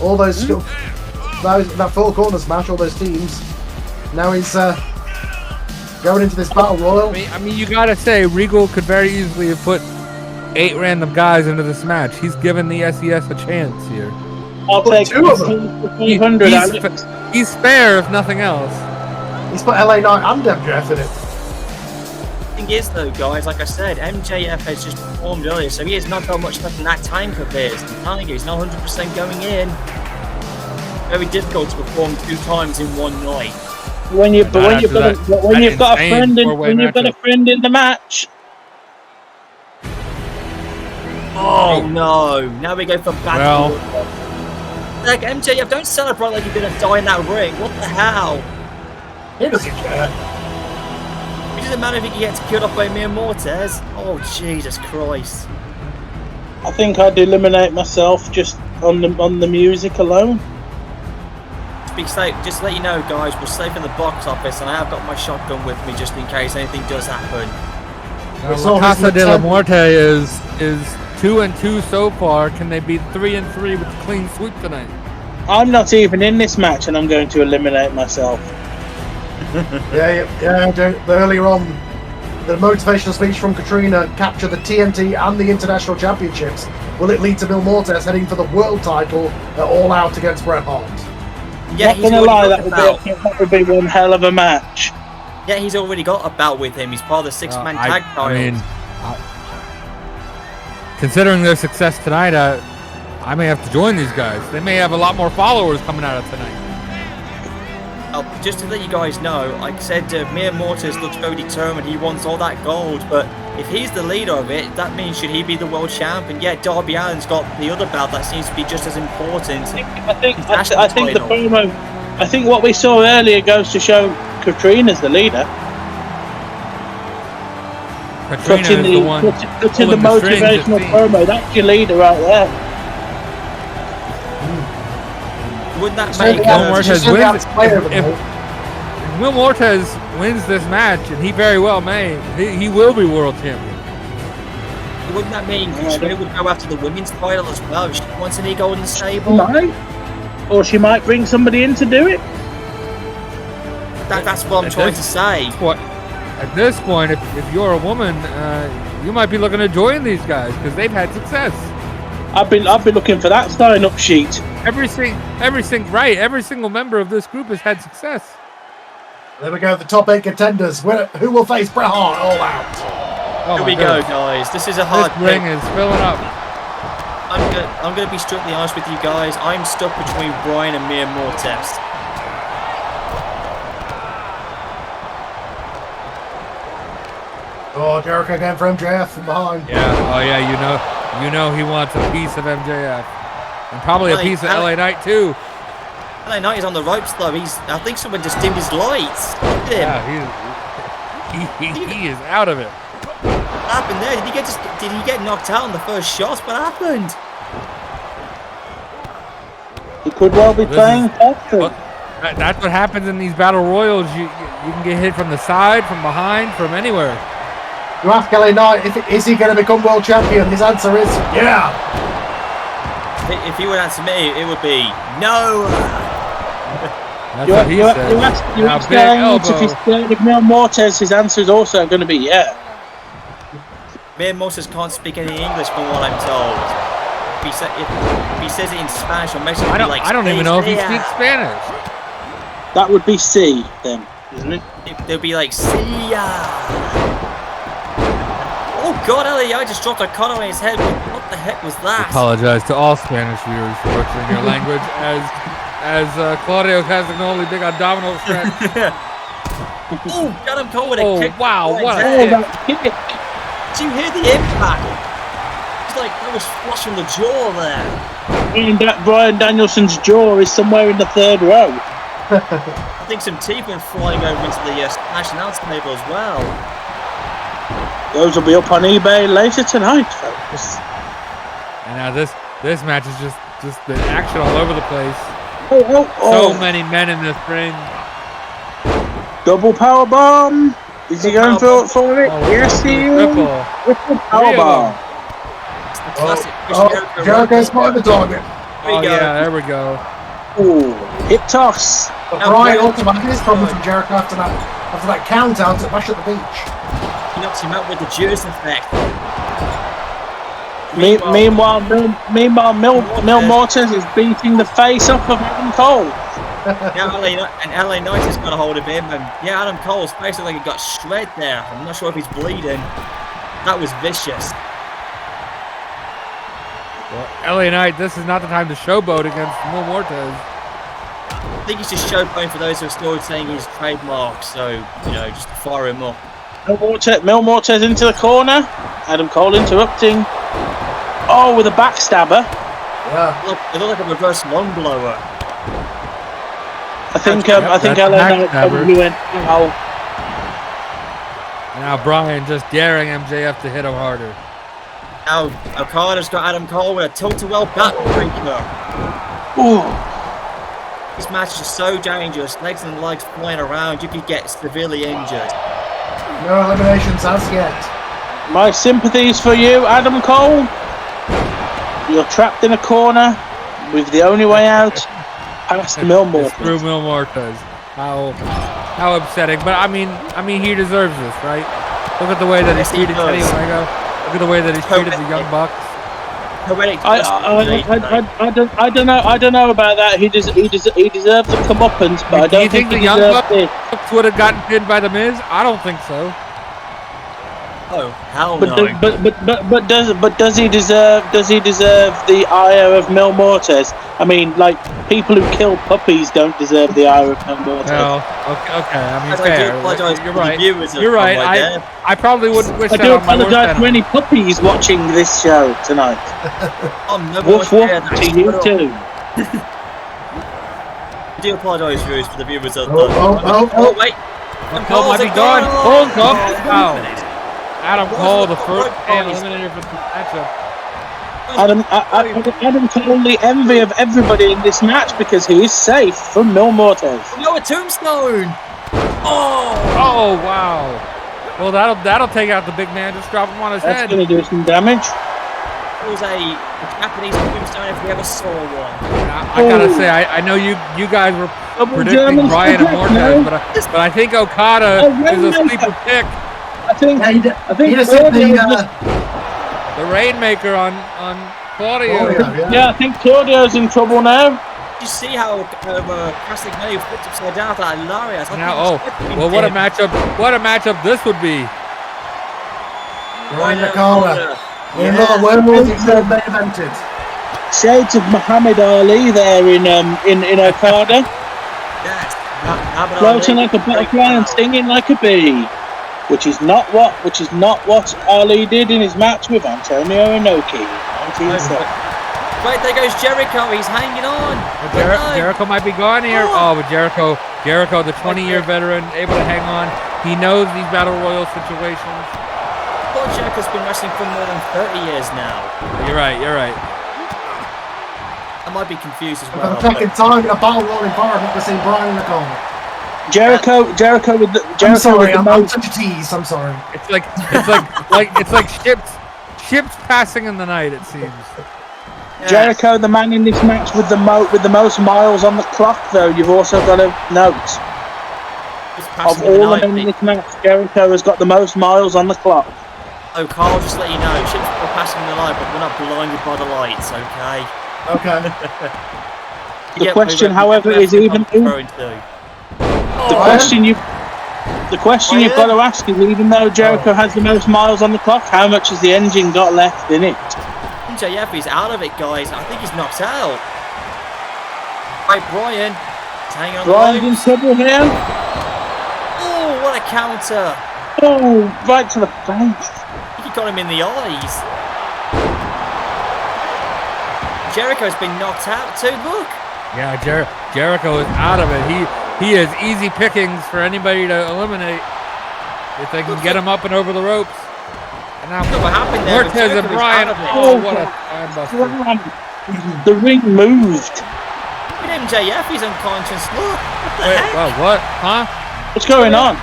all those that Four Corners match, all those teams. Now he's going into this battle royal. I mean, you gotta say, Regal could very easily have put 8 random guys into this match. He's given the SES a chance here. I'll take 2 of them. 300. He's fair, if nothing else. He's put LA Knight and MJF in it. The thing is, though, guys, like I said, MJF has just performed earlier, so he has not got much left in that tank of his. He's not 100% going in. Very difficult to perform 2 times in one night. When you've got a friend in the match. Oh no! Now we go for battle. Like MJF, don't celebrate like you're gonna die in that ring. What the hell? He doesn't care. It doesn't matter if he gets killed off by Mia Mortez. Oh Jesus Christ! I think I'd eliminate myself just on the music alone. Be safe. Just to let you know, guys, we're safe in the box office, and I have got my shotgun with me just in case anything does happen. saw his Casa de la attempt- Muerte is 2-2 so far. Can they be 3-3 with a clean sweep tonight? I'm not even in this match, and I'm going to eliminate myself. Earlier on, the motivational speech from Katrina captured the TNT and the International Championships. Will it lead to Mil Muertes heading for the world title at All Out against Bret Hart? Yeah, Not gonna lie, that would be one hell of a match. Yeah, he's already got a bout with him. He's part of the six-man tag titles. I mean, considering their success tonight, I may have to join these guys. They may have a lot more followers coming out of tonight. Just to let you guys know, like I said, Mil Muertes looks very determined. He wants all that gold, but if he's the leader of it, that means should he be the world champion? Yeah, Darby Allin's got the other belt that seems to be just as important. I think the promo. I think what we saw earlier goes to show Katrina's the leader. Katrina is the one putting the motivational promo. That's your leader right there. Wouldn't that make if Mil Muertes wins this match, and he very well may, he will be world champion. Wouldn't that mean Katrina would go after the women's title as well if she wants an ego in the stable? Or she might bring somebody in to do it. That's what I'm trying to say. At this point, if you're a woman, you might be looking to join these guys because they've had success. I've been looking for that sign-up sheet. Every single member of this group has had success. There we go, the top 8 contenders. Who will face Bret Hart All Out? Here we go, guys. This is a hard This ring is filling up. I'm gonna be strictly honest with you guys. I'm stuck between Bryan and Mil Muertes. Oh, Jericho again for MJF from behind. Yeah. Oh yeah. You know he wants a piece of MJF, and probably a piece of LA Knight too. LA Knight is on the ropes though. I think someone just dimmed his lights. Look at him. Yeah, he is out of it. What happened there? Did he get knocked out on the first shot? What happened? He could well be playing Patrick. That's what happens in these battle royals. You can get hit from the side, from behind, from anywhere. You ask LA Knight, is he going to become world champion? His answer is yeah. If he would answer me, it would be no. That's what he said. You ask if he's scared of Mil Muertes, his answer is also going to be yeah. Mil Muertes can't speak any English from what I'm told. If he says it in Spanish or Mexican, I don't even know if he speaks Spanish. That would be C then, isn't it? They'll be like, see ya. Oh God, LA just dropped a cut on his head. What the heck was that? I apologize to all Spanish viewers for butchering your language as Claudio Castagnoli, big abdominal stretch. Oh, got him caught with a kick. Wow, what a hit. Did you hear the impact? It's like that was flushing the jaw there. Bryan Danielson's jaw is somewhere in the third row. I think some teeth went flying over into the Smash Announce table as well. Those will be up on eBay later tonight, folks. And now this match is just been action all over the place. Oh. So many men in this ring. Double power bomb. Is he going for it? Yes, he is. Triple power bomb. Jericho's spotted the target. There we go. Ooh, hip toss. Bryan automatically his problem from Jericho after that count out at Bash at the Beach. He knocks him out with the Judas effect. Meanwhile, Mil Muertes is beating the face off of Adam Cole. LA Knight has got a hold of him, and Adam Cole's face looks like he got shred there. I'm not sure if he's bleeding. That was vicious. Well, LA Knight, this is not the time to showboat against Mil Muertes. I think he's just showboating for those who are still saying he's trademarked, so, just to fire him up. Mil Muertes into the corner. Adam Cole interrupting. Oh, with a backstabber. Yeah. It looked like a reverse long blower. I think LA Knight probably went. Now Bryan just daring MJF to hit him harder. Now Okada's got Adam Cole with a tilt-a-well backbreaker. Ooh. This match is just so dangerous. Legs and legs flying around. You could get severely injured. No eliminations as yet. My sympathies for you, Adam Cole. You're trapped in a corner with the only way out past Mil Mortis. Through Mil Mortis. How upsetting. But I mean he deserves this, right? Look at the way that he's treated Kenny Omega. Look at the way that he's treated the Young Bucks. I don't know about that. He deserves a comeuppance, but I don't think the Young Bucks would have gotten pinned by the Miz. I don't think so. Oh hell no! But does he deserve the ire of Mil Mortis? I mean, like, people who kill puppies don't deserve the ire of Mil Mortis. Well, okay. I mean, fair. You're right. You're right. I probably wouldn't wish that on my worst enemy. I do apologise for any puppies watching this show tonight. Woof woof to you too. I do apologise for the viewers. Oh wait! Cole might be gone. Cole's gone. Wow. Adam Cole, the first man eliminated from the matchup. Adam Cole, the envy of everybody in this match because he is safe from Mil Mortis. No, a tombstone! Oh, wow. Well, that'll take out the big man. Just drop him on his head. That's going to do some damage. It was a Japanese tombstone if we ever saw one. I gotta say, I know you guys were predicting Bryan and Mortis, but I think Okada is a sleeper pick. I think the Rainmaker on Claudio. Yeah, I think Claudio's in trouble now. You see how Castagnoli flipped upside down? That hilarious. What a matchup this would be. Ryan Nakala. In other words, it's main evented. Shades of Muhammad Ali there in Okada. Yes. Floating like a butterfly and stinging like a bee. Which is not what Ali did in his match with Antonio Inoki. Wait, there goes Jericho. He's hanging on. Jericho might be gone here. But Jericho, the 20-year veteran, able to hang on. He knows these battle royal situations. Well, Jericho's been wrestling for more than 30 years now. You're right. I might be confused as well. I'm taking time in a battle royal environment to see Bryan in the corner. Jericho with the I'm sorry, I'm such a tease. I'm sorry. It's like ships passing in the night. It seems. Yeah. Jericho, the man in this match with the most miles on the clock, though. You've also got to note of all the men in this match, Jericho has got the most miles on the clock. Oh, Carl, just let you know, ships are passing the light, but we're not blinded by the lights. Okay. The question, however, is even. The question you've got to ask is, even though Jericho has the most miles on the clock, how much has the engine got left in it? MJF is out of it, guys. I think he's knocked out. Right, Bryan. Hang on. Bryan's in trouble here. Oh, what a counter. Oh, right to the face. He got him in the eyes. Jericho's been knocked out too, look. Yeah, Jericho is out of it. He is easy pickings for anybody to eliminate if they can get him up and over the ropes. And now what happened there? Mortis and Bryan. Oh, what a spinebuster. The ring moved. Look at MJF, he's unconscious. Look. Wait, well, what? Huh? What's going on?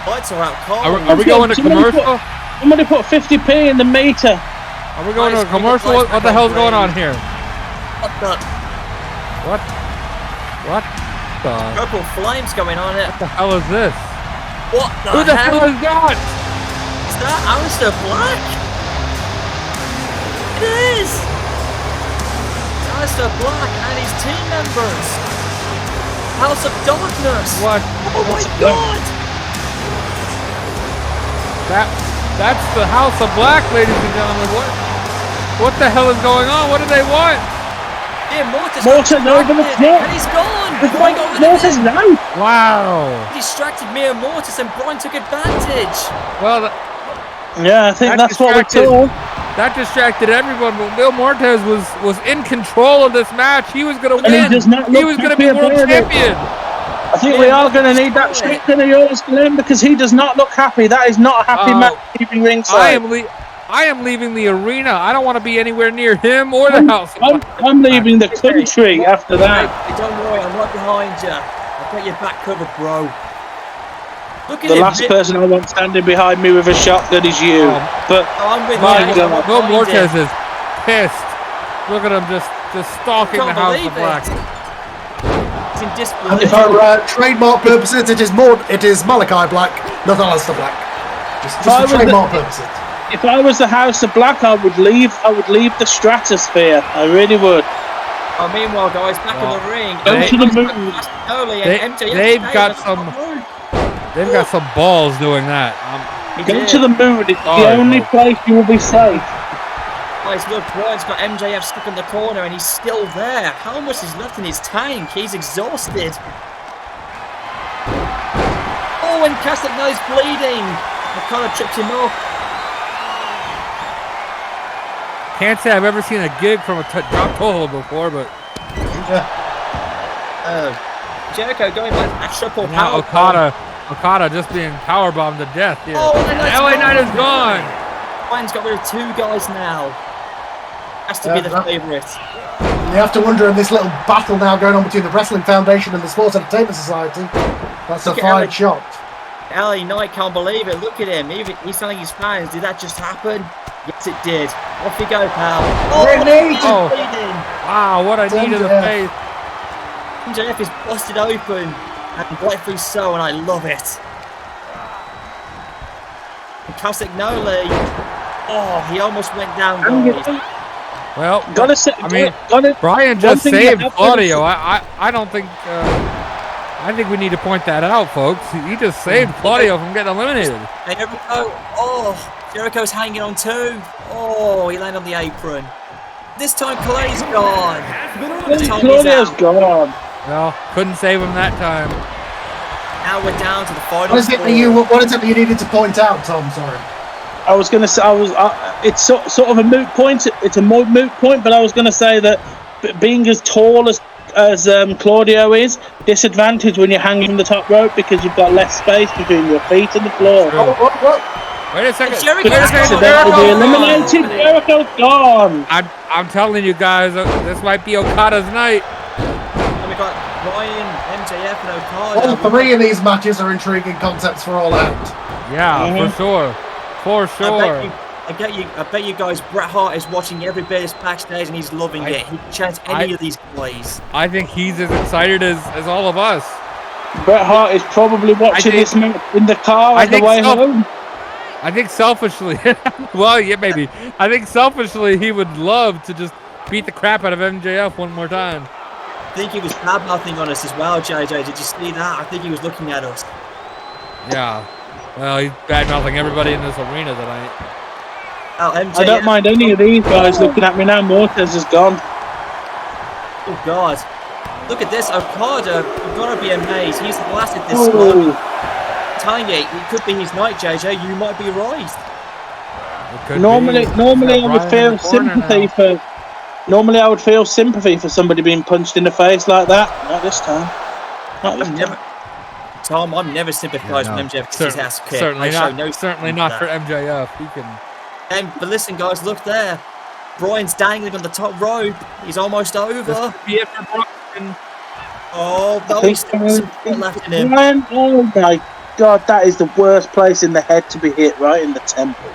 Lights are out cold. Are we going to commercial? Somebody put 50p in the meter. Are we going to a commercial? What the hell's going on here? What? Purple flames going on it. What the hell is this? What the Who the hell is that? Is that Aleister Black? It is! It's Aleister Black and his team members. House of Darkness. What? Oh my god! That's the House of Black, ladies and gentlemen. What the hell is going on? What do they want? Yeah, Mortis over the top. And he's gone. Mortis now. Wow. He distracted me and Mortis and Bryan took advantage. Well, yeah, I think that's what we're told. That distracted everyone, but Mil Mortis was in control of this match. He was going to win. He was going to be world champion. I think we are going to need that shotgun of yours, Glenn, because he does not look happy. That is not a happy match keeping ringside. I am leaving the arena. I don't want to be anywhere near him or the house. I'm leaving the country after that. Hey, don't worry, I'm right behind you. I've got your back covered, bro. Look at The him. last person I want standing behind me with a shotgun is you. But I'm with my you. God. Will Mortez is pissed. Look at him just stalking the Can't House believe of Black. He's in And disbelief. for trademark purposes, it is Malachi Black, not Alistair Black. Just for trademark purposes. If I was the House of Black, I would leave the stratosphere. I really would. Oh, meanwhile, guys, back in the ring. Go to the moon. They've got some balls doing that. Go to the moon. It's the only place you will be safe. Guys, look, Bryan's got MJF stuck in the corner and he's still there. How much is left in his tank? He's exhausted. Oh, and Castagnoli's bleeding. McCullough tripped him up. Can't say I've ever seen a gig from a drop toe before, but Jericho going back a triple now power. Okada just being powerbombed to death here. Oh, LA Knight is gone. Bryan's got rid of 2 guys now. Has to be the favourite. You have to wonder in this little battle now going on between the Wrestling Foundation and the Sports Entertainment Society. That's a fired shot. LA Knight can't believe it. Look at him. He's telling his fans, did that just happen? Yes, it did. Off you go, pal. Wow, what a knee to the face. MJF is busted open, and rightfully so, and I love it. And Castagnoli, he almost went down, guys. Well, Bryan just saved Claudio. I don't think. I think we need to point that out, folks. He just saved Claudio from getting eliminated. And Jericho's hanging on too. Oh, he landed on the apron. This time Clay's gone. Claudio's gone. Well, couldn't save him that time. Now we're down to the final. What is it that you needed to point out, Tom? Sorry. I was going to say it's sort of a moot point. It's a moot point, but I was going to say that being as tall as Claudio is, disadvantage when you're hanging from the top rope because you've got less space between your feet and the floor. Wait a second. Jericho's eliminated. Jericho's gone. I'm telling you guys, this might be Okada's night. And we've got Bryan, MJF, and Okada. All 3 of these matches are intriguing concepts for All Out. Yeah, for sure. For sure. I bet you guys, Bret Hart is watching every bit of this backstage and he's loving it. He can chance any of these plays. I think he's as excited as all of us. Bret Hart is probably watching this match in the car on the way home. I think selfishly, well, yeah, maybe. I think selfishly he would love to just beat the crap out of MJF one more time. I think he was bad-mouthing on us as well, JJ. Did you see that? I think he was looking at us. Yeah. Well, he's bad-mouthing everybody in this arena tonight. Oh, MJF. I don't mind any of these guys looking at me now. Mortez is gone. Oh, God. Look at this. Okada, you've got to be amazed. He's lasted this long. I'm telling you, it could be his night, JJ. You might be right. Normally I would feel sympathy for... Normally I would feel sympathy for somebody being punched in the face like that. Not this time. Tom, I'm never sympathised with MJF because his ass kicked. Certainly not for MJF. He can... But listen, guys, look there. Bryan's dangling on the top rope. He's almost over. Oh, no, he's still some left in him. Bryan, oh my God, that is the worst place in the head to be hit, right in the temple.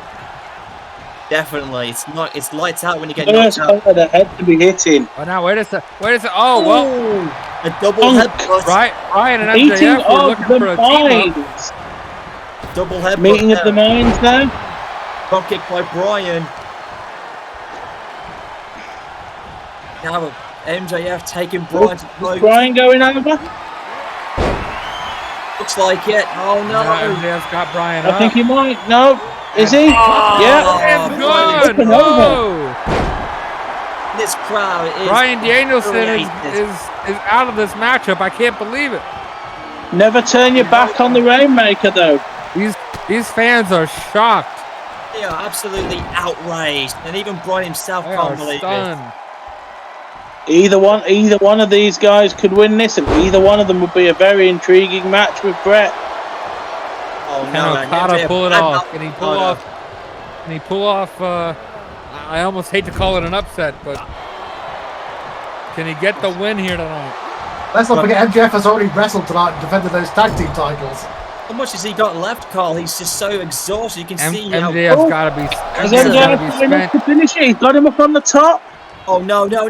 Definitely, it's lights out when you get worst knocked out. part of the head to be hitting. Oh, now wait a sec. Oh, well, a double headbutt. Bryan and Meeting MJF were looking for a team up. Double headbutt. Meeting of the minds now. Front kick by Bryan. Now MJF taking Bryan to close. Bryan going over? Looks like it. Oh no. MJF's got Bryan up. I think he might. No. Is he? Yeah. Good. Oh. This crowd is... Bryan Danielson is out of this matchup. I can't believe it. Never turn your back on the Rainmaker, though. These fans are shocked. They are absolutely outraged, and even Bryan himself can't believe it. Either one of these guys could win this, and either one of them would be a very intriguing match with Bret. Oh no! Can Okada pull it off? Can he pull off? Can he pull off? I almost hate to call it an upset, but can he get the win here tonight? Let's not forget MJF has already wrestled tonight and defended those tag team titles. How much has he got left, Carl? He's just so exhausted. You can see how... MJF's got to be spent. To finish it. He's got him up on the top. Oh, no. Come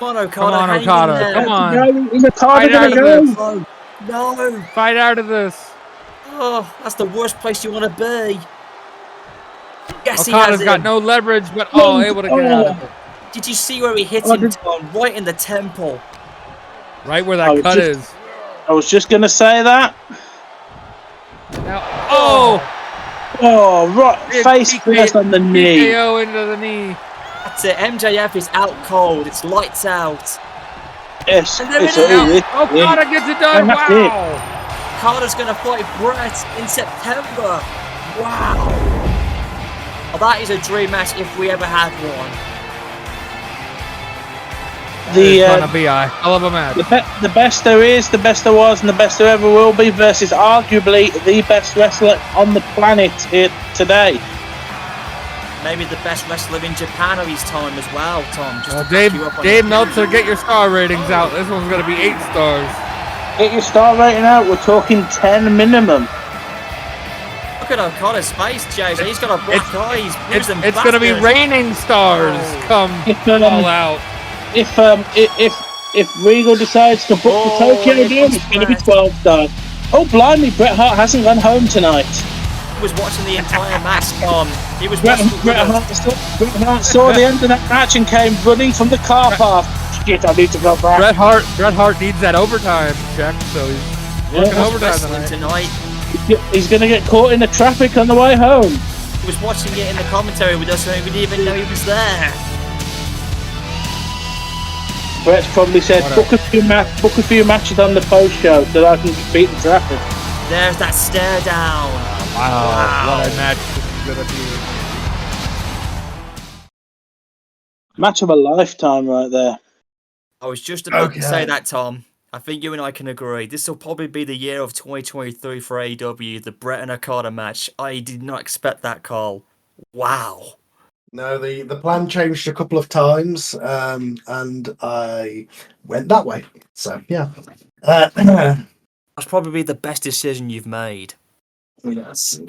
on, Okada. Come on, Okada. Come on. Fight out of this. No. Fight out of this. Oh, that's the worst place you want to be. Yes, Okada's got no leverage, but able to get out of it. Did you see where he hit him, Tom? Right in the temple. Right where that cut is. I was just going to say that. Now, right. Face first on the knee. TKO into the knee. That's it. MJF is out cold. It's lights out. Yes. Okada gets it done. Wow. Okada's going to fight Brett in September. Wow. Oh, that is a dream match if we ever had one. It's gonna be a hell of a match. The best there is, the best there was, and the best there ever will be versus arguably the best wrestler on the planet here today. Maybe the best wrestler in Japan of his time as well, Tom. Dave Meltzer, get your star ratings out. This one's gonna be 8 stars. Get your star rating out. We're talking 10 minimum. Look at Okada's face, JJ. He's got a black eye. It's going to be raining stars come all out. If Regal decides to book the Tokyo Dome, it's going to be 12 stars. Oh, blimey, Bret Hart hasn't gone home tonight. He was watching the entire match, Tom. He was Bret Hart saw the end of that match and came running from the car park. Shit, I need to go back. Bret Hart needs that overtime check, so he's working overtime tonight. He's going to get caught in the traffic on the way home. He was watching it in the commentary with us, and we didn't even know he was there. Brett's probably said, book a few matches on the post show so that I can beat the traffic. There's that stare down. Wow. What a match this is going to be. Match of a lifetime right there. I was just about to say that, Tom. I think you and I can agree. This will probably be the year of 2023 for AEW, the Bret and Okada match. I did not expect that, Carl. Wow. No, the plan changed a couple of times, and I went that way. So, yeah. That's probably the best decision you've made. Yes,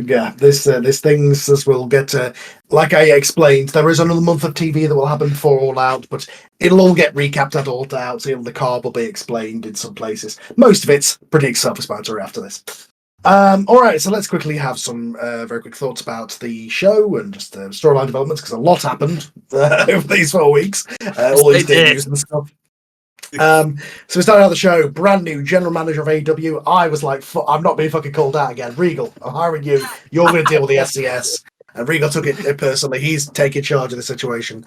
yeah. This things, as we'll get to, like I explained, there is another month of TV that will happen before All Out, but it'll all get recapped at All Out. So the card will be explained in some places. Most of it's pretty self-explanatory after this. All right, so let's quickly have some very quick thoughts about the show and just storyline developments, because a lot happened over these 4 weeks. All these debuts and stuff. So we started out the show, brand new general manager of AEW. I was like, I'm not being fucking called out again. Regal, I'm hiring you. You're going to deal with the SCS. And Regal took it personally. He's taking charge of the situation.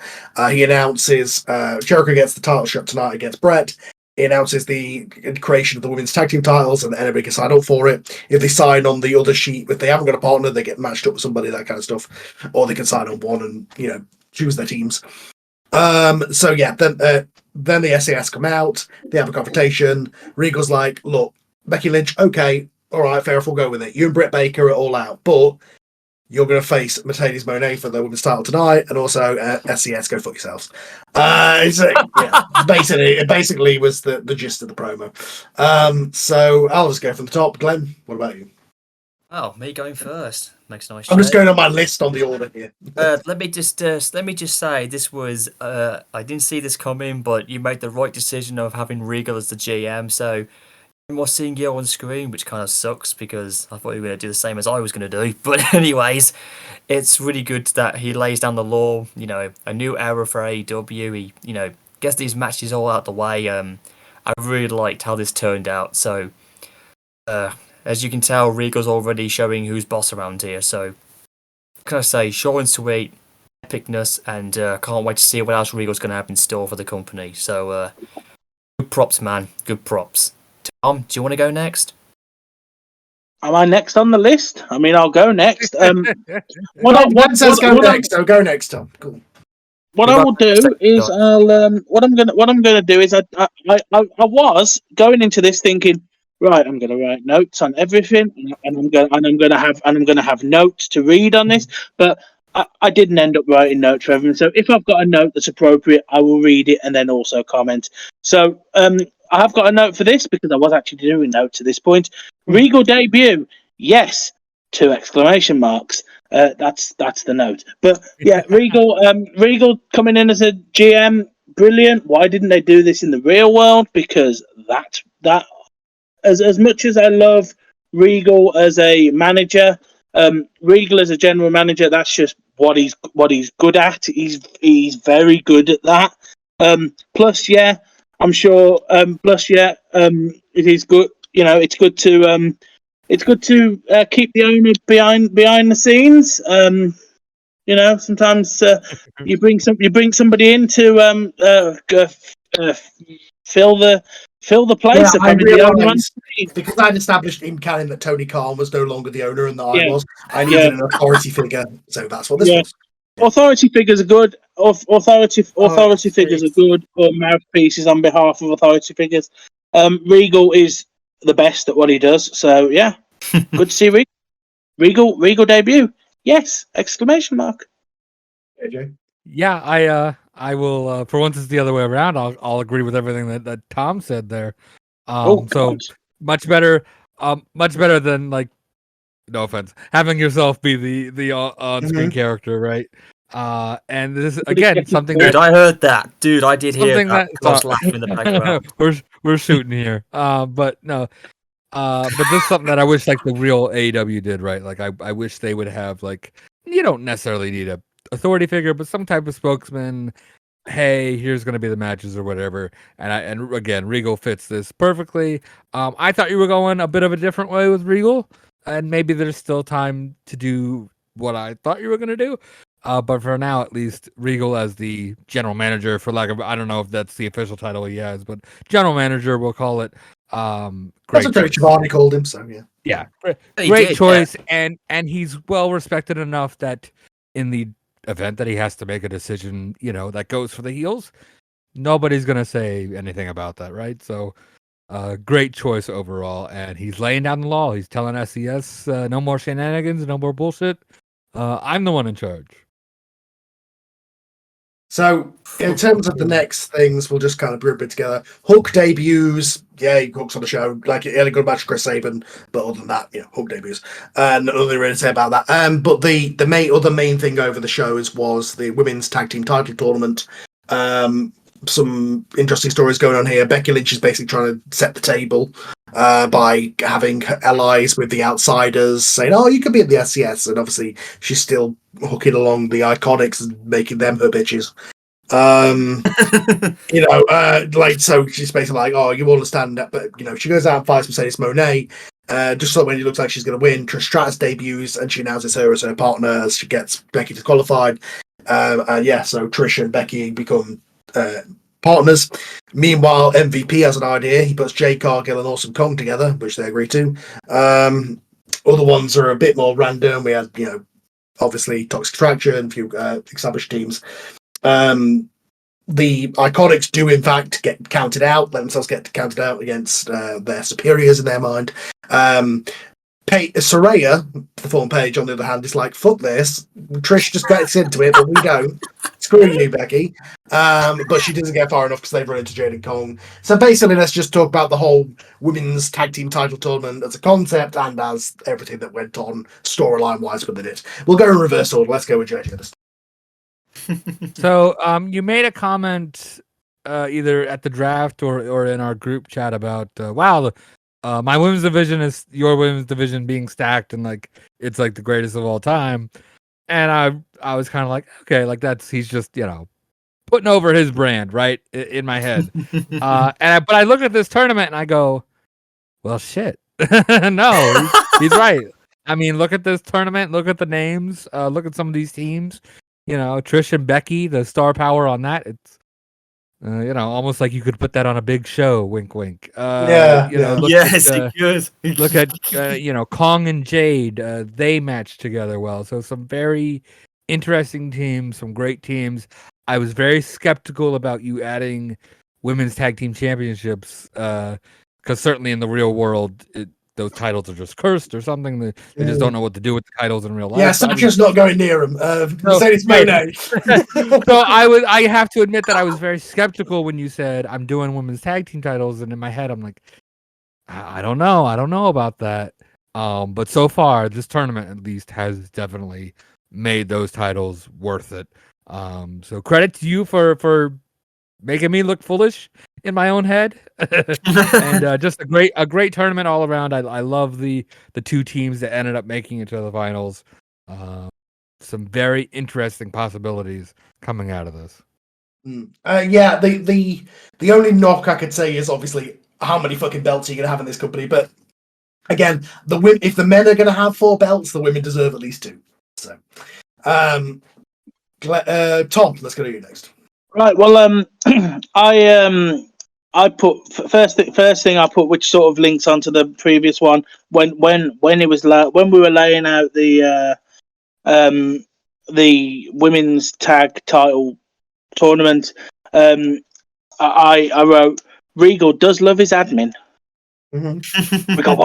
He announces Jericho gets the title shot tonight against Brett. He announces the creation of the women's tag team titles, and anybody can sign up for it. If they sign on the other sheet, if they haven't got a partner, they get matched up with somebody, that kind of stuff. Or they can sign on one and, choose their teams. So yeah, then the SAS come out, they have a confrontation. Regal's like, look, Becky Lynch, okay, all right, fair enough, we'll go with it. You and Britt Baker are all out, but you're going to face Mercedes Moné for the women's title tonight, and also SCS, go fuck yourselves. It basically was the gist of the promo. So I'll just go from the top. Glenn, what about you? Oh, me going first. Makes nice. I'm just going on my list on the order here. Let me just say this was I didn't see this coming, but you made the right decision of having Regal as the GM. So more seeing you on screen, which kind of sucks because I thought you were going to do the same as I was going to do. But anyways, it's really good that he lays down the law. A new era for AEW. He gets these matches all out the way. I really liked how this turned out. So. As you can tell, Regal's already showing who's boss around here, so what can I say? Short and sweet, epicness, and can't wait to see what else Regal's going to have in store for the company. So, good props, man. Good props. Tom, do you want to go next? Am I next on the list? I mean, I'll go next. Go next, Tom. Cool. What I will do is what I'm gonna do is I was going into this thinking, right, I'm going to write notes on everything, and I'm going to have notes to read on this. But I didn't end up writing notes for everything. So if I've got a note that's appropriate, I will read it and then also comment. So I have got a note for this because I was actually doing notes at this point. Regal debut, yes, 2 exclamation marks. That's the note. But yeah, Regal coming in as a GM, brilliant. Why didn't they do this in the real world? Because that as much as I love Regal as a manager, Regal as a general manager, that's just what he's good at. He's very good at that. Plus, yeah, I'm sure. It is good. You know, it's good to keep the owner behind the scenes. You know, sometimes you bring somebody in to fill the place. Yeah, I Probably the owner. realised because I'd established in canon that Tony Khan was no longer the owner and that I Yeah. was. I needed an authority figure, so that's what this was. Authority figures are good. Authority figures are good, or mouthpieces on behalf of authority figures. Regal is the best at what he does. So yeah, good to see Regal debut. Yes! Exclamation mark. AJ? Yeah, I will. For once, it's the other way around. I'll agree with everything that Tom said there. So God. much better. Much better than, like, no offense, having yourself be the on-screen character, right? And this is again something Dude, that I heard that. Dude, I did hear something that. that I was laughing in the background. we're shooting here. But no. But this is something that I wish, like, the real AEW did, right? Like, I wish they would have, like, you don't necessarily need a authority figure, but some type of spokesman. Hey, here's going to be the matches or whatever. And again, Regal fits this perfectly. I thought you were going a bit of a different way with Regal, and maybe there's still time to do what I thought you were going to do. But for now, at least, Regal as the general manager, for lack of, I don't know if that's the official title he has, but general manager, we'll call it. That's what Tony Schiavone called him, so yeah. Yeah, He great did, choice, and he's well respected enough that in the event that he has to make a decision, you know, that goes for the heels, nobody's gonna say anything about that, right? So, great choice overall, and he's laying down the law. He's telling SES, no more shenanigans, no more bullshit. I'm the one in charge. So, in terms of the next things, we'll just kind of group it together. Hook debuts. Yeah, Hook's on the show. Like, he had a good match with Chris Sabin, but other than that, Hook debuts. And nothing really to say about that. But the main thing over the shows was the women's tag team title tournament. Some interesting stories going on here. Becky Lynch is basically trying to set the table by having allies with the outsiders, saying, "Oh, you could be at the SCS," and obviously she's still hooking along the Iconics and making them her bitches. Like, so she's basically like, "Oh, you understand that," but she goes out and fights Mercedes Moné. Just so when it looks like she's going to win, Trish Stratus debuts and she announces her as her partner as she gets Becky disqualified. So Trish and Becky become partners. Meanwhile, MVP has an idea. He puts Jay Cargill and Awesome Kong together, which they agree to. Other ones are a bit more random. We had, obviously Toxic Attraction and a few established teams. The Iconics do, in fact, get counted out, let themselves get counted out against their superiors in their mind. Saraya, the former Page, on the other hand, is like, fuck this. Trish just gets into it, but we don't. Screw you, Becky. But she doesn't get far enough because they've run into Jade and Kong. So basically, let's just talk about the whole women's tag team title tournament as a concept and as everything that went on storyline-wise within it. We'll go in reverse order. Let's go with Jade this. So, you made a comment either at the draft or in our group chat about, wow, my women's division is your women's division being stacked and like it's like the greatest of all time. And I was kind of like, okay, like he's just, putting over his brand, right, in my head. But I look at this tournament and I go, well, shit. No, he's right. I mean, look at this tournament, look at the names, look at some of these teams. Trish and Becky, the star power on that. It's almost like you could put that on a big show. Wink, wink. Look at Kong and Jade. They match together well. So some very interesting teams, some great teams. I was very skeptical about you adding women's tag team championships because certainly in the real world, those titles are just cursed or something. They just don't know what to do with the titles in real life. Yeah, Sacha's not going near him. Mercedes Mayonnaise. So I have to admit that I was very skeptical when you said I'm doing women's tag team titles, and in my head I'm like, I don't know about that. But so far this tournament at least has definitely made those titles worth it. So credit to you for making me look foolish in my own head. And just a great tournament all around. I love the two teams that ended up making it to the finals. Some very interesting possibilities coming out of this. Yeah, the only knock I could say is obviously how many fucking belts are you gonna have in this company. But again, if the men are gonna have 4 belts, the women deserve at least 2. So, Tom, let's go to you next. Right. Well, I put first thing I put, which sort of links onto the previous one, when it was when we were laying out the women's tag title tournament. I wrote, Regal does love his admin. Mm-hmm. We got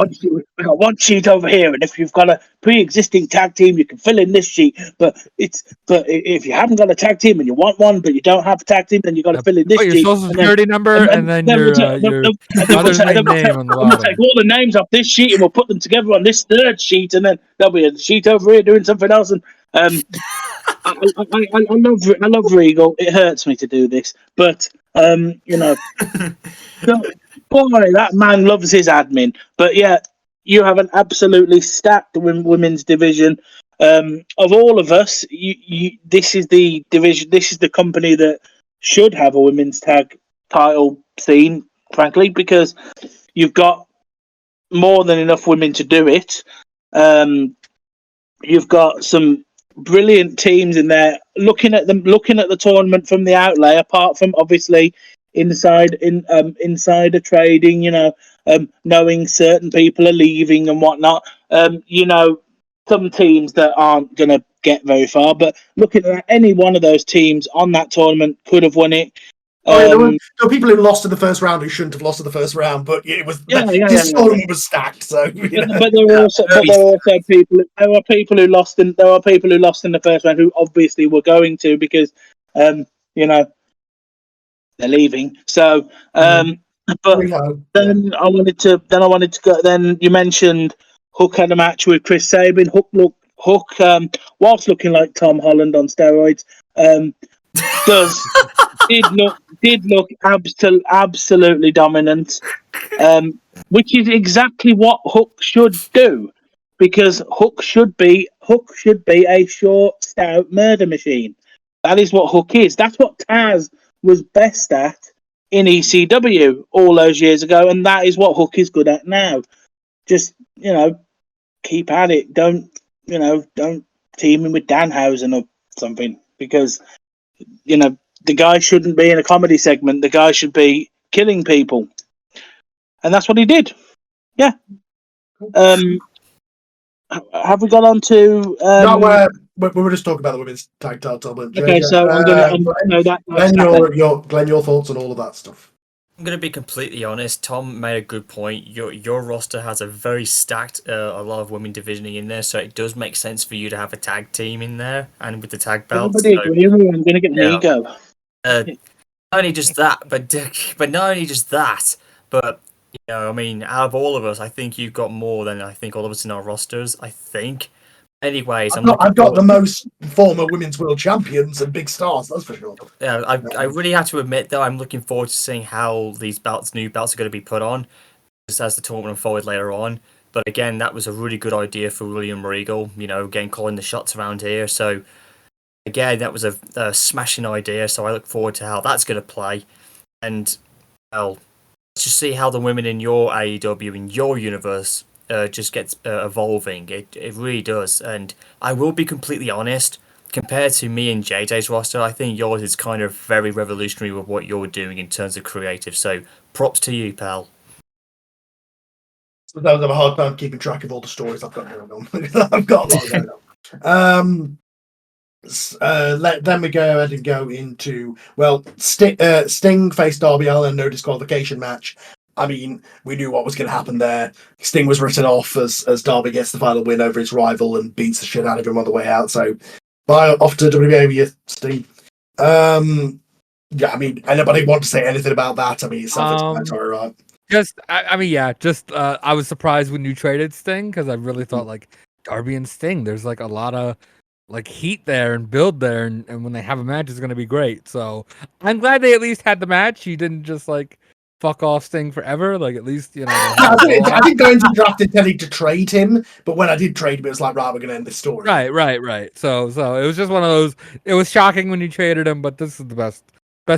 one sheet over here, and if you've got a pre-existing tag team, you can fill in this sheet. But if you haven't got a tag team and you want one, but you don't have a tag team, then you got to fill in this your sheet. social security number, and then your mother's name on the bottom. We'll take all the names off this sheet and we'll put them together on this third sheet, and then there'll be a sheet over here doing something else. And I love Regal. It hurts me to do this, but boy, that man loves his admin. But yeah, you have an absolutely stacked women's division. Of all of us, this is the division. This is the company that should have a women's tag title scene, frankly, because you've got more than enough women to do it. You've got some brilliant teams in there. Looking at the tournament from the outlay, apart from obviously insider trading, knowing certain people are leaving and whatnot. Some teams that aren't going to get very far, but looking at any one of those teams on that tournament could have won it. There were people who lost in the first round who shouldn't have lost in the first round, but it was this tournament was stacked. So, but there were also people. There were people who lost in the first round who obviously were going to because they're leaving. So, but then I wanted to go. Then you mentioned Hook had a match with Chris Sabin. Hook, whilst looking like Tom Holland on steroids, did look absolutely dominant, which is exactly what Hook should do, because Hook should be a short, stout murder machine. That is what Hook is. That's what Taz was best at in ECW all those years ago, and that is what Hook is good at now. Just keep at it. Don't team him with Danhausen or something, because the guy shouldn't be in a comedy segment. The guy should be killing people, and that's what he did. Yeah. Have we got on to? No, we were just talking about the women's tag title. Okay, so I'm gonna. Glenn, your thoughts on all of that stuff. I'm going to be completely honest. Tom made a good point. Your roster has a very stacked, a lot of women divisioning in there, so it does make sense for you to have a tag team in there and with the tag belts. I'm going to get an ego. Not only just that, but not only just that, but I mean, out of all of us, I think you've got more than I think all of us in our rosters. I think. Anyways, I've got the most former women's world champions and big stars. That's for sure. Yeah, I really have to admit though, I'm looking forward to seeing how these new belts are going to be put on, just as the tournament unfolded later on. But again, that was a really good idea for William Regal. Again, calling the shots around here. So again, that was a smashing idea. So I look forward to how that's going to play. And well, let's just see how the women in your AEW, in your universe, just gets evolving. It really does. And I will be completely honest, compared to me and JJ's roster, I think yours is kind of very revolutionary with what you're doing in terms of creative. So props to you, pal. Sometimes I have a hard time keeping track of all the stories I've got going on. I've got a lot going on. Then we go ahead and go into Sting faced Darby Allin, no disqualification match. I mean, we knew what was going to happen there. Sting was written off as Darby gets the final win over his rival and beats the shit out of him on the way out. So, bye off to WWE with you, Sting. Yeah, I mean, anybody want to say anything about that? I mean, it's self-explanatory, right? I was surprised when you traded Sting because I really thought like Darby and Sting. There's like a lot of like heat there and build there, and when they have a match, it's gonna be great. So I'm glad they at least had the match. You didn't just like fuck off Sting forever. Like at least they I didn't go into the draft intending to trade him, but when I did trade him, it was like, right, we're gonna end this story. Right. So it was just one of those. It was shocking when you traded him, but this is the best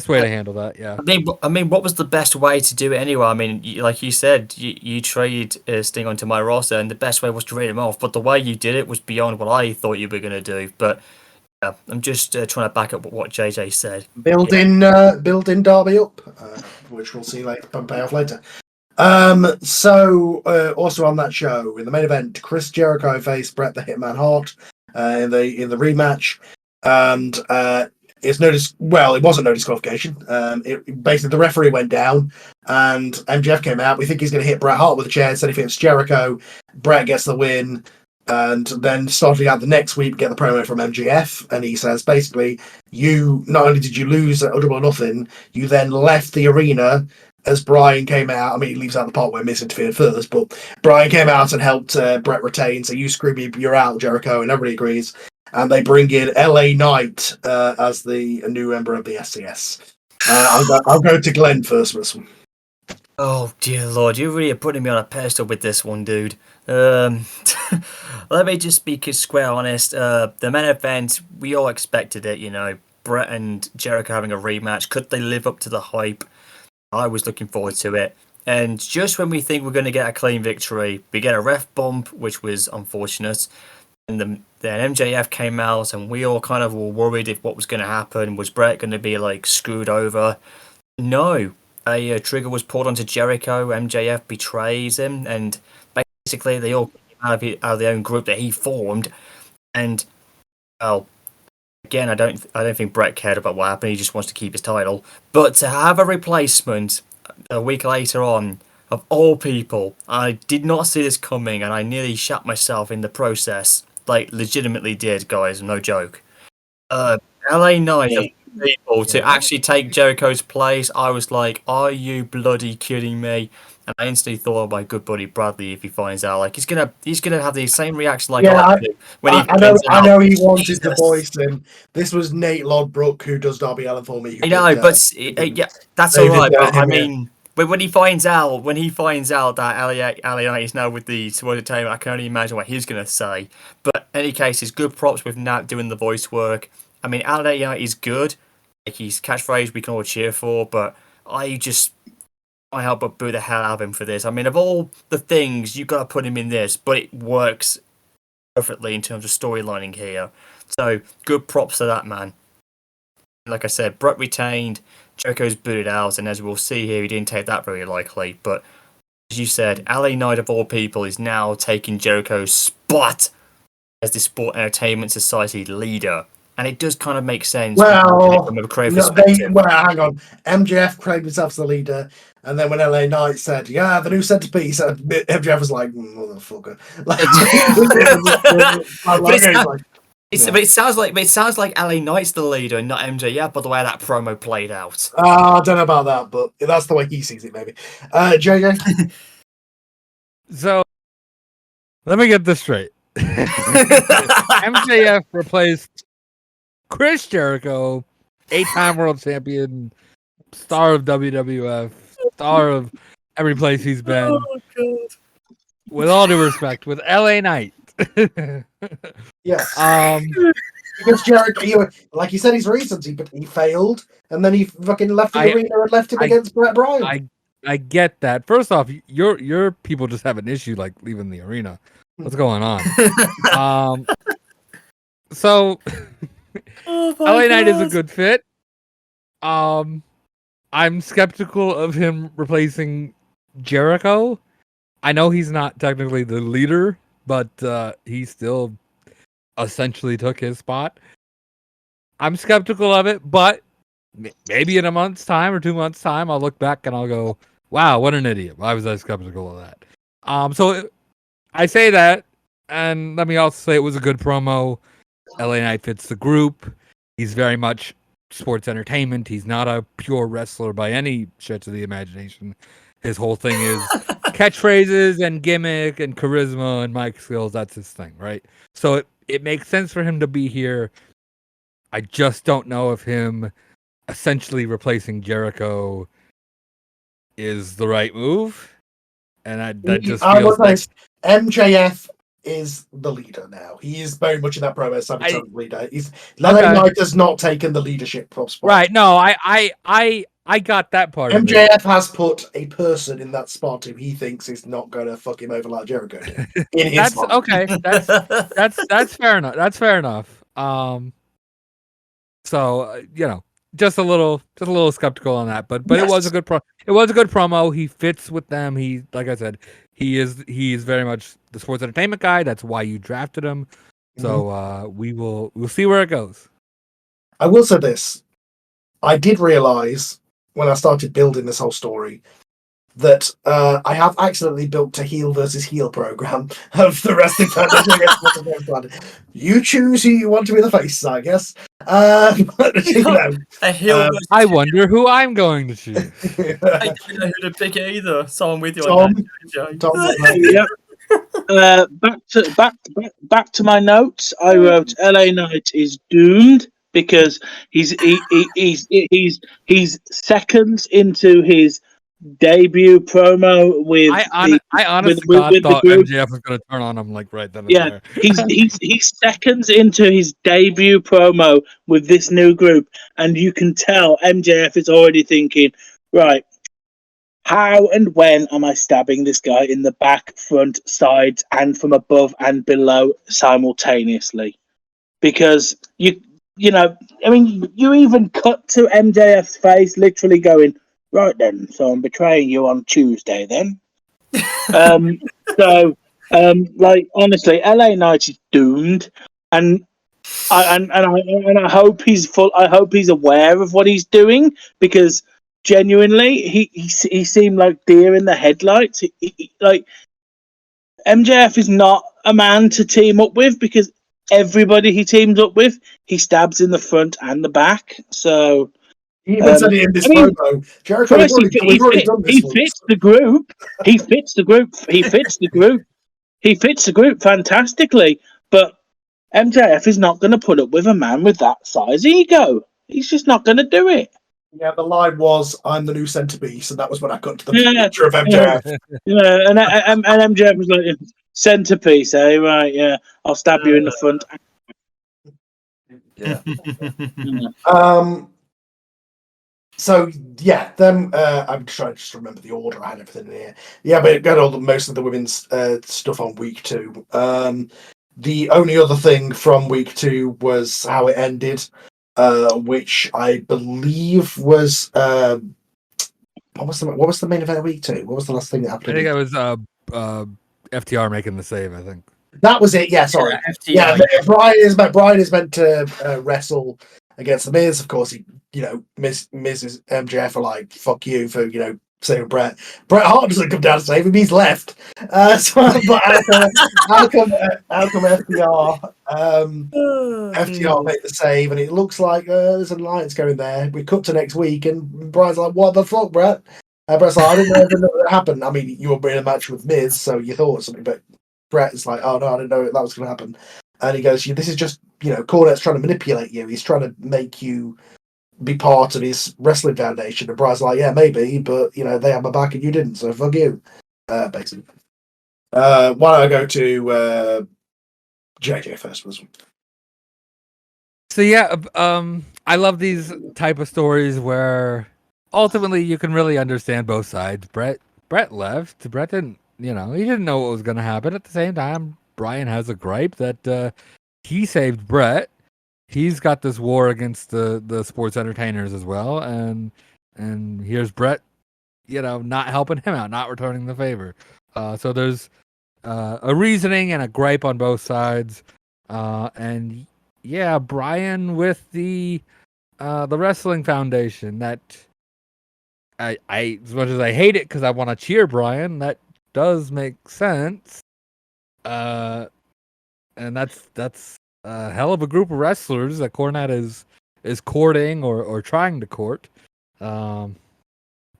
way to handle that. Yeah. I mean, what was the best way to do it anyway? I mean, like you said, you trade Sting onto my roster, and the best way was to trade him off. But the way you did it was beyond what I thought you were going to do. But yeah, I'm just trying to back up what JJ said. Building Darby up, which we'll see later, pay off later. Also on that show, in the main event, Chris Jericho faced Bret the Hitman Hart in the rematch, and it wasn't no disqualification. Basically the referee went down, and MJF came out. We think he's going to hit Bret Hart with a chair instead. If it's Jericho, Bret gets the win. And then starting out the next week, we get the promo from MJF, and he says basically, you not only did you lose at Double or Nothing, you then left the arena as Brian came out. I mean, he leaves out the part where Miz interfered first, but Brian came out and helped Bret retain. So you screw me, you're out, Jericho, and everybody agrees. And they bring in LA Knight as the new member of the SCS. I'll go to Glenn first for this one. Oh dear Lord, you really are putting me on a pedestal with this one, dude. Let me just be square honest. The main event, we all expected it, you know. Bret and Jericho having a rematch. Could they live up to the hype? I was looking forward to it. And just when we think we're going to get a clean victory, we get a ref bump, which was unfortunate. And then MJF came out, and we all kind of were worried if what was going to happen. Was Bret going to be like screwed over? No. A trigger was pulled onto Jericho. MJF betrays him, and basically they all came out of their own group that he formed. And well, again, I don't think Bret cared about what happened. He just wants to keep his title. But to have a replacement a week later on, of all people, I did not see this coming, and I nearly shot myself in the process. Like legitimately did, guys. No joke. LA Knight of people to actually take Jericho's place. I was like, are you bloody kidding me? And I instantly thought of my good buddy Bradley if he finds out. Like he's gonna have the same reaction like I do when he finds out. I know he wanted to voice him. This was Nate Lodbrok who does Darby Allin for me. I know, but yeah, that's all right. But I mean, when he finds out that LA Knight is now with the Sword Entertainment, I can only imagine what he's gonna say. But in any case, it's good props with Nat doing the voice work. I mean, LA Knight is good. Like his catchphrase we can all cheer for, but I can't help but boo the hell out of him for this. I mean, of all the things, you've got to put him in this, but it works perfectly in terms of storylining here. So, good props to that, man. Like I said, Bret retained, Jericho's booted out, and as we'll see here, he didn't take that very likely. But, as you said, LA Knight of all people is now taking Jericho's spot as the Sport Entertainment Society leader. And it does kind of make sense from a creative perspective. Hang on. MJF claimed himself as the leader, and then when LA Knight said, "Yeah, the new centerpiece," MJF was like, "Motherfucker!" It sounds like LA Knight's the leader and not MJF. By the way that promo played out. I don't know about that, but that's the way he sees it. Maybe. JJ. So let me get this straight. MJF replaced Chris Jericho, 8-time world champion, star of WWF, star of every place he's been. Oh, God. With all due respect, with LA Knight. Yes. Because Jericho, like you said, his reasons, he failed, and then he fucking left the arena and left him against Bret Bryan. I get that. First off, your people just have an issue like leaving the arena. What's going on? So LA Knight is a good fit. I'm skeptical of him replacing Jericho. I know he's not technically the leader, but he still essentially took his spot. I'm skeptical of it, but maybe in a month's time or 2 months' time, I'll look back and I'll go, Wow, what an idiot! Why was I skeptical of that? I say that, and let me also say it was a good promo. LA Knight fits the group. He's very much sports entertainment. He's not a pure wrestler by any stretch of the imagination. His whole thing is catchphrases and gimmick and charisma and mic skills. That's his thing, right? So it makes sense for him to be here. I just don't know if him essentially replacing Jericho is the right move. And that just feels like MJF is the leader now. He is very much in that promo as leader. LA Knight has not taken the leadership spot. Right. No, I got that part of it. MJF has put a person in that spot who he thinks is not going to fuck him over like Jericho did. In his mind. Okay. That's fair enough. That's fair enough. So just a little skeptical on that, but yes. It was a good promo. He fits with them. He, like I said, he is very much the sports entertainment guy. That's why you drafted him. So we'll see where it goes. I will say this: I did realize when I started building this whole story that I have accidentally built a heel versus heel program of the Wrestling Foundation. You choose who you want to be the face, I guess. I wonder who I'm going to choose. I don't know who to pick either. So I'm with you on that. Back to my notes. I wrote LA Knight is doomed because he's seconds into his debut promo with I honestly thought MJF was going to turn on him like right then and there. he's seconds into his debut promo with this new group, and you can tell MJF is already thinking, right, how and when am I stabbing this guy in the back, front, sides, and from above and below simultaneously? Because you even cut to MJF's face, literally going, right then, so I'm betraying you on Tuesday then. Honestly, LA Knight is doomed, and I hope he's full. I hope he's aware of what he's doing, because genuinely, he seemed like deer in the headlights. Like MJF is not a man to team up with, because everybody he teams up with, he stabs in the front and the back. So. He even said it in this promo. Jericho he fits the group. He fits the group. He fits the group. He fits the group fantastically. But MJF is not going to put up with a man with that size ego. He's just not going to do it. Yeah, the line was, "I'm the new centerpiece," and that was when I got to the picture of MJF. Yeah, and MJF was like, "Centerpiece, eh? Right? Yeah, I'll stab you in the front." Yeah. So yeah, them. I'm trying to just remember the order. I had everything in here. Yeah, but it got most of the women's stuff on week 2. The only other thing from week 2 was how it ended, which I believe was what was the main event of week 2? What was the last thing that happened? I think it was FTR making the save. I think that was it. Yeah, sorry. Yeah, Brian is meant to wrestle against the Miz. Of course, Mrs. MJF are like, fuck you for, saving Bret. Bret Hart doesn't come down to save him, he's left. But how come FTR make the save, and it looks like there's an alliance going there. We cut to next week, and Brian's like, what the fuck, Bret? Bret's like, I didn't know that happened. I mean, you were in a match with Miz, so you thought something, but Bret is like, oh no, I didn't know that was going to happen. And he goes, this is just, Cornette's trying to manipulate you. He's trying to make you be part of his wrestling foundation. And Brian's like, yeah, maybe, but, they had my back and you didn't, so fuck you, basically. Why don't I go to JJ first? So, yeah, I love these type of stories where ultimately you can really understand both sides. Bret left. Bret didn't, he didn't know what was going to happen. At the same time, Brian has a gripe that he saved Bret. He's got this war against the sports entertainers as well, and here's Bret, not helping him out, not returning the favor. So there's a reasoning and a gripe on both sides, and yeah, Brian with the Wrestling Foundation. That I as much as I hate it because I want to cheer Brian, that does make sense. And that's a hell of a group of wrestlers that Cornette is courting or trying to court. But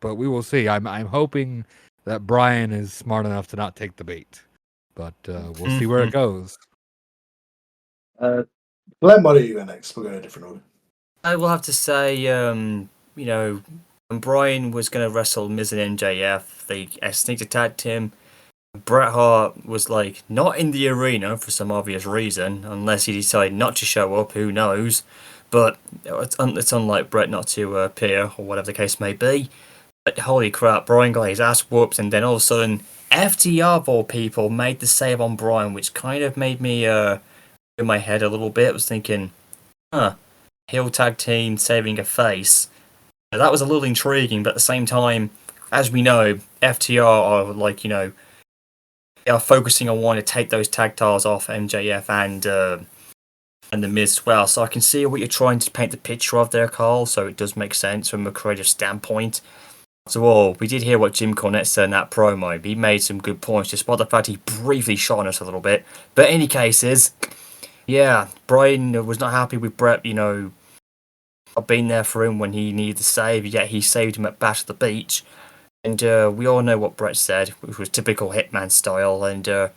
we will see. I'm hoping that Brian is smart enough to not take the bait. But we'll see where it goes. Glenn, what are you going next? We'll go in a different order. I will have to say, you know, when Brian was going to wrestle Miz and MJF, they sneak attacked him. Bret Hart was like not in the arena for some obvious reason, unless he decided not to show up. Who knows? But it's unlike Bret not to appear or whatever the case may be. But holy crap, Brian got his ass whooped, and then all of a sudden, FTR of all people made the save on Brian, which kind of made me in my head a little bit. I was thinking, heel tag team saving a face. That was a little intriguing, but at the same time, as we know, FTR are like, you know, they are focusing on wanting to take those tag titles off MJF and the Miz as well. So I can see what you're trying to paint the picture of there, Carl. So it does make sense from a creative standpoint. So all we did hear what Jim Cornette said in that promo. He made some good points, despite the fact he briefly shot on us a little bit. But in any cases, yeah, Brian was not happy with Bret, you know, not being there for him when he needed the save, yet he saved him at Bash at the Beach. And we all know what Bret said, which was typical Hitman style, and it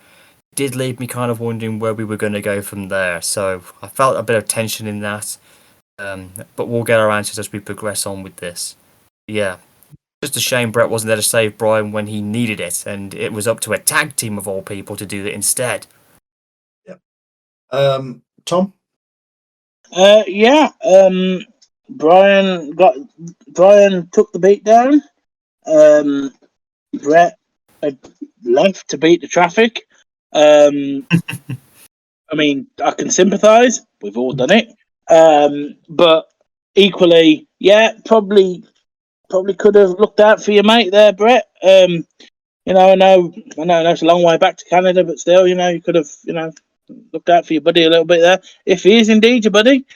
did leave me kind of wondering where we were going to go from there. So I felt a bit of tension in that, but we'll get our answers as we progress on with this. Yeah, just a shame Bret wasn't there to save Brian when he needed it, and it was up to a tag team of all people to do it instead. Yep. Tom? Brian took the beat down. Bret had left to beat the traffic. I mean, I can sympathise. We've all done it. But equally, yeah, probably could have looked out for your mate there, Bret. You know, I know it's a long way back to Canada, but still, you know, you could have, you know, looked out for your buddy a little bit there, if he is indeed your buddy.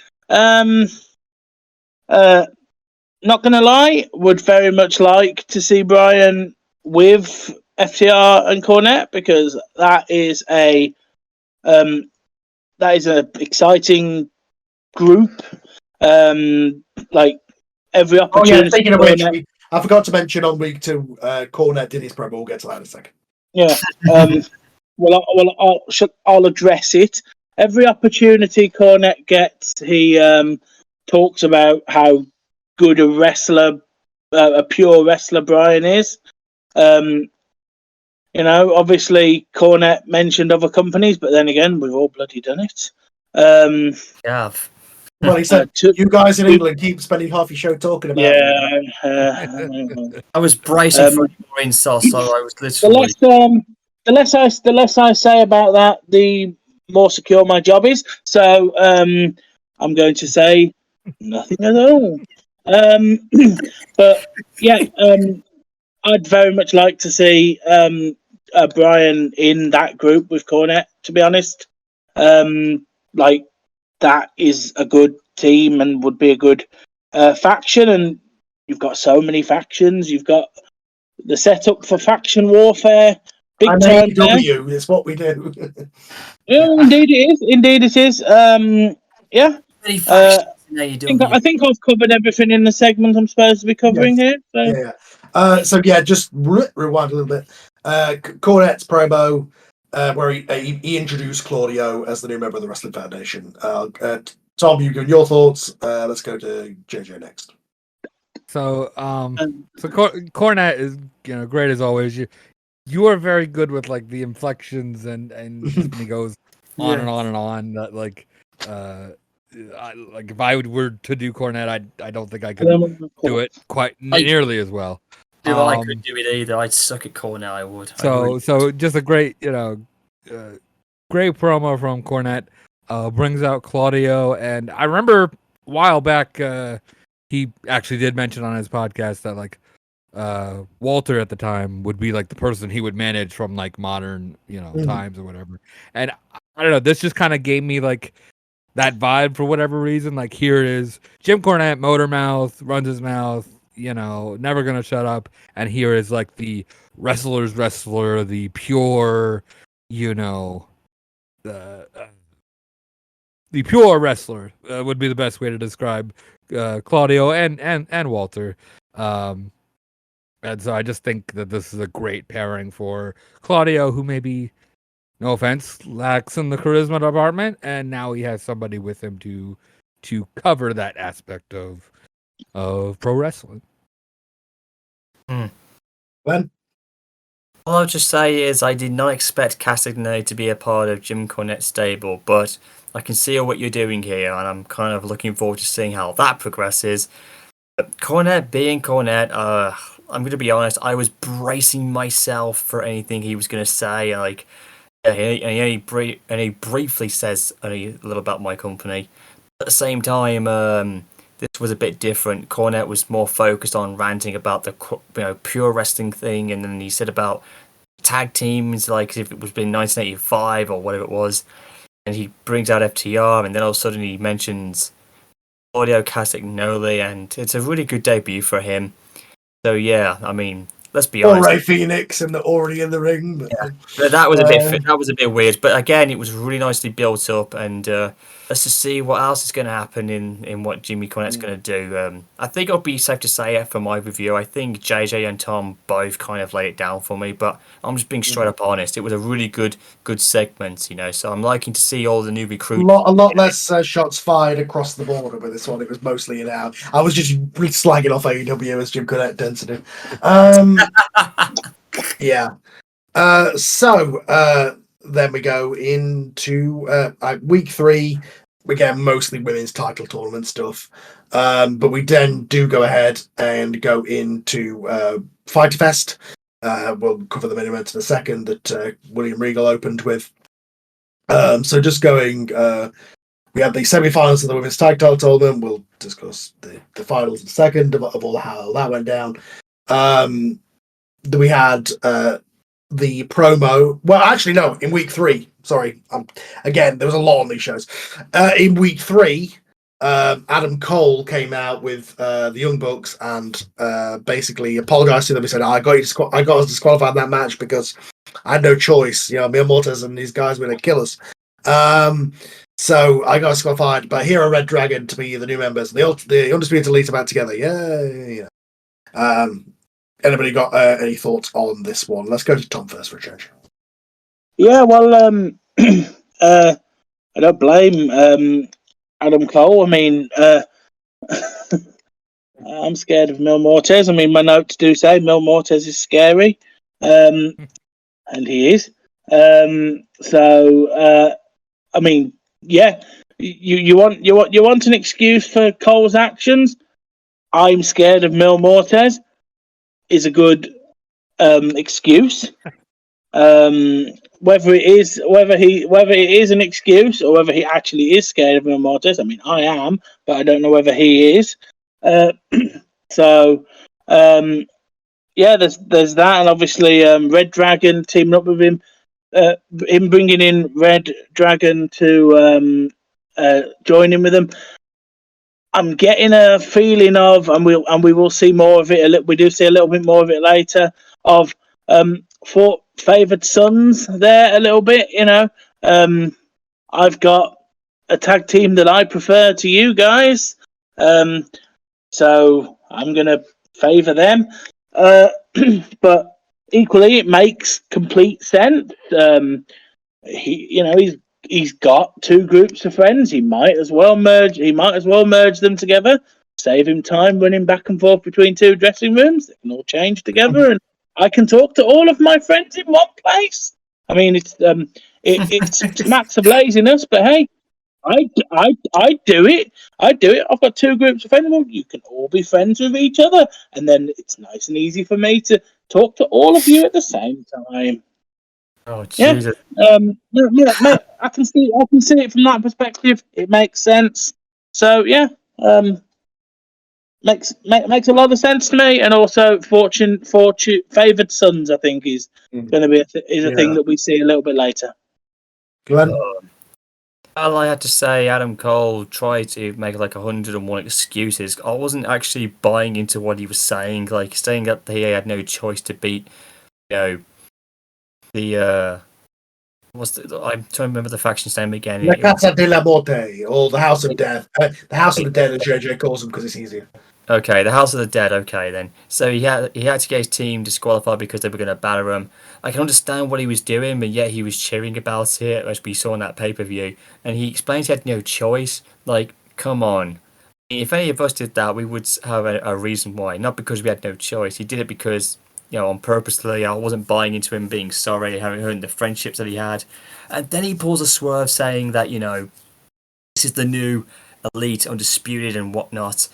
Not gonna lie, would very much like to see Brian with FTR and Cornette, because that is a exciting group. Like every opportunity. Oh yeah, speaking of which, I forgot to mention on week 2, Cornette did his promo. We'll get to that in a second. Yeah. I'll address it. Every opportunity Cornette gets, he talks about how good a wrestler, a pure wrestler Brian is. You know, obviously Cornette mentioned other companies, but then again, we've all bloody done it. Yeah. Well, he said, you guys in England keep spending half your show talking about it. I was bracing for more insults, so I was literally... The less I say about that, the more secure my job is. So I'm going to say nothing at all. But yeah, I'd very much like to see Brian in that group with Cornette, to be honest. Like, that is a good team and would be a good faction. And you've got so many factions. You've got the setup for faction warfare. Big and time AEW is what we do. Yeah, indeed it is. Indeed it is. Yeah. I think I've covered everything in the segment I'm supposed to be covering here. So. So yeah, just rewind a little bit. Cornette's promo, where he introduced Claudio as the new member of the Wrestling Foundation. Tom, you give your thoughts. Let's go to JJ next. So Cornette is, you know, great as always. You are very good with like the inflections and just when he goes on and on and on. That like if I were to do Cornette, I don't think I could do it quite nearly as well. I couldn't do it either. I'd suck at Cornette. I would. So just a great, you know, great promo from Cornette. Brings out Claudio, and I remember a while back he actually did mention on his podcast that like Walter at the time would be like the person he would manage from like modern, you know, times or whatever. And I don't know, this just kind of gave me like that vibe for whatever reason. Like here it is, Jim Cornette, motor mouth, runs his mouth, never gonna shut up. And here is like the wrestler's wrestler, the pure, the pure wrestler would be the best way to describe Claudio and Walter. And so I just think that this is a great pairing for Claudio, who maybe, no offense, lacks in the charisma department, and now he has somebody with him to cover that aspect of pro wrestling. Ben? All I'll just say is I did not expect Castagnoli to be a part of Jim Cornette's stable, but I can see what you're doing here, and I'm kind of looking forward to seeing how that progresses. But Cornette being Cornette, I'm going to be honest, I was bracing myself for anything he was going to say. Like, he briefly says a little about my company. At the same time, this was a bit different. Cornette was more focused on ranting about the pure wrestling thing, and then he said about tag teams, like if it was been 1985 or whatever it was, and he brings out FTR, and then all of a sudden he mentions Claudio Castagnoli, and it's a really good debut for him. So yeah, I mean, let's be honest. Ray Phoenix and already in the ring. But, yeah, that was a bit weird, but again, it was really nicely built up, and let's just see what else is going to happen in what Jimmy Cornette's going to do. I think it'll be safe to say for my review, I think JJ and Tom both kind of laid it down for me, but I'm just being straight up honest. It was a really good segment, so I'm liking to see all the new recruits. A lot less shots fired across the border with this one. It was mostly in out. I was just really slagging off AEW as Jim Cornette tends to do. Yeah. So then we go into week 3. Again, mostly women's title tournament stuff. But we then do go ahead and go into Fyter Fest. We'll cover the main event in a second that William Regal opened with. So just going, we have the semi-finals of the women's title tournament. We'll discuss the finals in a second of all how that went down. We had the promo. Well, actually, no. In week 3, sorry. Again, there was a lot on these shows. In week 3, Adam Cole came out with the Young Bucks and basically apologized to them. He said, "I got us disqualified in that match because I had no choice. Mil Mortes and these guys were going to kill us. So I got disqualified. But here are Red Dragon to be the new members. The Undisputed Elite about together. Yeah. Anybody got any thoughts on this one? Let's go to Tom first for a change. Yeah, well, I don't blame Adam Cole. I mean, I'm scared of Mil Mortes. I mean, my notes do say Mil Mortes is scary, and he is. So, I mean, yeah, you want an excuse for Cole's actions? I'm scared of Mil Mortes is a good excuse. Whether it is an excuse or whether he actually is scared of Mil Mortes, I mean, I am, but I don't know whether he is. So, yeah, there's that, and obviously Red Dragon teaming up with him, him bringing in Red Dragon to join in with them. I'm getting a feeling of, and we will see more of it. We do see a little bit more of it later. Of favored sons there a little bit. I've got a tag team that I prefer to you guys, so I'm gonna favor them. But equally, it makes complete sense. He's got 2 groups of friends. He might as well merge them together. Save him time running back and forth between 2 dressing rooms. They can all change together, and I can talk to all of my friends in one place. I mean, it's smacks of laziness, but hey, I do it. I've got 2 groups of friends. Well, you can all be friends with each other, and then it's nice and easy for me to talk to all of you at the same time. Oh, Jesus. Yeah, I can see it from that perspective. It makes sense. So yeah, makes a lot of sense to me. And also, fortune favored sons, I think, is going to be a thing that we see a little bit later. Glenn? All I had to say, Adam Cole tried to make like 101 excuses. I wasn't actually buying into what he was saying, like saying that he had no choice to beat, the I'm trying to remember the faction's name again. La Casa de la Morte, or the House of Death. The House of the Dead, as JJ calls them, because it's easier. Okay, the House of the Dead. Okay, then. So he had to get his team disqualified because they were going to batter him. I can understand what he was doing, but yet he was cheering about it, as we saw in that pay-per-view. And he explains he had no choice. Like, come on. If any of us did that, we would have a reason why. Not because we had no choice. He did it because, on purposely. I wasn't buying into him being sorry, having hurt the friendships that he had. And then he pulls a swerve saying that, this is the new elite, undisputed and whatnot.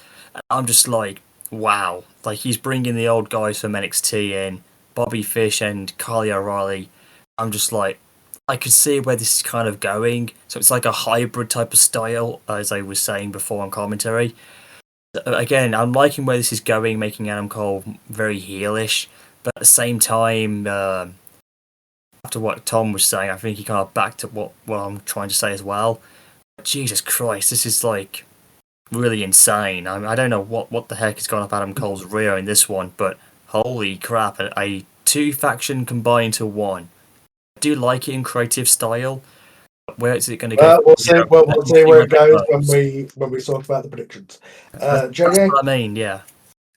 I'm just like, wow. Like, he's bringing the old guys from NXT in, Bobby Fish and Kyle O'Reilly. I'm just like, I could see where this is kind of going. So it's like a hybrid type of style, as I was saying before on commentary. Again, I'm liking where this is going, making Adam Cole very heelish. But at the same time, after what Tom was saying, I think he kind of backed up what I'm trying to say as well. But Jesus Christ, this is like really insane. I don't know what the heck is going up Adam Cole's rear in this one, but holy crap, a two faction combined to one. I do like it in creative style. Where is it going to go? We'll see where it goes when we talk about the predictions. That's JJ? what I mean, yeah.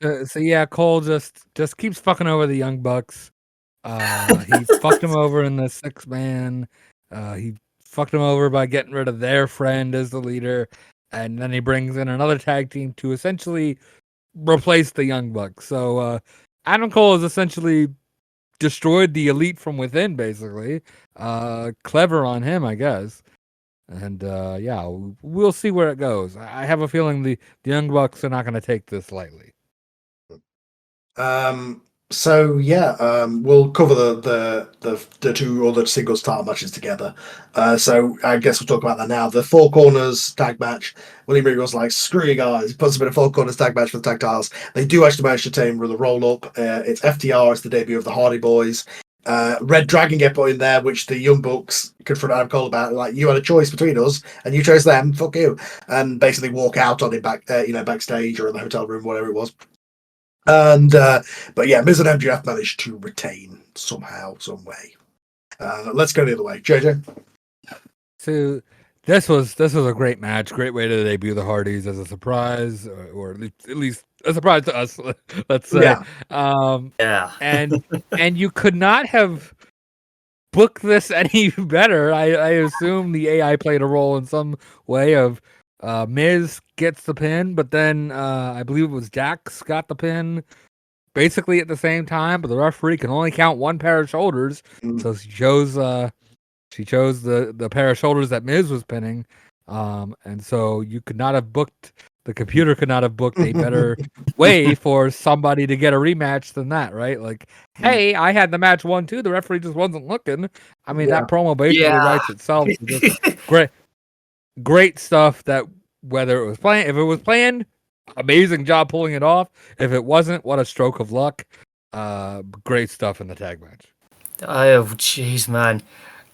So yeah, Cole just keeps fucking over the Young Bucks. He fucked him over in the 6-man. He fucked him over by getting rid of their friend as the leader, and then he brings in another tag team to essentially replace the Young Bucks. So Adam Cole has essentially destroyed the elite from within, basically. Clever on him, I guess. And yeah, we'll see where it goes. I have a feeling the Young Bucks are not going to take this lightly. So yeah, we'll cover the two other singles title matches together. So I guess we'll talk about that now. The Four Corners tag match. William Regal's like, screw you guys. He puts them in a Four Corners tag match for the tag titles. They do actually manage to take with a roll up. It's FTR. It's the debut of the Hardy Boys. Red Dragon get put in there, which the Young Bucks confront Adam Cole about. Like, you had a choice between us, and you chose them. Fuck you, and basically walk out on it backstage or in the hotel room, whatever it was. And but yeah, Miz and MJF managed to retain somehow, some way. Let's go the other way, JJ. So this was a great match, great way to debut the Hardys as a surprise, or at least a surprise to us. Let's say, yeah. and you could not have booked this any better. I assume the AI played a role in some way of. Miz gets the pin, but then I believe it was Dax got the pin basically at the same time, but the referee can only count one pair of shoulders. So she chose the pair of shoulders that Miz was pinning. And so you could not have booked, the computer could not have booked a better way for somebody to get a rematch than that, right? Like, hey, I had the match 1-2, the referee just wasn't looking. I mean, that promo basically writes itself. Great stuff. That whether it was planned, if it was planned, amazing job pulling it off. If it wasn't, what a stroke of luck. Great stuff in the tag match. Oh, jeez, man.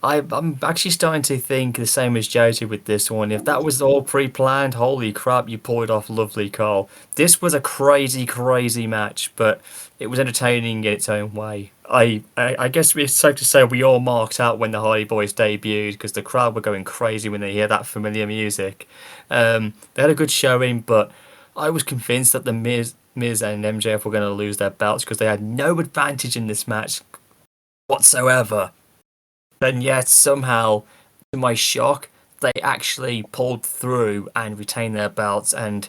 I'm actually starting to think the same as Josie with this one. If that was all pre-planned, holy crap, you pulled it off lovely, Cole. This was a crazy, crazy match, but it was entertaining in its own way. I guess it's safe to say we all marked out when the Hardy Boys debuted because the crowd were going crazy when they hear that familiar music. They had a good showing, but I was convinced that the Miz and MJF were going to lose their belts because they had no advantage in this match whatsoever. And yet, somehow, to my shock, they actually pulled through and retained their belts. And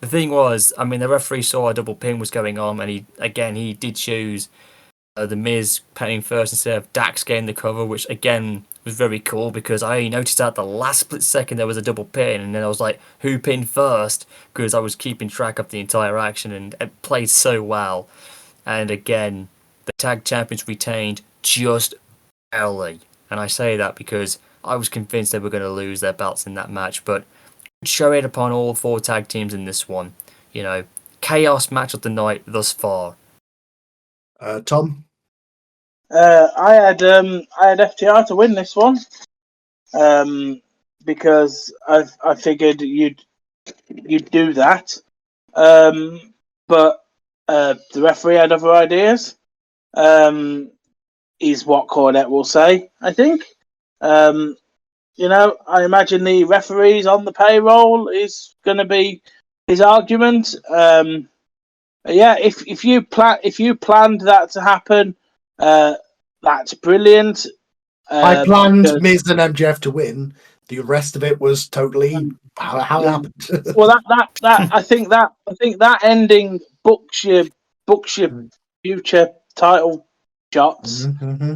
the thing was, I mean, the referee saw a double pin was going on, and he did choose the Miz pinning first instead of Dax getting the cover, which again was very cool because I only noticed at the last split second there was a double pin, and then I was like, who pinned first? Because I was keeping track of the entire action, and it played so well. And again, the tag champions retained just barely. And I say that because I was convinced they were going to lose their belts in that match, but show it upon all four tag teams in this one. Chaos match of the night thus far. Tom? I had FTR to win this one. because I figured you'd do that. But the referee had other ideas. Is what Cornette will say, I think. I imagine the referees on the payroll is going to be his argument. If you planned that to happen, that's brilliant. I planned because- Miz and MJF to win. The rest of it was totally how it happened. Well, I think that ending books your future title shots,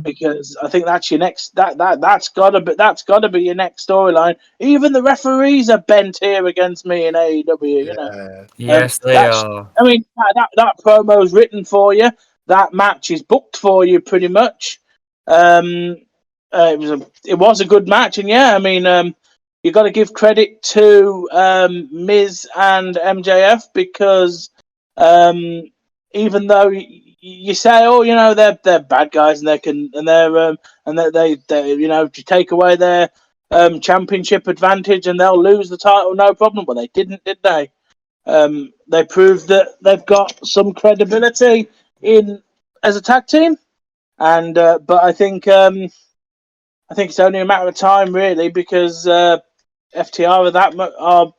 because I think that's your next that's gotta be your next storyline. Even the referees are bent here against me in AEW. You know, Yes, they are. I mean, that promo's written for you. That match is booked for you, pretty much. It was a good match, and yeah, I mean, you got to give credit to Miz and MJF, because even though you say, oh, they're bad guys and they you take away their championship advantage and they'll lose the title, no problem. But they didn't, did they? They proved that they've got some credibility in as a tag team, and but I think it's only a matter of time, really, because FTR are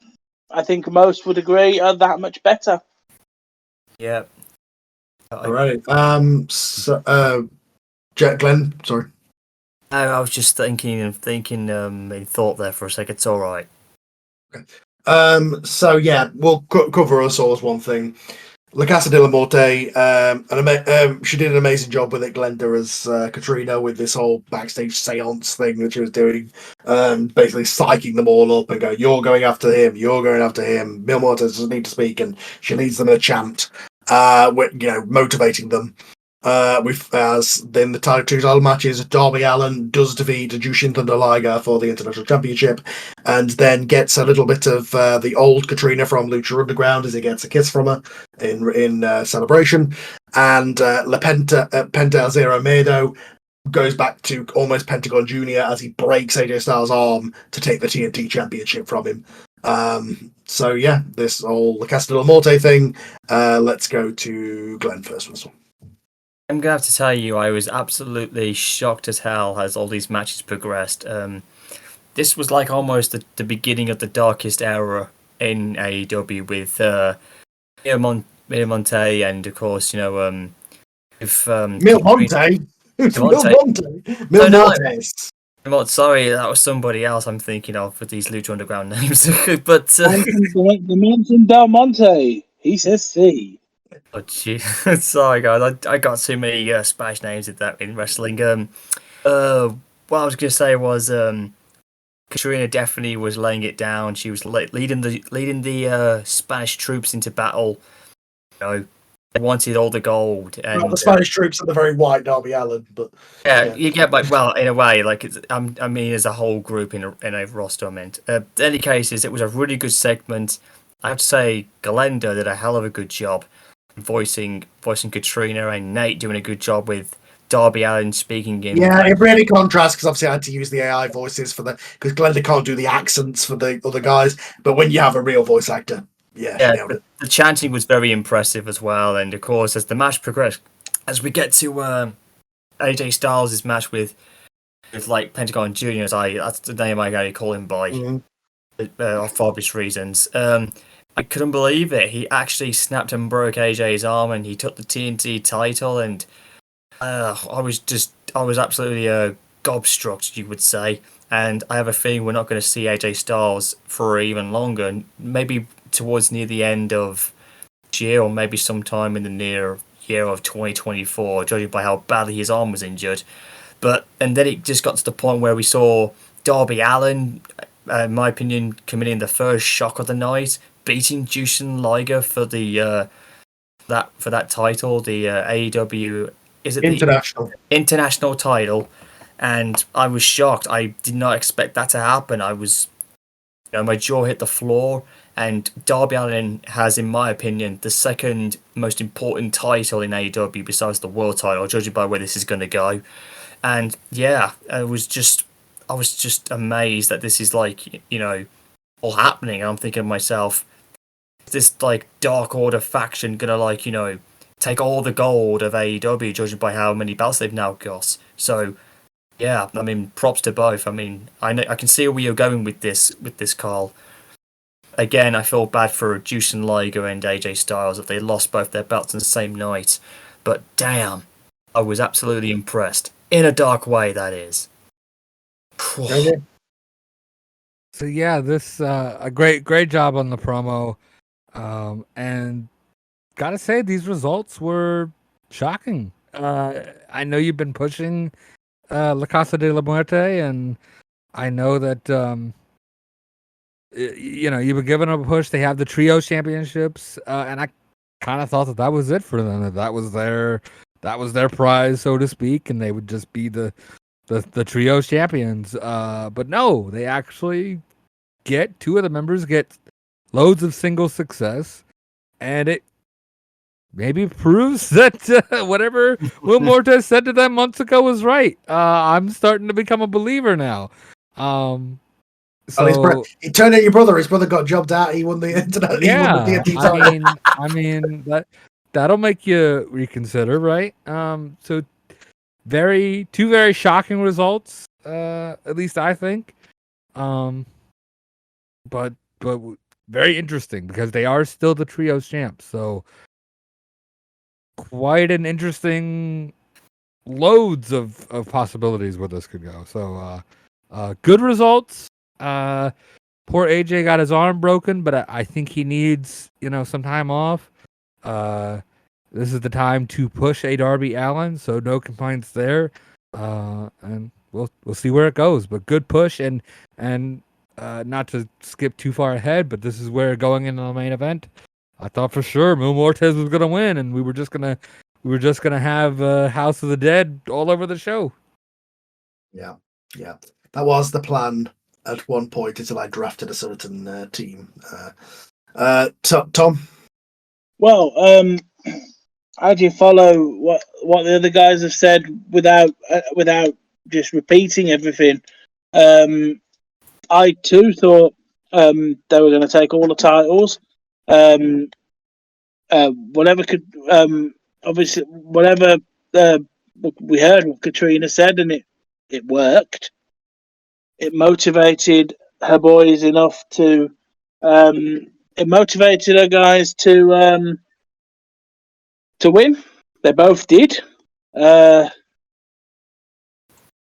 I think most would agree, are that much better. Yeah. All right. Glenn, sorry. I was just thinking in thought there for a second. It's all right. Okay. So yeah, we'll cover us all as one thing. La Casa de la Morte, she did an amazing job with it, Glenda, as Katrina, with this whole backstage seance thing that she was doing, basically psyching them all up and go, you're going after him, Mil Morte doesn't need to speak, and she leads them in a chant, motivating them. As in the two title matches, Darby Allin does defeat Jushin Thunder Liger for the International Championship, and then gets a little bit of the old Katrina from Lucha Underground as he gets a kiss from her in celebration, and Penta Zero Miedo goes back to almost Pentagon Jr. as he breaks AJ Styles' arm to take the TNT Championship from him. So yeah, this whole La Casa de la Morte thing. Let's go to Glenn first. Russell. I'm gonna have to tell you, I was absolutely shocked as hell as all these matches progressed. This was like almost the beginning of the darkest era in AEW with Mil Monte, and of course, with Mil Monte. Who's Mil Monte? Mil Montes. Sorry, that was somebody else I'm thinking of with these Lucha Underground names. But the man from Del Monte, he says C. Oh, jeez. Sorry, guys. I got too many Spanish names in wrestling. What I was gonna say was Katrina definitely was laying it down. She was leading the Spanish troops into battle. They wanted all the gold. And the Spanish troops are the very white Darby Allin, but yeah, you get in a way, like I mean, as a whole group in a roster. I meant. In any cases, it was a really good segment. I have to say, Glenda did a hell of a good job voicing Katrina, and Nate doing a good job with Darby Allin speaking in. Yeah, it really contrasts, because obviously I had to use the AI voices because Glenda can't do the accents for the other guys, but when you have a real voice actor, the chanting was very impressive as well. And of course, as the match progressed, as we get to AJ Styles' match with like Pentagon Jr., that's the name I gotta call him by, for obvious reasons. I couldn't believe it. He actually snapped and broke AJ's arm, and he took the TNT title, and I was absolutely gobstruck, you would say. And I have a feeling we're not going to see AJ Styles for even longer. Maybe towards near the end of this year, or maybe sometime in the near year of 2024, judging by how badly his arm was injured. And then it just got to the point where we saw Darby Allin, in my opinion, committing the first shock of the night, beating Jushin Liger for the that title, the AEW International International title, and I was shocked. I did not expect that to happen. I was, my jaw hit the floor. And Darby Allin has, in my opinion, the second most important title in AEW besides the world title, judging by where this is going to go. And yeah, it was just I was just amazed that this is like, all happening. I'm thinking to myself, is this like Dark Order faction gonna like, take all the gold of AEW, judging by how many belts they've now got? So yeah, I mean, props to both. I mean, I can see where you're going with this, Carl. Again, I feel bad for Jushin Liger and AJ Styles if they lost both their belts in the same night. But damn, I was absolutely impressed. In a dark way, that is. So yeah, this a great job on the promo, and gotta say these results were shocking. I know you've been pushing La Casa de la Muerte, and I know that you've been giving them a push. They have the trio championships, and I kind of thought that was it for them. That was their prize, so to speak, and they would just be the trio champions. But no, they actually get two of the members get loads of single success, and it maybe proves that whatever Will Mortes said to them months ago was right. I'm starting to become a believer now. So he turned out your brother. His brother got jobbed out. He won the internet. Yeah, he won the title. I mean that'll make you reconsider, right? So two very shocking results, at least I think. But very interesting because they are still the trios champs. So quite an interesting loads of possibilities where this could go. So good results. Poor AJ got his arm broken, but I think he needs, some time off. This is the time to push a Darby Allin, so no complaints there. And we'll see where it goes. But good push, and not to skip too far ahead, but this is where going into the main event. I thought for sure Mil Mortes was gonna win, and we were just gonna have House of the Dead all over the show. Yeah, that was the plan at one point until I drafted a certain team. Tom. Well, how do you follow what the other guys have said without just repeating everything? I too thought they were going to take all the titles. Whatever could obviously whatever we heard what Katrina said, and it worked. It motivated her boys enough to. It motivated her guys to win. They both did. I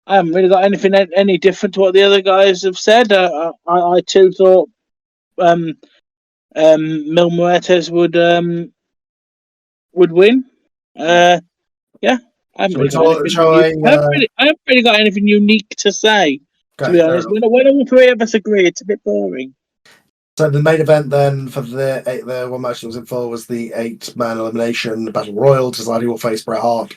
haven't really got anything any different to what the other guys have said. I too thought Mil Muertes would win. Yeah, I haven't really got anything unique to say. To be honest, when all three of us agree, it's a bit boring. So the main event then for the one match that was in full was the 8-man elimination battle royal. Deciding will face Bret Hart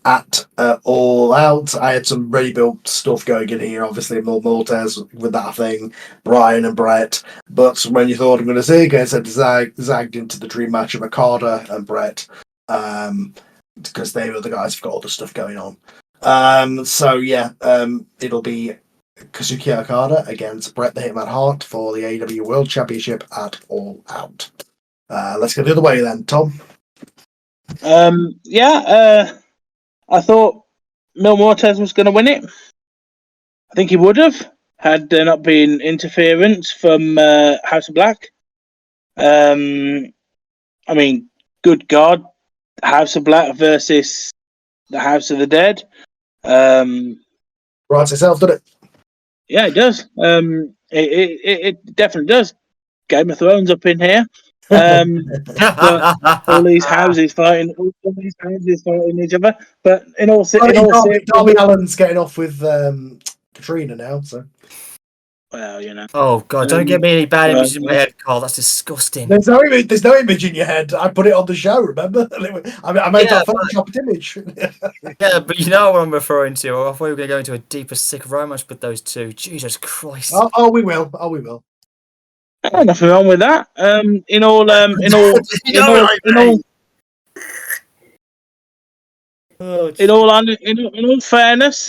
at All Out. I had some ready built stuff going in here. Obviously, Mil Mortes with that thing, Brian and Bret. But when you thought I'm going to see, I said zagged into the dream match of Okada and Bret, because they were the guys who've got all the stuff going on. So yeah, it'll be Kazuki Okada against Bret the Hitman Hart for the AEW World Championship at All Out. Let's go the other way then, Tom. I thought Mil Mortes was going to win it. I think he would have had there not been interference from House of Black. I mean, good God, House of Black versus the House of the Dead. Writes itself, doesn't it? Yeah, it does. It definitely does. Game of Thrones up in here. But all these houses fighting each other. But in all seriousness, Darby Allin's getting off with Katrina now. So, well, Oh God! Don't get me any bad images in my head, Carl. That's disgusting. There's no image in your head. I put it on the show. Remember? I made that photoshopped image. Yeah, but you know what I'm referring to. I thought we were going to go into a deeper, sick romance with those two. Jesus Christ! Oh, we will. Nothing wrong with that. In all fairness,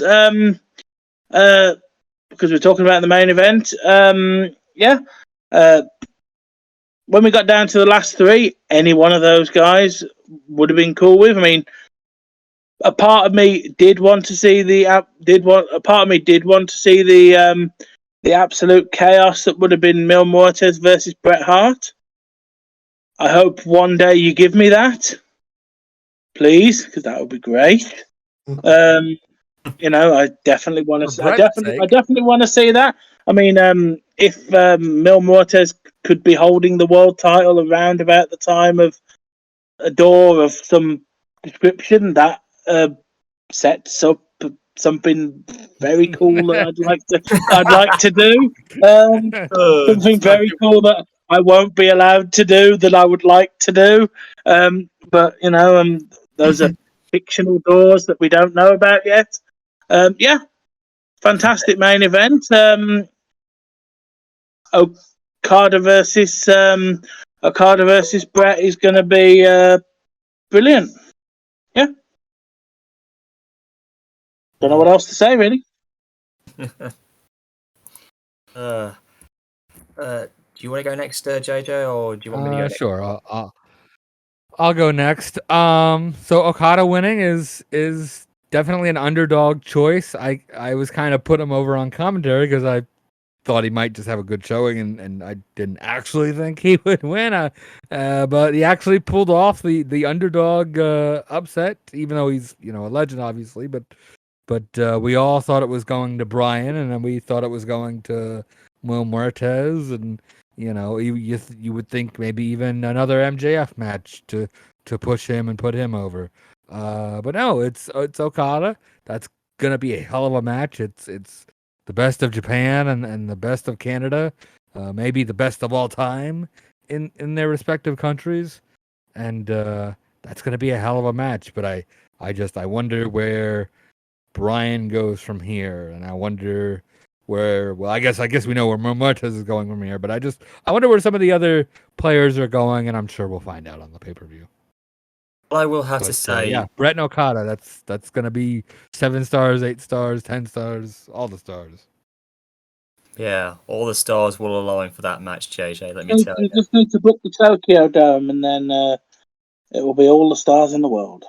because we're talking about the main event. When we got down to the last three, any one of those guys would have been cool with. I mean, a part of me did want to see the absolute chaos that would have been Mil Muertes versus Bret Hart. I hope one day you give me that, please, because that would be great. I definitely want to. I definitely want to see that. I mean, if Mil Muertes could be holding the world title around about the time of a door of some description, that sets up something very cool that I'd like to do. Something very cool that I won't be allowed to do that I would like to do. But those are fictional doors that we don't know about yet. Fantastic main event. Okada versus Brett is going to be brilliant. Yeah. Don't know what else to say, really. Do you want to go next, JJ, or do you want me to go next? Sure, I'll go next. So Okada winning is definitely an underdog choice. I was kind of put him over on commentary because I thought he might just have a good showing, and I didn't actually think he would win. But he actually pulled off the underdog upset, even though he's a legend, obviously. But we all thought it was going to Bryan, and then we thought it was going to Mil Muertes, and you would think maybe even another MJF match to push him and put him over. But no, it's Okada. That's gonna be a hell of a match. It's the best of Japan and the best of Canada, maybe the best of all time in their respective countries, and that's gonna be a hell of a match. But I wonder where Bryan goes from here, and I wonder where. Well, I guess we know where Muertes is going from here, but I wonder where some of the other players are going, and I'm sure we'll find out on the pay-per-view. Well, I will have to say, Brett and Okada. That's gonna be 7 stars, 8 stars, 10 stars, all the stars. Yeah, all the stars will align for that match, JJ. Let me tell you. You just need to book the Tokyo Dome, and then it will be all the stars in the world.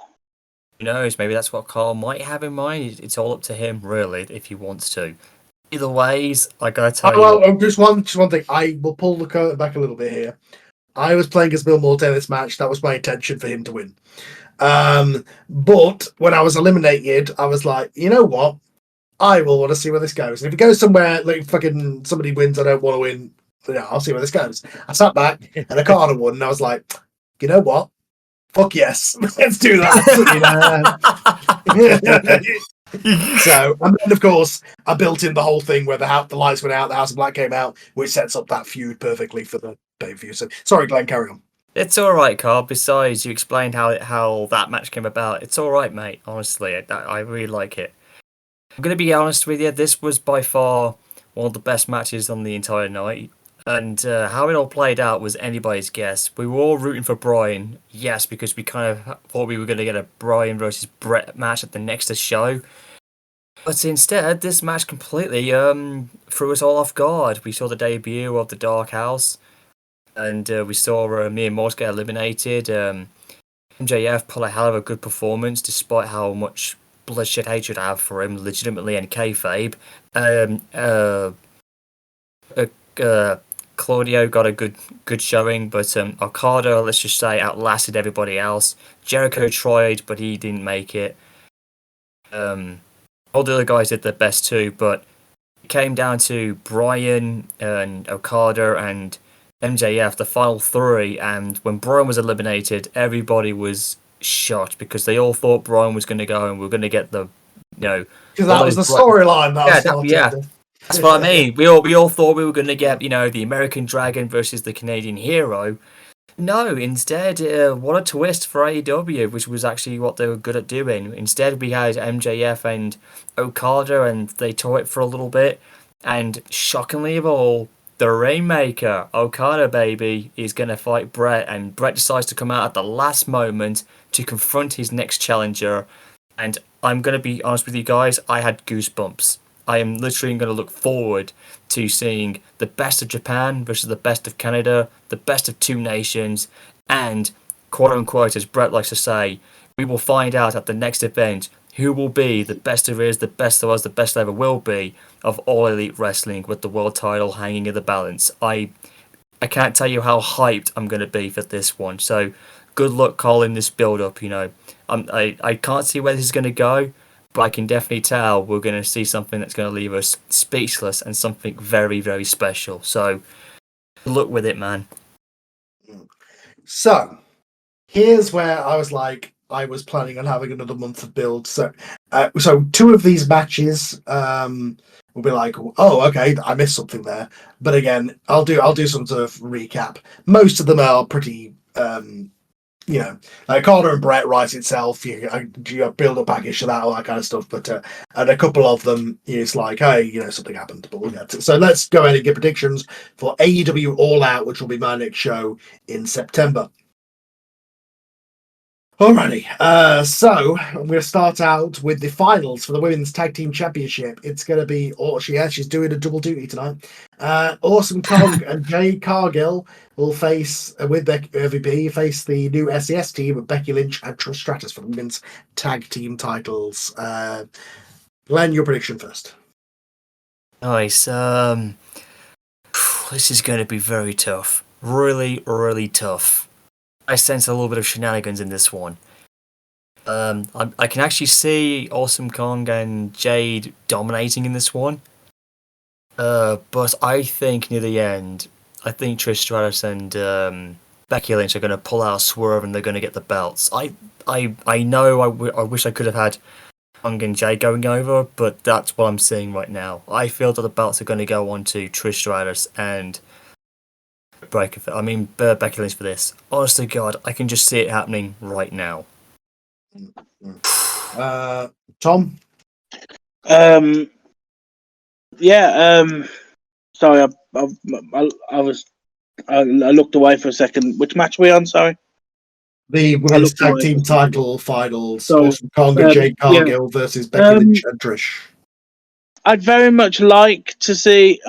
Who knows? Maybe that's what Carl might have in mind. It's all up to him, really, if he wants to. Either ways, I gotta tell you. Well, just one thing. I will pull the curtain back a little bit here. I was playing as Mil Muertes in this match. That was my intention for him to win. But when I was eliminated, I was like, you know what? I will want to see where this goes. And if it goes somewhere like fucking somebody wins, I don't want to win. I'll see where this goes. I sat back and Okada won, and I was like, you know what? Fuck yes, let's do that. So, and then of course, I built in the whole thing where the lights went out, the House of Black came out, which sets up that feud perfectly for the pay-per-view. So, sorry, Glenn, carry on. It's all right, Carl. Besides, you explained how that match came about. It's all right, mate. Honestly, I really like it. I'm going to be honest with you. This was by far one of the best matches on the entire night. And how it all played out was anybody's guess. We were all rooting for Bryan, yes, because we kind of thought we were going to get a Bryan versus Bret match at the next show. But instead, this match completely threw us all off guard. We saw the debut of the Dark House, and we saw me and Morse get eliminated. MJF put a hell of a good performance, despite how much bloodshed hatred I have for him, legitimately, and kayfabe. Claudio got a good showing, but Okada, let's just say, outlasted everybody else. Jericho tried, but he didn't make it. All the other guys did their best too, but it came down to Bryan and Okada and MJF, the final three, and when Bryan was eliminated, everybody was shocked because they all thought Bryan was going to go and we were going to get the, because that was the storyline that was started. Yeah. That's what I mean. We all thought we were going to get, the American Dragon versus the Canadian Hero. No, instead, what a twist for AEW, which was actually what they were good at doing. Instead, we had MJF and Okada, and they tore it for a little bit. And shockingly of all, the Rainmaker, Okada baby, is going to fight Bret, and Bret decides to come out at the last moment to confront his next challenger. And I'm going to be honest with you guys, I had goosebumps. I am literally going to look forward to seeing the best of Japan versus the best of Canada, the best of two nations, and quote unquote, as Brett likes to say, we will find out at the next event who will be the best there is, the best there was, the best there ever will be of All Elite Wrestling with the world title hanging in the balance. I can't tell you how hyped I'm going to be for this one. So good luck calling this build up. I can't see where this is going to go, but I can definitely tell we're going to see something that's going to leave us speechless and something very, very special. So good luck with it, man. So here's where I was like, I was planning on having another month of build. So two of these matches will be like, oh, okay, I missed something there. But again, I'll do some sort of recap. Most of them are pretty, like Carter and Brett write itself. You build a package to that, all that kind of stuff. But and a couple of them, it's like, hey, something happened. But we'll get to it. So let's go ahead and get predictions for AEW All Out, which will be my next show in September. Alrighty, so I'm going to start out with the finals for the Women's Tag Team Championship. It's going to be, she's doing a double duty tonight. Awesome Kong and Jade Cargill will face, with MVP, face the new SES team of Becky Lynch and Trish Stratus for the Women's Tag Team titles. Glenn, your prediction first. Nice. This is going to be very tough. Really, really tough. I sense a little bit of shenanigans in this one. I can actually see Awesome Kong and Jade dominating in this one. But I think near the end, I think Trish Stratus and Becky Lynch are going to pull out a swerve and they're going to get the belts. I know I wish I could have had Kong and Jade going over, but that's what I'm seeing right now. I feel that the belts are going to go on to Trish Stratus and Becky Lynch for this. Honest to God, I can just see it happening right now. Tom? Sorry, I looked away for a second. Which match are we on? Sorry. The Women's Tag Team title finals. Awesome Kong and Jade Cargill versus Becky Lynch and Trish. I'd very much like to see.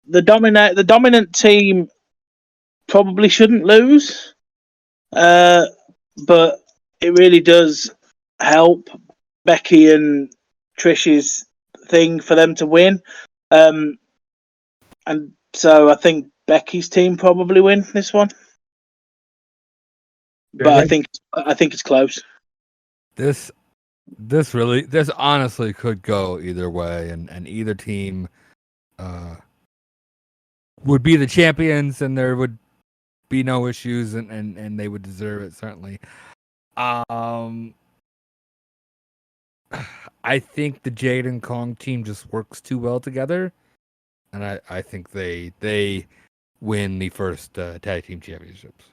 The dominant team probably shouldn't lose, but it really does help Becky and Trish's thing for them to win, and so I think Becky's team probably win this one, but I think it's close. This honestly could go either way, and either team would be the champions, and there would be no issues, and they would deserve it, certainly. I think the Jade and Kong team just works too well together, and I think they win the first tag team championships.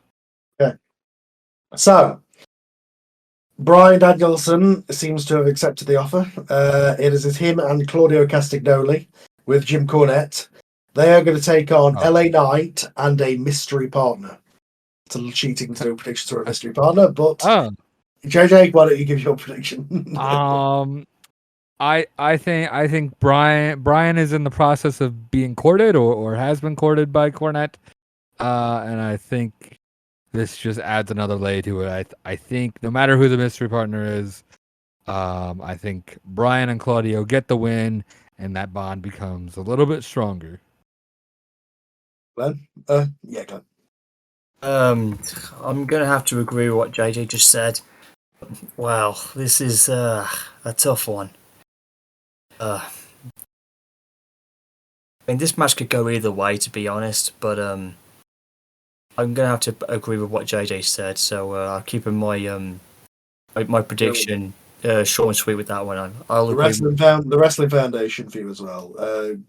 Okay. So Brian Danielson seems to have accepted the offer. It is him and Claudio Castagnoli with Jim Cornette. They are going to take on LA Knight and a mystery partner. It's a little cheating to do predictions for a mystery partner, but JJ, why don't you give your prediction? I think Brian is in the process of being courted or has been courted by Cornette, and I think this just adds another layer to it. I think no matter who the mystery partner is, I think Brian and Claudio get the win, and that bond becomes a little bit stronger. Glenn? Yeah, Glenn. I'm gonna have to agree with what JJ just said. Wow, this is a tough one. This match could go either way, to be honest, but I'm gonna have to agree with what JJ said. So I'll keep in my prediction short and sweet with that one. I'll agree. The Wrestling Foundation for you as well.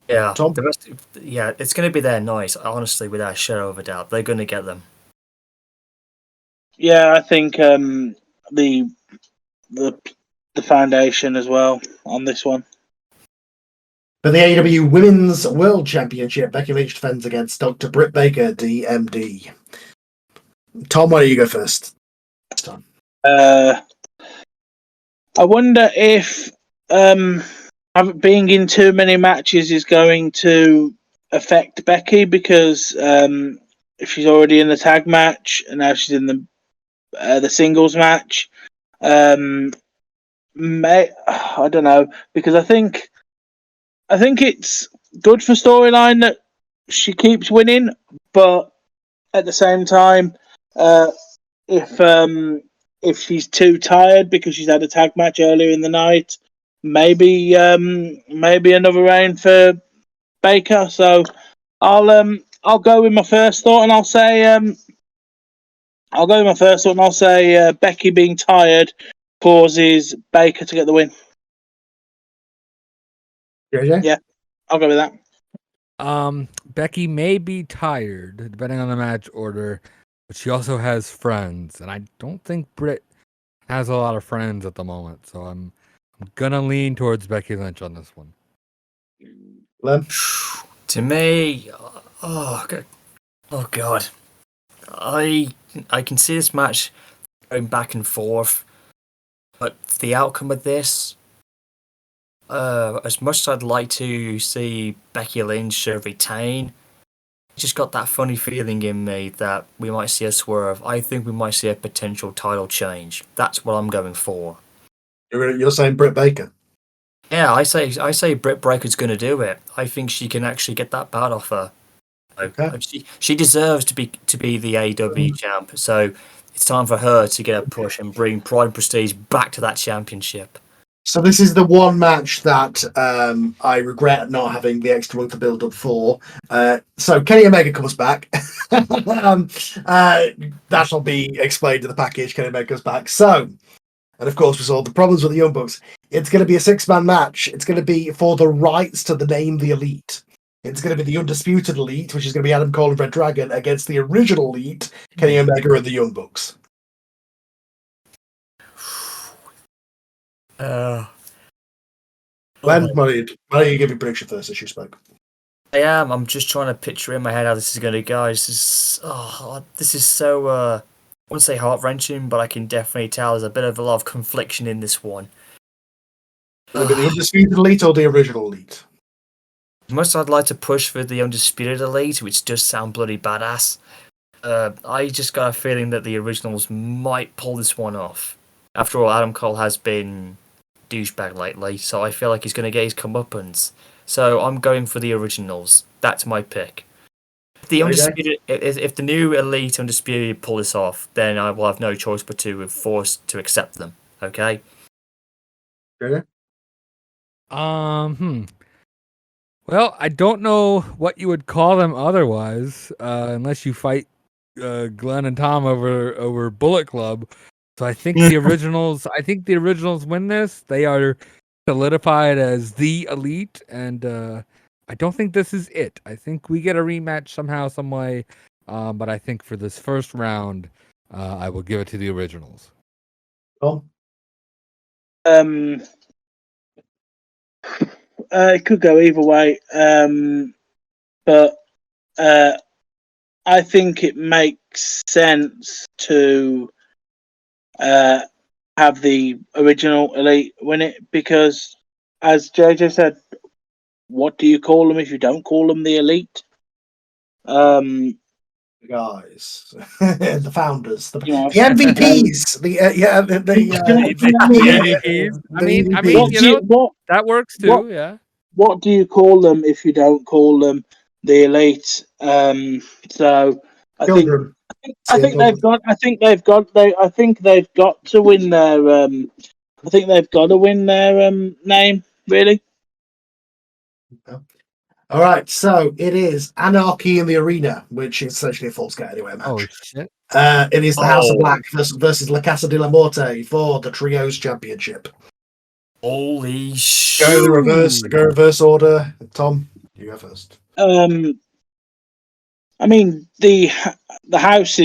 Yeah, Tom? It's going to be their night, honestly, without a shadow of a doubt. They're going to get them. Yeah, I think the foundation as well on this one. For the AEW Women's World Championship, Becky Lynch defends against Dr. Britt Baker, DMD. Tom, why don't you go first? Tom. I wonder if being in too many matches is going to affect Becky, because if she's already in the tag match and now she's in the singles match, I don't know, because I think it's good for storyline that she keeps winning, but at the same time, if she's too tired because she's had a tag match earlier in the night, maybe another reign for Baker. So I'll go with my first thought, and I'll say Becky being tired causes Baker to get the win. Yeah, I'll go with that. Becky may be tired, depending on the match order, but she also has friends, and I don't think Britt has a lot of friends at the moment, so I'm gonna lean towards Becky Lynch on this one. Len? To me, oh god, I can see this match going back and forth, but the outcome of this, as much as I'd like to see Becky Lynch retain, I just got that funny feeling in me that we might see a swerve. I think we might see a potential title change. That's what I'm going for. You're saying Britt Baker? Yeah, I say Britt Baker's going to do it. I think she can actually get that belt off her. Okay. She deserves to be the AEW champ. So it's time for her to get a push and bring Pride and Prestige back to that championship. So this is the one match that I regret not having the extra month to build up for. So Kenny Omega comes back. That'll be explained in the package. Kenny Omega's back. So, and of course, we saw the problems with the Young Bucks. It's going to be a 6-man match. It's going to be for the rights to the name the Elite. It's going to be the Undisputed Elite, which is going to be Adam Cole and Red Dragon, against the original Elite, Kenny Omega and the Young Bucks. Len, why don't you give your prediction first as you spoke? I am. I'm just trying to picture in my head how this is going to go. This is so, I wouldn't say heart-wrenching, but I can definitely tell there's a bit of a lot of confliction in this one. Will it be the Undisputed Elite or the original Elite? As much as I'd like to push for the Undisputed Elite, which does sound bloody badass, I just got a feeling that the originals might pull this one off. After all, Adam Cole has been douchebag lately, so I feel like he's going to get his comeuppance. So I'm going for the originals. That's my pick. If the new Elite Undisputed pull this off, then I will have no choice but to be forced to accept them. Okay? Okay. Well, I don't know what you would call them otherwise, unless you fight Glenn and Tom over Bullet Club. So I think the originals. I think the originals win this. They are solidified as the Elite, and I don't think this is it. I think we get a rematch somehow, some way. But I think for this first round, I will give it to the originals. Tom? It could go either way, but I think it makes sense to have the original Elite win it, because, as JJ said, what do you call them if you don't call them the Elite? The guys, the founders, the Yeah. MVPs, the MVPs. I mean, you know, that works too. Yeah. What do you call them if you don't call them the Elite? So I think they've got to win their. I think they've got to win their name, really. All right, so it is Anarchy in the Arena, which is essentially a false count anyway match. Oh shit! It is the House of Black versus La Casa de la Morte for the Trios Championship. Holy shit! Go reverse order. Tom, you go first. I mean, the House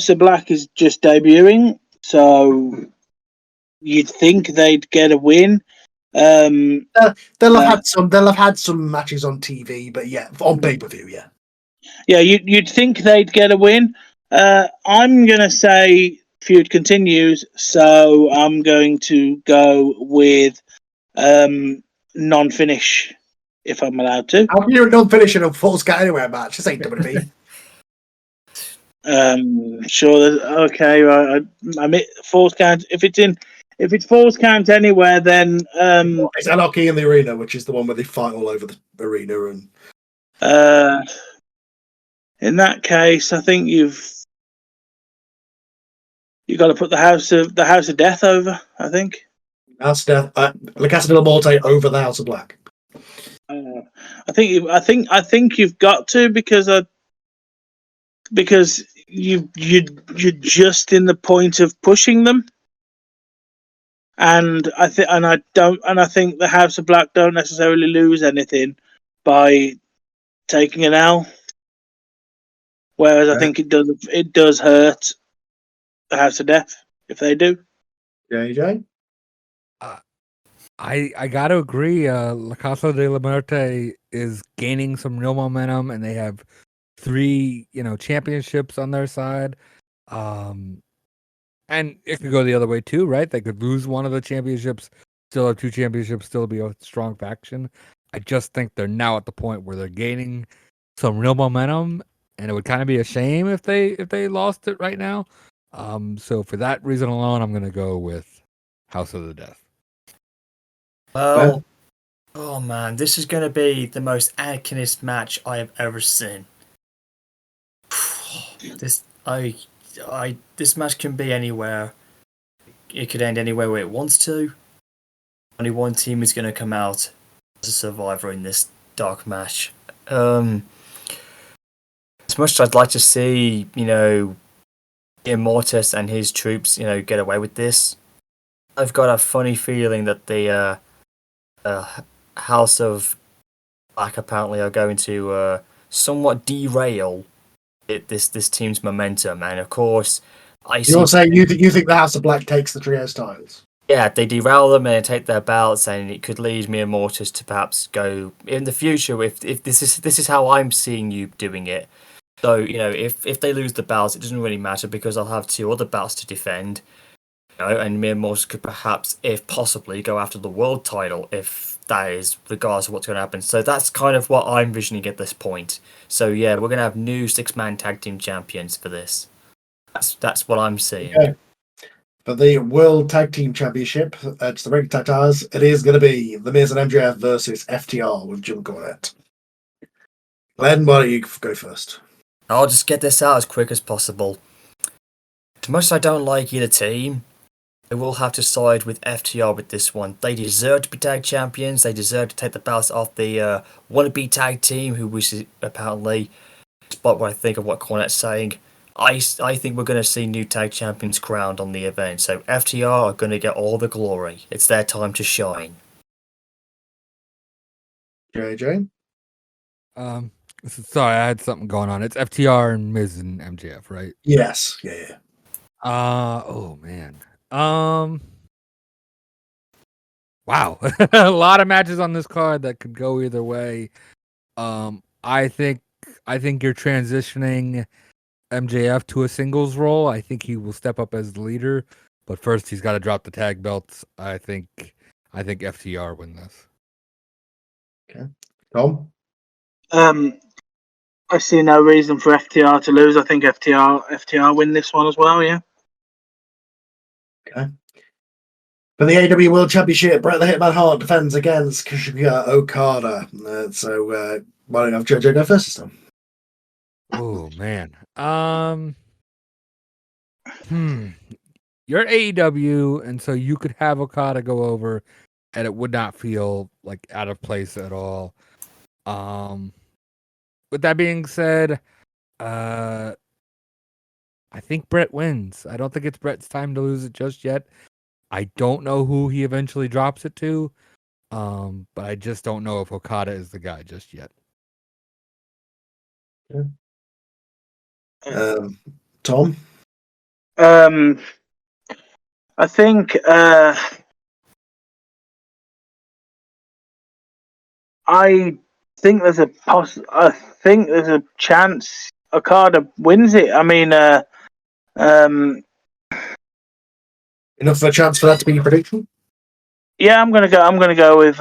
of Black is just debuting, so you'd think they'd get a win. They'll have had some matches on TV, but yeah, on pay-per-view, yeah, you'd think they'd get a win. I'm gonna say feud continues, so I'm going to go with non-finish, if I'm allowed to. How can you not finish in a Falls Count Anywhere match? This ain't WWE. Sure. Okay. Right. I mean, Falls Count. If it's Falls Count Anywhere, then It's Anarchy in the Arena, which is the one where they fight all over the arena. And in that case, I think you've got to put the House of Death over. I think. House of Death, La Casa del Morte over the House of Black. I think you've got to because you're just in the point of pushing them, and I think the House of Black don't necessarily lose anything by taking an L, whereas I think it does hurt the House of Death if they do. JJ? I gotta agree. La Casa de la Muerte is gaining some real momentum, and they have 3, championships on their side. And it could go the other way too, right? They could lose one of the championships, still have 2 championships, still be a strong faction. I just think they're now at the point where they're gaining some real momentum, and it would kind of be a shame if they lost it right now. So for that reason alone, I'm gonna go with House of the Death. Well, oh man, this is going to be the most Anakinist match I have ever seen. This match can be anywhere. It could end anywhere where it wants to. Only one team is going to come out as a survivor in this dark match. As much as I'd like to see, Immortus and his troops, get away with this, I've got a funny feeling that the House of Black apparently are going to somewhat derail this team's momentum, and of course, You're saying you think the House of Black takes the trios titles? Yeah, they derail them and take their belts, and it could lead me and Mortis to perhaps go in the future. If this is how I'm seeing you doing it, so if they lose the belts, it doesn't really matter because I'll have 2 other belts to defend. And me and Mortis could perhaps, if possibly, go after the world title if that is, regardless of what's going to happen. So that's kind of what I'm visioning at this point. So yeah, we're going to have new 6-man tag team champions for this. That's what I'm seeing. Okay. For the World Tag Team Championship, it's the regular tag titles. It is going to be The Miz and MJF versus FTR with Jim Cornette. Glenn, why don't you go first? I'll just get this out as quick as possible. As much as I don't like either team, I will have to side with FTR with this one. They deserve to be tag champions. They deserve to take the belts off the wannabe tag team, who was apparently, despite what I think of what Cornette's saying, I think we're going to see new tag champions crowned on the event. So FTR are going to get all the glory. It's their time to shine. JJ? Sorry, I had something going on. It's FTR and Miz and MJF, right? Yes. Yeah. Oh man. Wow. A lot of matches on this card that could go either way. I think you're transitioning MJF to a singles role. I think he will step up as the leader, but first he's got to drop the tag belts. I think FTR win this. Okay. Tom? I see no reason for FTR to lose. I think FTR win this one as well, yeah. Okay. For the AEW World Championship, Bret the Hitman Hart defends against Kazuchika Okada. So why don't you have JJ go first this time? Oh man. You're AEW, and so you could have Okada go over, and it would not feel like out of place at all. With that being said, I think Bret wins. I don't think it's Bret's time to lose it just yet. I don't know who he eventually drops it to, but I just don't know if Okada is the guy just yet. Yeah. Tom? I think there's a chance Okada wins it. I mean, Enough of a chance for that to be your prediction? Yeah, I'm gonna go with.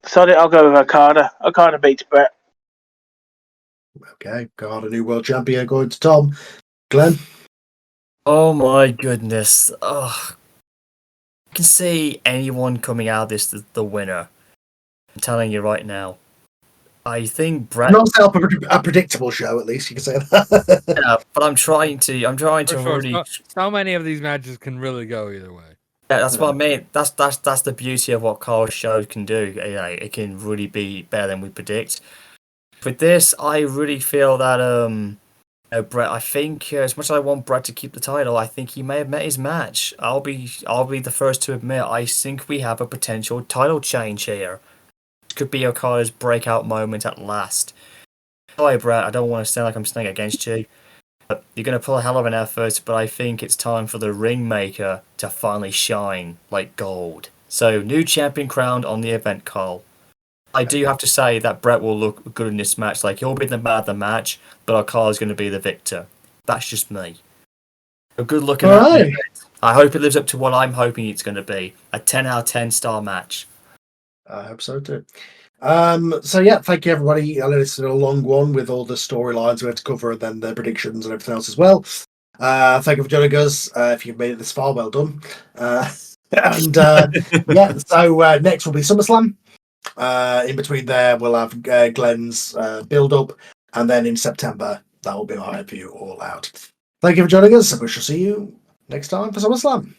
Sorry, I'll go with Okada. Okada beats Brett. Okay, got a new world champion going to Tom. Glenn? Oh my goodness. Oh, I can see anyone coming out of this the winner. I'm telling you right now. I think Brett. Not set up a predictable show, at least you can say that. Yeah, but I'm trying to For sure. really. So many of these matches can really go either way. Yeah, that's what I mean. That's the beauty of what Carl's show can do. It can really be better than we predict. With this, I really feel that Brett. I think as much as I want Brett to keep the title, I think he may have met his match. I'll be the first to admit. I think we have a potential title change here. This could be Okada's breakout moment at last. Sorry, Brett. I don't want to sound like I'm standing against you. You're going to pull a hell of an effort, but I think it's time for the Ringmaker to finally shine like gold. So, new champion crowned on the event, Carl. I do have to say that Brett will look good in this match. Like, he'll be the man of the match, but Carl's going to be the victor. That's just me. A good look at that. Right. I hope it lives up to what I'm hoping it's going to be. A 10 out of 10 star match. I hope so too. So yeah, thank you everybody. I know it's a long one with all the storylines we had to cover and then the predictions and everything else as well. Thank you for joining us. If you've made it this far, well done. Yeah, so next will be SummerSlam. In between there, we'll have Glenn's build up, and then in September, that will be our review all out. Thank you for joining us, and we shall see you next time for SummerSlam.